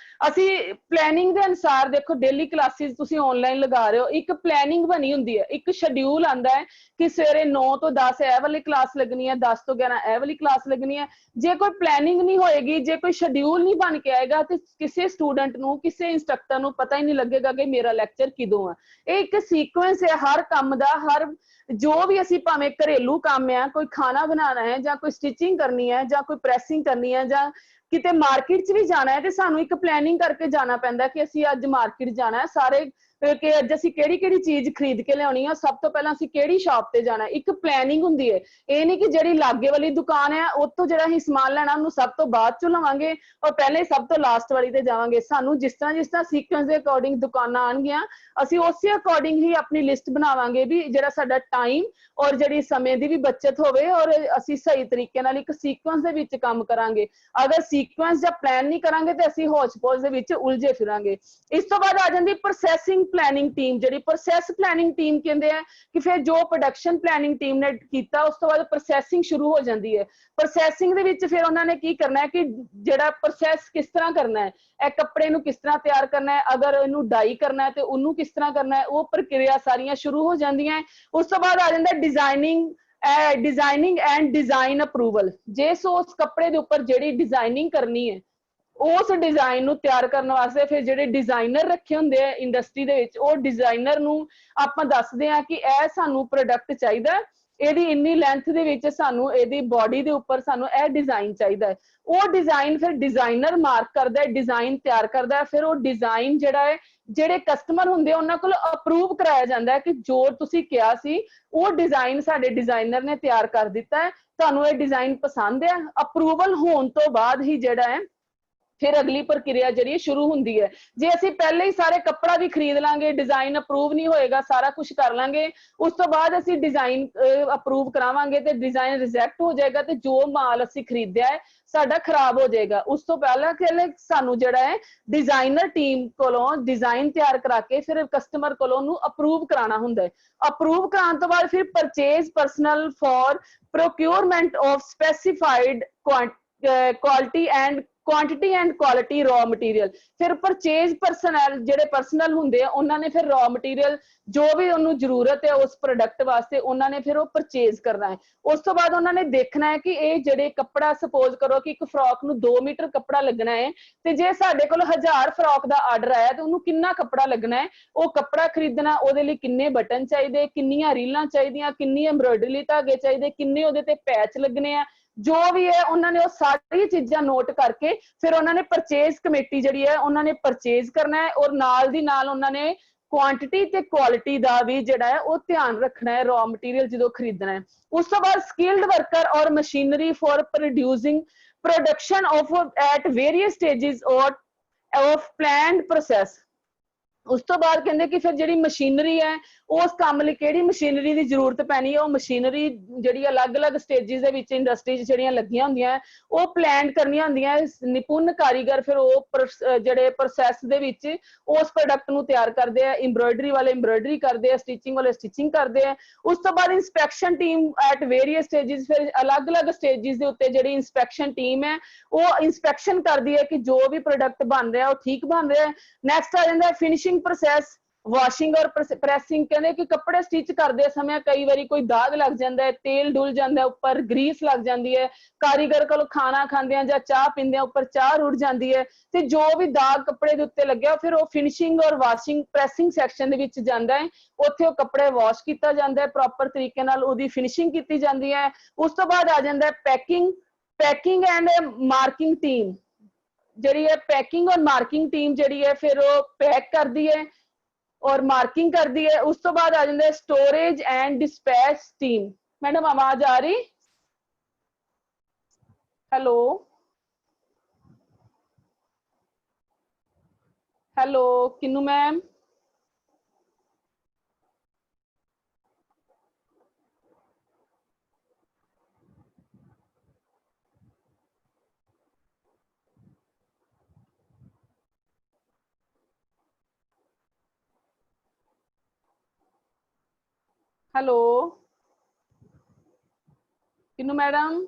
ਅਸੀਂ ਪਲੈਨਿੰਗ ਦੇ ਅਨੁਸਾਰ ਦੇਖੋ ਡੇਲੀ ਕਲਾਸਿਸ ਤੁਸੀਂ ਆਨਲਾਈਨ ਲਗਾ ਰਹੇ ਹੋ, ਇੱਕ ਪਲੈਨਿੰਗ ਬਣੀ ਹੁੰਦੀ ਹੈ, ਇੱਕ ਸ਼ਡਿਊਲ ਆਂਦਾ ਹੈ ਕਿ ਸਵੇਰੇ 9 ਤੋਂ 10 ਇਹ ਵਾਲੀ ਕਲਾਸ ਲੱਗਣੀ ਹੈ, 10 ਤੋਂ 11 ਇਹ ਵਾਲੀ ਕਲਾਸ ਲੱਗਣੀ ਹੈ। ਜੇ ਕੋਈ ਪਲੈਨਿੰਗ ਨਹੀਂ ਹੋਏਗੀ, ਜੇ ਕੋਈ ਸ਼ਡਿਊਲ ਨਹੀਂ ਬਣ ਕੇ ਆਏਗਾ ਤੇ ਕਿਸੇ ਸਟੂਡੈਂਟ ਨੂੰ, ਕਿਸੇ ਇੰਸਟ੍ਰਕਟਰ ਨੂੰ ਪਤਾ ਹੀ ਨਹੀਂ ਲੱਗੇਗਾ ਕਿ ਮੇਰਾ ਲੈਕਚਰ ਕਿਦੋਂ ਆ। ਇਹ ਇੱਕ ਸੀਕੁਐਂਸ ਹੈ ਹਰ ਕੰਮ ਦਾ, ਹਰ ਜੋ ਵੀ ਅਸੀਂ ਭਾਵੇਂ ਘਰੇਲੂ ਕੰਮ ਹੈ, ਕੋਈ ਖਾਣਾ ਬਣਾਉਣਾ ਹੈ ਜਾਂ ਕੋਈ ਸਟਿਚਿੰਗ ਕਰਨੀ ਹੈ ਜਾਂ ਕੋਈ ਪ੍ਰੈਸਿੰਗ ਕਰਨੀ ਹੈ ਜਾਂ ਕਿਤੇ ਮਾਰਕੀਟ 'ਚ ਵੀ ਜਾਣਾ ਹੈ ਤੇ ਸਾਨੂੰ ਇੱਕ ਪਲੈਨਿੰਗ ਕਰਕੇ ਜਾਣਾ ਪੈਂਦਾ ਕਿ ਅਸੀਂ ਅੱਜ ਮਾਰਕੀਟ ਜਾਣਾ ਹੈ, ਸਾਰੇ ਕਿ ਅੱਜ ਅਸੀਂ ਕਿਹੜੀ ਚੀਜ਼ ਖਰੀਦ ਕੇ ਲਿਆਉਣੀ ਹੈ, ਸਭ ਤੋਂ ਪਹਿਲਾਂ ਅਸੀਂ ਕਿਹੜੀ ਸ਼ਾਪ ਤੇ ਜਾਣਾ, ਇੱਕ ਪਲੈਨਿੰਗ ਹੁੰਦੀ ਹੈ। ਇਹ ਨਹੀਂ ਕਿ ਜਿਹੜੀ ਲਾਗੇ ਵਾਲੀ ਦੁਕਾਨ ਹੈ ਉੱਥੋਂ ਜਿਹੜਾ ਅਸੀਂ ਸਮਾਨ ਲੈਣਾ ਉਹਨੂੰ ਸਭ ਤੋਂ ਬਾਅਦ ਚੋਂ ਲਵਾਂਗੇ ਔਰ ਪਹਿਲੇ ਸਭ ਤੋਂ ਲਾਸਟ ਵਾਲੀ ਤੇ ਜਾਵਾਂਗੇ। ਸਾਨੂੰ ਜਿਸ ਤਰ੍ਹਾਂ ਸੀਕੁਐਂਸ ਦੇ ਅਕੋਰਡਿੰਗ ਦੁਕਾਨਾਂ ਆਉਣਗੀਆਂ, ਅਸੀਂ ਉਸੇ ਅਕੋਰਡਿੰਗ ਹੀ ਆਪਣੀ ਲਿਸਟ ਬਣਾਵਾਂਗੇ ਵੀ ਜਿਹੜਾ ਸਾਡਾ ਟਾਈਮ ਔਰ ਜਿਹੜੀ ਸਮੇਂ ਦੀ ਵੀ ਬੱਚਤ ਹੋਵੇ ਔਰ ਅਸੀਂ ਸਹੀ ਤਰੀਕੇ ਨਾਲ ਇੱਕ ਸੀਕੁਐਂਸ ਦੇ ਵਿੱਚ ਕੰਮ ਕਰਾਂਗੇ। ਅਗਰ ਸੀਕੁਐਂਸ ਜਾਂ ਪਲਾਨ ਨਹੀਂ ਕਰਾਂਗੇ ਤੇ ਅਸੀਂ ਹੋਚ-ਪੋਚ ਦੇ ਵਿੱਚ ਉਲਝੇ ਫਿਰਾਂਗੇ। ਇਸ ਤੋਂ ਬਾਅਦ ਆ ਜਾਂਦੀ ਪ੍ਰੋਸੈਸਿੰਗ ਪਲੈਨਿੰਗ ਟੀਮ, ਜਿਹੜੀ ਪ੍ਰੋਸੈਸ ਪਲੈਨਿੰਗ ਟੀਮ ਕਹਿੰਦੇ ਆ ਕਿ ਫਿਰ ਜੋ ਪ੍ਰੋਡਕਸ਼ਨ ਪਲੈਨਿੰਗ ਟੀਮ ਨੇ ਕੀਤਾ ਉਸ ਤੋਂ ਬਾਅਦ ਪ੍ਰੋਸੈਸਿੰਗ ਸ਼ੁਰੂ ਹੋ ਜਾਂਦੀ ਹੈ। ਪ੍ਰੋਸੈਸਿੰਗ ਦੇ ਵਿੱਚ ਫਿਰ ਉਹਨਾਂ ਨੇ ਕੀ ਕਰਨਾ ਹੈ ਕਿ ਜਿਹੜਾ ਪ੍ਰੋਸੈਸ ਕਿਸ ਤਰ੍ਹਾਂ ਕਰਨਾ ਹੈ, ਇਹ ਕੱਪੜੇ ਨੂੰ ਕਿਸ ਤਰ੍ਹਾਂ ਤਿਆਰ ਕਰਨਾ ਹੈ, ਅਗਰ ਇਹਨੂੰ ਡਾਈ ਕਰਨਾ ਹੈ ਤੇ ਉਹਨੂੰ ਕਿਸ ਤਰ੍ਹਾਂ ਕਰਨਾ ਹੈ, ਉਹ ਪ੍ਰਕਿਰਿਆ ਸਾਰੀਆਂ ਸ਼ੁਰੂ ਹੋ ਜਾਂਦੀਆਂ ਹੈ। ਉਸ ਤੋਂ ਬਾਅਦ ਆ ਜਾਂਦਾ ਡਿਜ਼ਾਈਨਿੰਗ ਐਂਡ ਡਿਜ਼ਾਈਨ ਅਪਰੂਵਲ। ਜੇ ਸੋ ਉਸ ਕੱਪੜੇ ਦੇ ਉੱਪਰ ਜਿਹੜੀ ਡਿਜ਼ਾਈਨਿੰਗ ਕਰਨੀ ਹੈ ਉਸ ਡਿਜ਼ਾਈਨ ਨੂੰ ਤਿਆਰ ਕਰਨ ਵਾਸਤੇ ਫਿਰ ਜਿਹੜੇ ਡਿਜ਼ਾਈਨਰ ਰੱਖੇ ਹੁੰਦੇ ਆ ਇੰਡਸਟਰੀ ਦੇ ਵਿੱਚ, ਉਹ ਡਿਜ਼ਾਈਨਰ ਨੂੰ ਆਪਾਂ ਦੱਸਦੇ ਆ ਕਿ ਇਹ ਸਾਨੂੰ ਪ੍ਰੋਡਕਟ ਚਾਹੀਦਾ, ਇਹਦੀ ਇੰਨੀ ਲੈਂਥ ਦੇ ਵਿੱਚ ਸਾਨੂੰ ਇਹਦੀ ਬਾਡੀ ਦੇ ਉੱਪਰ ਸਾਨੂੰ ਇਹ ਡਿਜ਼ਾਈਨ ਚਾਹੀਦਾ ਹੈ। ਉਹ ਡਿਜ਼ਾਈਨ ਫਿਰ ਡਿਜ਼ਾਈਨਰ ਮਾਰਕ ਕਰਦਾ ਹੈ, ਡਿਜ਼ਾਈਨ ਤਿਆਰ ਕਰਦਾ ਹੈ। ਫਿਰ ਉਹ ਡਿਜ਼ਾਈਨ ਜਿਹੜਾ ਹੈ ਜਿਹੜੇ ਕਸਟਮਰ ਹੁੰਦੇ ਉਹਨਾਂ ਕੋਲ ਅਪਰੂਵ ਕਰਾਇਆ ਜਾਂਦਾ ਹੈ ਕਿ ਜੋ ਤੁਸੀਂ ਕਿਹਾ ਸੀ ਉਹ ਡਿਜ਼ਾਈਨ ਸਾਡੇ ਡਿਜ਼ਾਈਨਰ ਨੇ ਤਿਆਰ ਕਰ ਦਿੱਤਾ ਹੈ, ਤੁਹਾਨੂੰ ਇਹ ਡਿਜ਼ਾਈਨ ਪਸੰਦ ਹੈ। ਅਪਰੂਵਲ ਹੋਣ ਤੋਂ ਬਾਅਦ ਹੀ ਜਿਹੜਾ ਹੈ ਫਿਰ ਅਗਲੀ ਪ੍ਰਕਿਰਿਆ ਜਿਹੜੀ ਸ਼ੁਰੂ ਹੁੰਦੀ ਹੈ। ਜੇ ਅਸੀਂ ਪਹਿਲੇ ਹੀ ਸਾਰੇ ਕੱਪੜਾ ਵੀ ਖਰੀਦ ਲਾਂਗੇ, ਡਿਜ਼ਾਈਨ ਅਪਰੂਵ ਨਹੀਂ ਹੋਏਗਾ, ਸਾਰਾ ਕੁਝ ਕਰ ਲਾਂਗੇ, ਉਸ ਤੋਂ ਬਾਅਦ ਅਸੀਂ ਡਿਜ਼ਾਈਨ ਅਪਰੂਵ ਕਰਾਵਾਂਗੇ ਤੇ ਡਿਜ਼ਾਈਨ ਰਿਜੈਕਟ ਹੋ ਜਾਏਗਾ ਤੇ ਜੋ ਮਾਲ ਅਸੀਂ ਖਰੀਦਿਆ ਹੈ ਸਾਡਾ ਖਰਾਬ ਹੋ ਜਾਏਗਾ। ਉਸ ਤੋਂ ਪਹਿਲਾਂ ਕਿ ਸਾਨੂੰ ਜਿਹੜਾ ਹੈ ਡਿਜ਼ਾਈਨਰ ਟੀਮ ਕੋਲੋਂ ਡਿਜ਼ਾਈਨ ਤਿਆਰ ਕਰਾ ਕੇ ਫਿਰ ਕਸਟਮਰ ਕੋਲੋਂ ਉਹਨੂੰ ਅਪਰੂਵ ਕਰਾਉਣਾ ਹੁੰਦਾ ਹੈ। ਅਪਰੂਵ ਕਰਾਉਣ ਤੋਂ ਬਾਅਦ ਫਿਰ purchase personnel for procurement of specified quantity and quality raw material। ਫਿਰ ਪਰਚੇਜ਼ ਪਰਸਨਲ ਜਿਹੜੇ ਪਰਸਨਲ ਹੁੰਦੇ ਆ ਉਹਨਾਂ ਨੇ ਫਿਰ raw material ਜੋ ਵੀ ਉਹਨੂੰ ਜ਼ਰੂਰਤ ਹੈ ਉਸ ਪ੍ਰੋਡਕਟ ਵਾਸਤੇ ਉਹਨਾਂ ਨੇ ਫਿਰ ਉਹ ਪਰਚੇਜ਼ ਕਰਨਾ ਹੈ। ਉਸ ਤੋਂ ਬਾਅਦ ਉਹਨਾਂ ਨੇ ਦੇਖਣਾ ਹੈ ਕਿ ਇਹ ਜਿਹੜੇ ਕੱਪੜਾ ਸਪੋਜ਼ ਕਰੋ ਕਿ ਇੱਕ ਫਰॉक ਨੂੰ 2 ਮੀਟਰ ਕੱਪੜਾ ਲੱਗਣਾ ਹੈ ਤੇ ਜੇ ਸਾਡੇ ਕੋਲ 1000 ਫਰॉक ਦਾ ਆਰਡਰ ਆਇਆ ਤੇ ਉਹਨੂੰ ਕਿੰਨਾ ਕੱਪੜਾ ਲੱਗਣਾ ਹੈ, ਉਹ ਕੱਪੜਾ ਖਰੀਦਣਾ, ਉਹਦੇ ਲਈ ਕਿੰਨੇ ਬਟਨ ਚਾਹੀਦੇ, ਕਿੰਨੀਆਂ ਰੀਲਾਂ ਚਾਹੀਦੀਆਂ, ਕਿੰਨੀ ਐਮਬ੍ਰੋਇਡਰੀ ਲਈ ਧਾਗੇ ਚਾਹੀਦੇ, ਕਿੰਨੇ ਉਹਦੇ ਤੇ ਪੈਚ ਲੱਗਣੇ ਆ, ਜੋ ਵੀ ਹੈ ਉਹਨਾਂ ਨੇ ਉਹ ਸਾਰੀ ਚੀਜ਼ਾਂ ਨੋਟ ਕਰਕੇ ਫਿਰ ਉਹਨਾਂ ਨੇ ਪਰਚੇਜ਼ ਕਮੇਟੀ ਜਿਹੜੀ ਹੈ ਉਹਨਾਂ ਨੇ ਪਰਚੇਜ਼ ਕਰਨਾ ਹੈ ਔਰ ਨਾਲ ਦੀ ਨਾਲ ਉਹਨਾਂ ਨੇ ਕੁਆਂਟੀਟੀ ਤੇ ਕੁਆਲਿਟੀ ਦਾ ਵੀ ਜਿਹੜਾ ਹੈ ਉਹ ਧਿਆਨ ਰੱਖਣਾ ਹੈ raw material ਜਦੋਂ ਖਰੀਦਣਾ ਹੈ। ਉਸ ਤੋਂ ਬਾਅਦ ਸਕਿਲਡ ਵਰਕਰ ਔਰ machinery for producing production of at various stages of planned process. ਉਸ ਤੋਂ ਬਾਅਦ ਕਹਿੰਦੇ ਕਿ ਫਿਰ ਜਿਹੜੀ ਮਸ਼ੀਨਰੀ ਹੈ ਉਸ ਕੰਮ ਲਈ ਕਿਹੜੀ ਮਸ਼ੀਨਰੀ ਦੀ ਜ਼ਰੂਰਤ ਪੈਣੀ ਹੈ, ਉਹ ਮਸ਼ੀਨਰੀ ਜਿਹੜੀ ਅਲੱਗ-ਅਲੱਗ ਸਟੇजेस ਦੇ ਵਿੱਚ ਇੰਡਸਟਰੀ 'ਚ ਜਿਹੜੀਆਂ ਲੱਗੀਆਂ ਹੁੰਦੀਆਂ ਉਹ ਪਲਾਨ ਕਰਨੀਆਂ ਹੁੰਦੀਆਂ। ਨਿਪੁੰਨ ਕਾਰੀਗਰ ਫਿਰ ਉਹ ਜਿਹੜੇ ਪ੍ਰੋਸੈਸ ਦੇ ਵਿੱਚ ਉਸ ਪ੍ਰੋਡਕਟ ਨੂੰ ਤਿਆਰ ਕਰਦੇ ਆ, ਐਮਬ੍ਰੋਇਡਰੀ ਵਾਲੇ ਐਮਬ੍ਰੋਇਡਰੀ ਕਰਦੇ ਆ, ਸਟਿਚਿੰਗ ਵਾਲੇ ਸਟਿਚਿੰਗ ਕਰਦੇ ਆ। ਉਸ ਤੋਂ ਬਾਅਦ inspection team at various stages, ਫਿਰ ਅਲੱਗ-ਅਲੱਗ ਸਟੇजेस ਦੇ ਉੱਤੇ ਜਿਹੜੀ ਇੰਸਪੈਕਸ਼ਨ ਟੀਮ ਹੈ ਉਹ ਇੰਸਪੈਕਸ਼ਨ ਕਰਦੀ ਹੈ ਕਿ ਜੋ ਵੀ ਪ੍ਰੋਡਕਟ ਬਣ ਰਿਹਾ ਉਹ ਠੀਕ ਬਣ ਰਿਹਾ ਹੈ। ਨੈਕਸਟ ਆ ਜਾਂਦਾ ਫਿਨਿਸ਼ਿੰਗ ਪ੍ਰੋਸੈਸ ਵਾਸ਼ਿੰਗ ਔਰ ਪ੍ਰੈਸਿੰਗ, ਕਹਿੰਦੇ ਕਿ ਕੱਪੜੇ ਸਟਿਚ ਕਰਦੇ ਸਮੇਂ ਕਈ ਵਾਰੀ ਕੋਈ ਦਾਗ ਲੱਗ ਜਾਂਦਾ ਹੈ, ਤੇਲ ਡੁੱਲ ਜਾਂਦਾ ਹੈ, ਉੱਪਰ ਗਰੀਸ ਲੱਗ ਜਾਂਦੀ ਹੈ, ਕਾਰੀਗਰ ਕੋਲ ਖਾਣਾ ਖਾਂਦਿਆਂ ਜਾਂ ਚਾਹ ਪੀਂਦਿਆਂ ਉੱਪਰ ਚਾਹ ਰੁੜ ਜਾਂਦੀ ਹੈ, ਤੇ ਜੋ ਵੀ ਦਾਗ ਕੱਪੜੇ ਦੇ ਉੱਤੇ ਲੱਗਿਆ ਫਿਰ ਉਹ ਫਿਨਿਸ਼ਿੰਗ ਔਰ ਵਾਸ਼ਿੰਗ ਪ੍ਰੈਸਿੰਗ ਸੈਕਸ਼ਨ ਦੇ ਵਿੱਚ ਜਾਂਦਾ ਹੈ। ਉੱਥੇ ਉਹ ਕੱਪੜੇ ਵਾਸ਼ ਕੀਤਾ ਜਾਂਦਾ ਹੈ, ਪ੍ਰੋਪਰ ਤਰੀਕੇ ਨਾਲ ਉਹਦੀ ਫਿਨਿਸ਼ਿੰਗ ਕੀਤੀ ਜਾਂਦੀ ਹੈ। ਉਸ ਤੋਂ ਬਾਅਦ ਆ ਜਾਂਦਾ ਹੈ ਪੈਕਿੰਗ ਐਂਡ ਮਾਰਕਿੰਗ ਟੀਮ, ਜਿਹੜੀ ਹੈ ਪੈਕਿੰਗ ਔਰ ਮਾਰਕਿੰਗ ਟੀਮ ਜਿਹੜੀ ਹੈ ਫਿਰ ਉਹ ਪੈਕ ਕਰਦੀ ਹੈ और मार्किंग कर दी है। उस तो बाद आ जाता है storage and dispatch team. Madam आवाज आ रही? हेलो हेलो किन्नू मैम, हेलो किन्नू मैडम,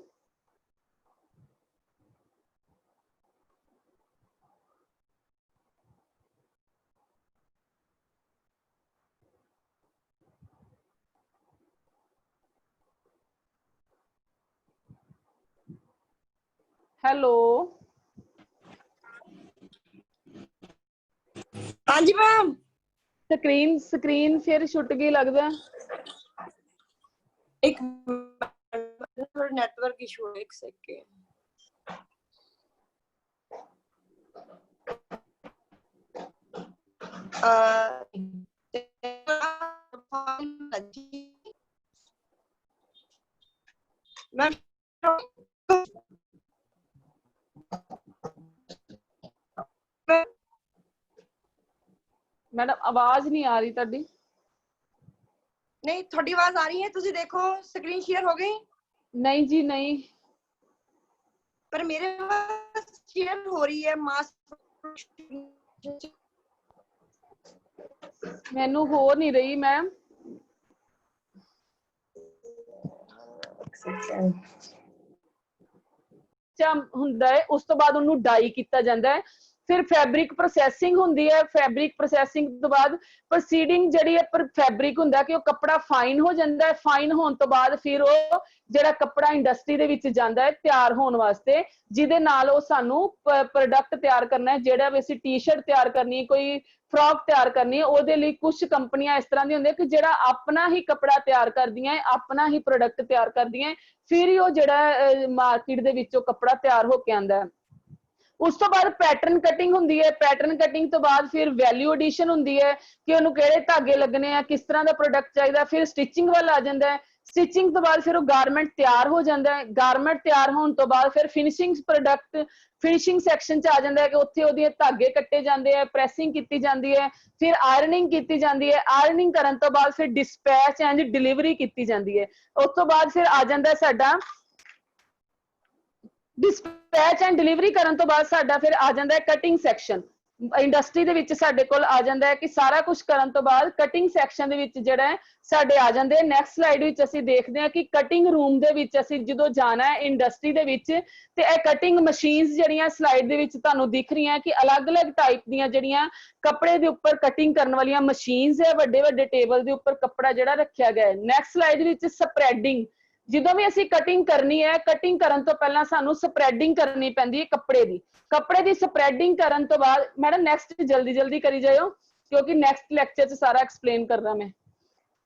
हेलो हाँ जी मैम। स्क्रीन फिर छुट गई लगता है। एक नेटवर्क इशू है, एक सेकेंड। मैम मैडम आवाज नहीं आ रही ताड़ी। नहीं, थोड़ी आवाज आ रही है, तुझे देखो स्क्रीन शेयर हो गई? नहीं जी नहीं, पर मेरे पास शेयर हो रही है मास्क। मैनू हो नहीं रही मैम। ਹੁੰਦਾ ਹੈ ਉਸ ਤੋਂ ਬਾਅਦ ਉਹਨੂੰ ਡਾਈ ਕੀਤਾ ਜਾਂਦਾ ਹੈ। ਫਿਰ ਫੈਬਰਿਕ ਪ੍ਰੋਸੈਸਿੰਗ ਹੁੰਦੀ ਹੈ। ਫੈਬਰਿਕ ਪ੍ਰੋਸੈਸਿੰਗ ਤੋਂ ਬਾਅਦ ਪ੍ਰੋਸੀਡਿੰਗ ਜਿਹੜੀ ਹੈ ਫੈਬਰਿਕ ਹੁੰਦਾ ਕਿ ਉਹ ਕੱਪੜਾ ਫਾਈਨ ਹੋ ਜਾਂਦਾ ਹੈ। ਫਾਈਨ ਹੋਣ ਤੋਂ ਬਾਅਦ ਫਿਰ ਉਹ ਜਿਹੜਾ ਕੱਪੜਾ ਇੰਡਸਟਰੀ ਦੇ ਵਿੱਚ ਜਾਂਦਾ ਹੈ ਤਿਆਰ ਹੋਣ ਵਾਸਤੇ, ਜਿਹਦੇ ਨਾਲ ਉਹ ਸਾਨੂੰ ਪ੍ਰੋਡਕਟ ਤਿਆਰ ਕਰਨਾ ਹੈ। ਜਿਹੜਾ ਵੀ ਅਸੀਂ ਟੀ-ਸ਼ਰਟ ਤਿਆਰ ਕਰਨੀ ਹੈ, ਕੋਈ ਫਰॉक ਤਿਆਰ ਕਰਨੀ ਹੈ, ਉਹਦੇ ਲਈ ਕੁਝ ਕੰਪਨੀਆਂ ਇਸ ਤਰ੍ਹਾਂ ਦੀਆਂ ਹੁੰਦੀਆਂ ਕਿ ਜਿਹੜਾ ਆਪਣਾ ਹੀ ਕੱਪੜਾ ਤਿਆਰ ਕਰਦੀਆਂ, ਆਪਣਾ ਹੀ ਪ੍ਰੋਡਕਟ ਤਿਆਰ ਕਰਦੀਆਂ, ਫਿਰ ਹੀ ਉਹ ਜਿਹੜਾ ਮਾਰਕੀਟ ਦੇ ਵਿੱਚੋਂ ਕੱਪੜਾ ਤਿਆਰ ਹੋ ਕੇ ਆਉਂਦਾ ਹੈ। ਉਸ ਤੋਂ ਬਾਅਦ ਪੈਟਰਨ ਕਟਿੰਗ ਹੁੰਦੀ ਹੈ। ਪੈਟਰਨ ਕਟਿੰਗ ਤੋਂ ਬਾਅਦ ਫਿਰ ਵੈਲਿਊ ਐਡੀਸ਼ਨ ਹੁੰਦੀ ਹੈ ਕਿ ਉਹਨੂੰ ਕਿਹੜੇ ਧਾਗੇ ਲੱਗਣੇ ਆ, ਕਿਸ ਤਰ੍ਹਾਂ ਦਾ ਪ੍ਰੋਡਕਟ ਚਾਹੀਦਾ। ਫਿਰ ਸਟਿਚਿੰਗ ਵੱਲ ਆ ਜਾਂਦਾ ਹੈ। ਸਟਿਚਿੰਗ ਤੋਂ ਬਾਅਦ ਫਿਰ ਉਹ ਗਾਰਮੈਂਟ ਤਿਆਰ ਹੋ ਜਾਂਦਾ ਹੈ। ਗਾਰਮੈਂਟ ਤਿਆਰ ਹੋਣ ਤੋਂ ਬਾਅਦ ਫਿਰ ਫਿਨਿਸ਼ਿੰਗ ਪ੍ਰੋਡਕਟ ਫਿਨਿਸ਼ਿੰਗ ਸੈਕਸ਼ਨ 'ਚ ਆ ਜਾਂਦਾ ਹੈ ਕਿ ਉੱਥੇ ਉਹਦੇ ਧਾਗੇ ਕੱਟੇ ਜਾਂਦੇ ਆ, ਪ੍ਰੈਸਿੰਗ ਕੀਤੀ ਜਾਂਦੀ ਹੈ, ਫਿਰ ਆਇਰਨਿੰਗ ਕੀਤੀ ਜਾਂਦੀ ਹੈ। ਆਇਰਨਿੰਗ ਕਰਨ ਤੋਂ ਬਾਅਦ ਫਿਰ ਡਿਸਪੈਚ ਐਂਡ ਡਿਲੀਵਰੀ ਕੀਤੀ ਜਾਂਦੀ ਹੈ। ਉਸ ਤੋਂ ਬਾਅਦ ਫਿਰ ਆ ਜਾਂਦਾ ਸਾਡਾ ਡਿਸਪੈਚ ਐਂਡ ਡਿਲੀਵਰੀ ਕਰਨ ਤੋਂ ਬਾਅਦ ਸਾਡਾ ਫਿਰ ਆ ਜਾਂਦਾ ਹੈ ਕਟਿੰਗ ਸੈਕਸ਼ਨ। ਇੰਡਸਟਰੀ ਦੇ ਵਿੱਚ ਸਾਡੇ ਕੋਲ ਆ ਜਾਂਦਾ ਹੈ ਕਿ ਸਾਰਾ ਕੁਝ ਕਰਨ ਤੋਂ ਬਾਅਦ ਕਟਿੰਗ ਸੈਕਸ਼ਨ ਦੇ ਵਿੱਚ ਜਿਹੜਾ ਹੈ ਸਾਡੇ ਆ ਜਾਂਦੇ। ਨੈਕਸਟ ਸਲਾਈਡ ਵਿੱਚ ਅਸੀਂ ਦੇਖਦੇ ਹਾਂ ਕਿ ਕਟਿੰਗ ਰੂਮ ਦੇ ਵਿੱਚ ਅਸੀਂ ਜਦੋਂ ਜਾਣਾ ਹੈ ਇੰਡਸਟਰੀ ਦੇ ਵਿੱਚ, ਤੇ ਇਹ ਕਟਿੰਗ ਮਸ਼ੀਨਸ ਜਿਹੜੀਆਂ ਸਲਾਈਡ ਦੇ ਵਿੱਚ ਤੁਹਾਨੂੰ ਦਿਖ ਰਹੀਆਂ ਕਿ ਅਲੱਗ-ਅਲੱਗ ਟਾਈਪ ਦੀਆਂ ਜਿਹੜੀਆਂ ਕੱਪੜੇ ਦੇ ਉੱਪਰ ਕਟਿੰਗ ਕਰਨ ਵਾਲੀਆਂ ਮਸ਼ੀਨਸ ਹੈ। ਵੱਡੇ-ਵੱਡੇ ਟੇਬਲ ਦੇ ਉੱਪਰ ਕੱਪੜਾ ਜਿਹੜਾ ਰੱਖਿਆ ਗਿਆ ਹੈ। ਨੈਕਸਟ ਸਲਾਈਡ ਵਿੱਚ ਸਪਰੈਡਿੰਗ। ਜਦੋਂ ਵੀ ਅਸੀਂ ਕਟਿੰਗ ਕਰਨੀ ਹੈ, ਕਟਿੰਗ ਕਰਨ ਤੋਂ ਪਹਿਲਾਂ ਸਾਨੂੰ ਸਪਰੈਡਿੰਗ ਕਰਨੀ ਪੈਂਦੀ ਹੈ ਕੱਪੜੇ ਦੀ। ਕੱਪੜੇ ਦੀ ਸਪਰੈਡਿੰਗ ਕਰਨ ਤੋਂ ਬਾਅਦ ਮੈਡਮ ਨੈਕਸਟ ਜਲਦੀ ਕਰੀ ਜਾਇਓ ਕਿਉਂਕਿ ਨੈਕਸਟ ਲੈਕਚਰ 'ਚ ਸਾਰਾ ਐਕਸਪਲੇਨ ਕਰਨਾ ਮੈਂ।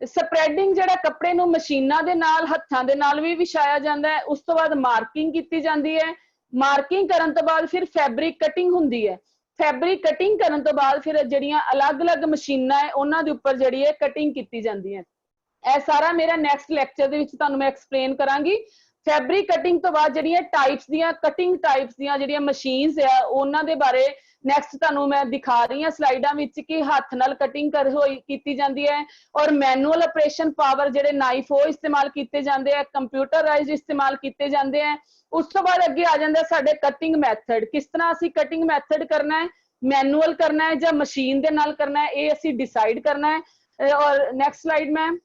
ਸਪਰੈਡਿੰਗ ਜਿਹੜਾ ਕੱਪੜੇ ਨੂੰ ਮਸ਼ੀਨਾਂ ਦੇ ਨਾਲ, ਹੱਥਾਂ ਦੇ ਨਾਲ ਵੀ ਵਿਛਾਇਆ ਜਾਂਦਾ ਹੈ। ਉਸ ਤੋਂ ਬਾਅਦ ਮਾਰਕਿੰਗ ਕੀਤੀ ਜਾਂਦੀ ਹੈ। ਮਾਰਕਿੰਗ ਕਰਨ ਤੋਂ ਬਾਅਦ ਫਿਰ ਫੈਬਰਿਕ ਕਟਿੰਗ ਹੁੰਦੀ ਹੈ। ਫੈਬਰਿਕ ਕਟਿੰਗ ਕਰਨ ਤੋਂ ਬਾਅਦ ਫਿਰ ਜਿਹੜੀਆਂ ਅਲੱਗ-ਅਲੱਗ ਮਸ਼ੀਨਾਂ ਹੈ ਉਹਨਾਂ ਦੇ ਉੱਪਰ ਜਿਹੜੀ ਹੈ ਕਟਿੰਗ ਕੀਤੀ ਜਾਂਦੀ ਹੈ। ਇਹ ਸਾਰਾ ਮੇਰਾ ਨੈਕਸਟ ਲੈਕਚਰ ਦੇ ਵਿੱਚ ਤੁਹਾਨੂੰ ਮੈਂ ਐਕਸਪਲੇਨ ਕਰਾਂਗੀ। ਫੈਬਰਿਕ ਕਟਿੰਗ ਤੋਂ ਬਾਅਦ ਜਿਹੜੀਆਂ ਟਾਈਪਸ ਦੀਆਂ ਕਟਿੰਗ ਟਾਈਪਸ ਦੀਆਂ ਜਿਹੜੀਆਂ ਮਸ਼ੀਨਸ ਆ ਉਹਨਾਂ ਦੇ ਬਾਰੇ ਨੈਕਸਟ ਤੁਹਾਨੂੰ ਮੈਂ ਦਿਖਾ ਰਹੀ ਹਾਂ ਸਲਾਈਡਾਂ ਵਿੱਚ ਕਿ ਹੱਥ ਨਾਲ ਕਟਿੰਗ ਕੀਤੀ ਜਾਂਦੀ ਹੈ ਔਰ ਮੈਨੂਅਲ ਆਪਰੇਸ਼ਨ ਪਾਵਰ ਜਿਹੜੇ ਨਾਈਫ ਉਹ ਇਸਤੇਮਾਲ ਕੀਤੇ ਜਾਂਦੇ ਆ, ਕੰਪਿਊਟਰਾਈਜ਼ਡ ਇਸਤੇਮਾਲ ਕੀਤੇ ਜਾਂਦੇ ਆ। ਉਸ ਤੋਂ ਬਾਅਦ ਅੱਗੇ ਆ ਜਾਂਦਾ ਸਾਡੇ ਕਟਿੰਗ ਮੈਥਡ। ਕਿਸ ਤਰ੍ਹਾਂ ਅਸੀਂ ਕਟਿੰਗ ਮੈਥਡ ਕਰਨਾ ਹੈ, ਮੈਨੂਅਲ ਕਰਨਾ ਹੈ ਜਾਂ ਮਸ਼ੀਨ ਦੇ ਨਾਲ ਕਰਨਾ ਹੈ, ਇਹ ਅਸੀਂ ਡਿਸਾਈਡ ਕਰਨਾ ਹੈ। ਔਰ next slide ma'am.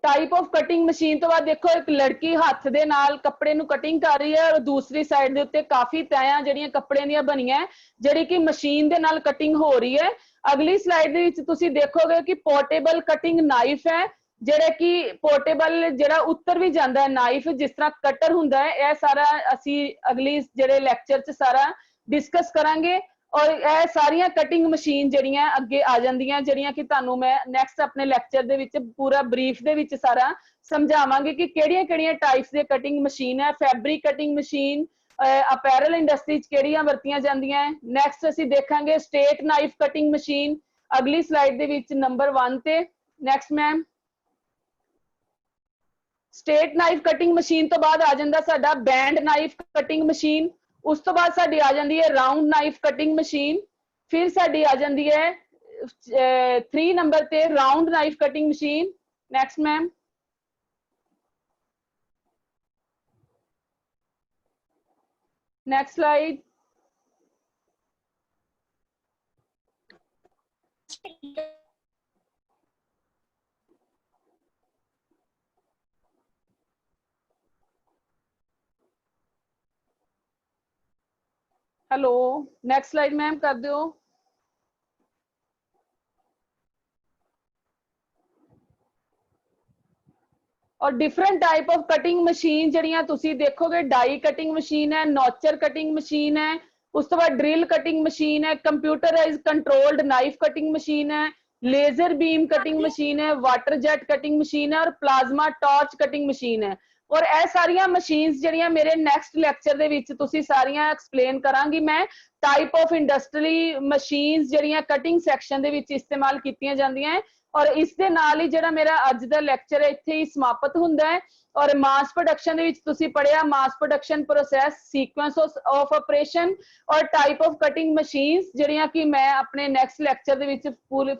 Type of cutting machine तो बाद देखो एक लड़की हथ दे नाल कपड़े नु कटिंग कर रही है और दूसरी साइड दे उत्ते काफी तैयां जड़ियां कपड़े दियां बनियां जड़ी कि मशीन दे नाल कटिंग हो रही है। अगली स्लाइड दे विच तुसी देखोगे कि पोर्टेबल कटिंग नाइफ है जेड़ा कि पोर्टेबल जेड़ा उत्तर भी जाता है नाइफ जिस तरह कटर हुंदा है। यह सारा असी अगली जेड़े लेक्चर च सारा डिस्कस करांगे और यह सारियां कटिंग मशीन जड़ियां अगे आ जांदियां जड़ियां कि तुहानू मैं नैक्सट अपने लेक्चर दे विच पूरा ब्रीफ दे विच सारा समझावांगे कि केड़ियां-केड़ियां टाइप्स दे कटिंग मशीन है। Fabric cutting machine apparel industry च केड़ियां वरतियां जांदियां है। नैक्सट असी देखांगे स्ट्रेट नाइफ कटिंग मशीन अगली स्लाइड दे विच नंबर 1 ते। Next ma'am straight knife cutting machine तो बाद आ जाता साडा बैंड नाइफ कटिंग मशीन। उस तो बाद साडी आ जाती है राउंड नाइफ कटिंग मशीन। फिर साडी आ जाती है 3 नंबर ते round knife cutting machine. Next ma'am next slide. Hello next slide ma'am कर दो। और different type of cutting machine जड़ियां तुसी देखोगे डाई कटिंग मशीन है नॉचर कटिंग मशीन है उस तो बाद ड्रिल कटिंग मशीन है computerise controlled knife cutting machine है लेजर बीम कटिंग मशीन है वाटर जेट कटिंग मशीन है और प्लाज्मा टॉर्च कटिंग मशीन है। और यह सारियां मशीन्स जड़ियां मेरे नैक्सट लैक्चर दे विच तुसी सारियां एक्सप्लेन करांगी मैं टाइप ऑफ इंडस्ट्री मशीन्स जड़ियां कटिंग सैक्शन दे विच इस्तेमाल कीतियां जांदियां है। और इस दे नाल ही जेड़ा मेरा अज दा लेक्चर है इत्थे ही समाप्त हुंदा है। और मास प्रोडक्शन दे विच तुसी पढ़िया mass production process sequence of operation और टाइप ऑफ कटिंग मशीन्स जड़ियां कि मैं अपने नैक्सट लेक्चर दे विच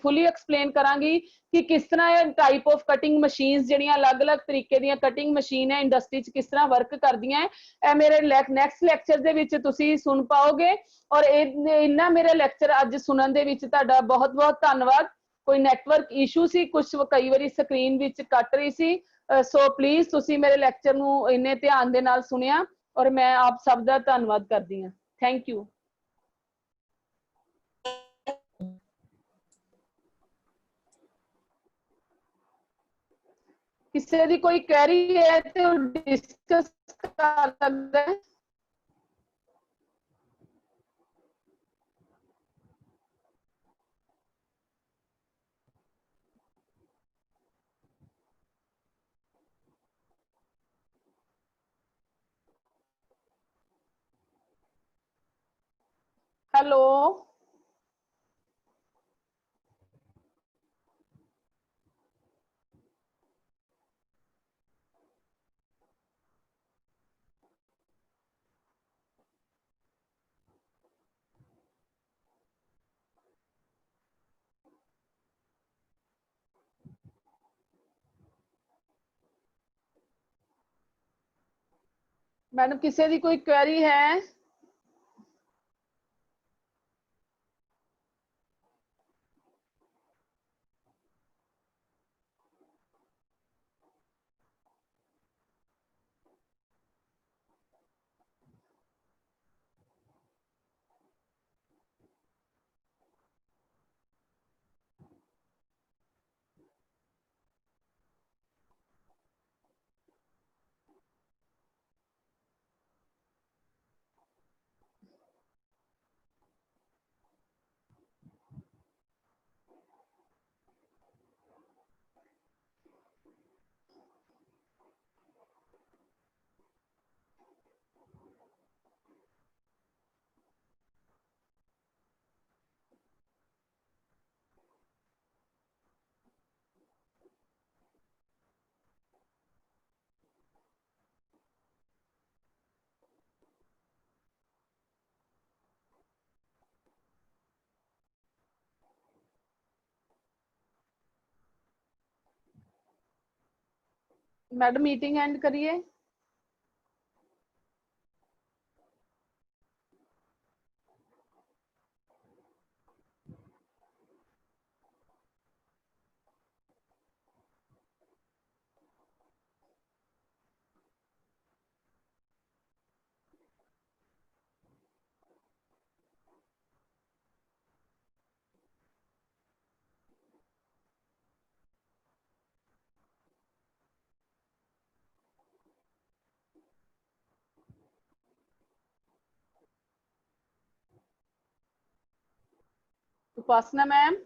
फुली एक्सप्लेन करांगी कि किस तरह टाइप ऑफ कटिंग मशीन्स जड़ियां अलग-अलग तरीके दियां कटिंग मशीन है इंडस्ट्री च किस तरह वर्क करदियां है। मेरे नैक्सट लेक्चर दे विच तुसी सुन पाओगे। और इन्ना मेरा लेक्चर अज सुनन दे विच तुहाडा बहुत-बहुत धन्नवाद। कोई नैटवर्क इशू सी कुछ कई बारी स्क्रीन विच कट रही सी सो प्लीज तुसी मेरे लेक्चर नू इन्ने ध्यान दे नाल सुनिया और मैं आप सब दा धन्नवाद करदी हां। Thank you. किसी दी कोई क्वेरी है तो डिस्कस कर सकते हैं। हेलो मैडम किसी दी कोई क्वेरी है? मैडम मीटिंग एंड करिए। उपासना मैम,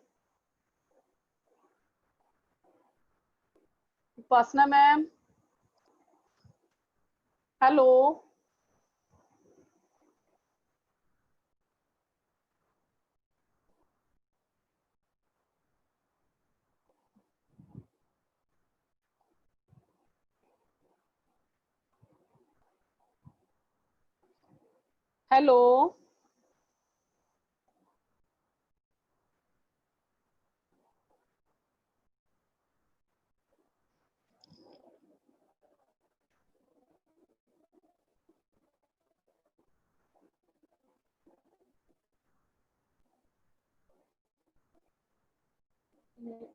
उपासना मैम, हेलो। हेलो,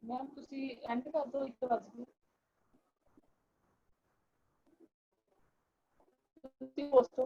मैम तुसी एंड कर दो, 1 बज गए, तुसी पोस्टो।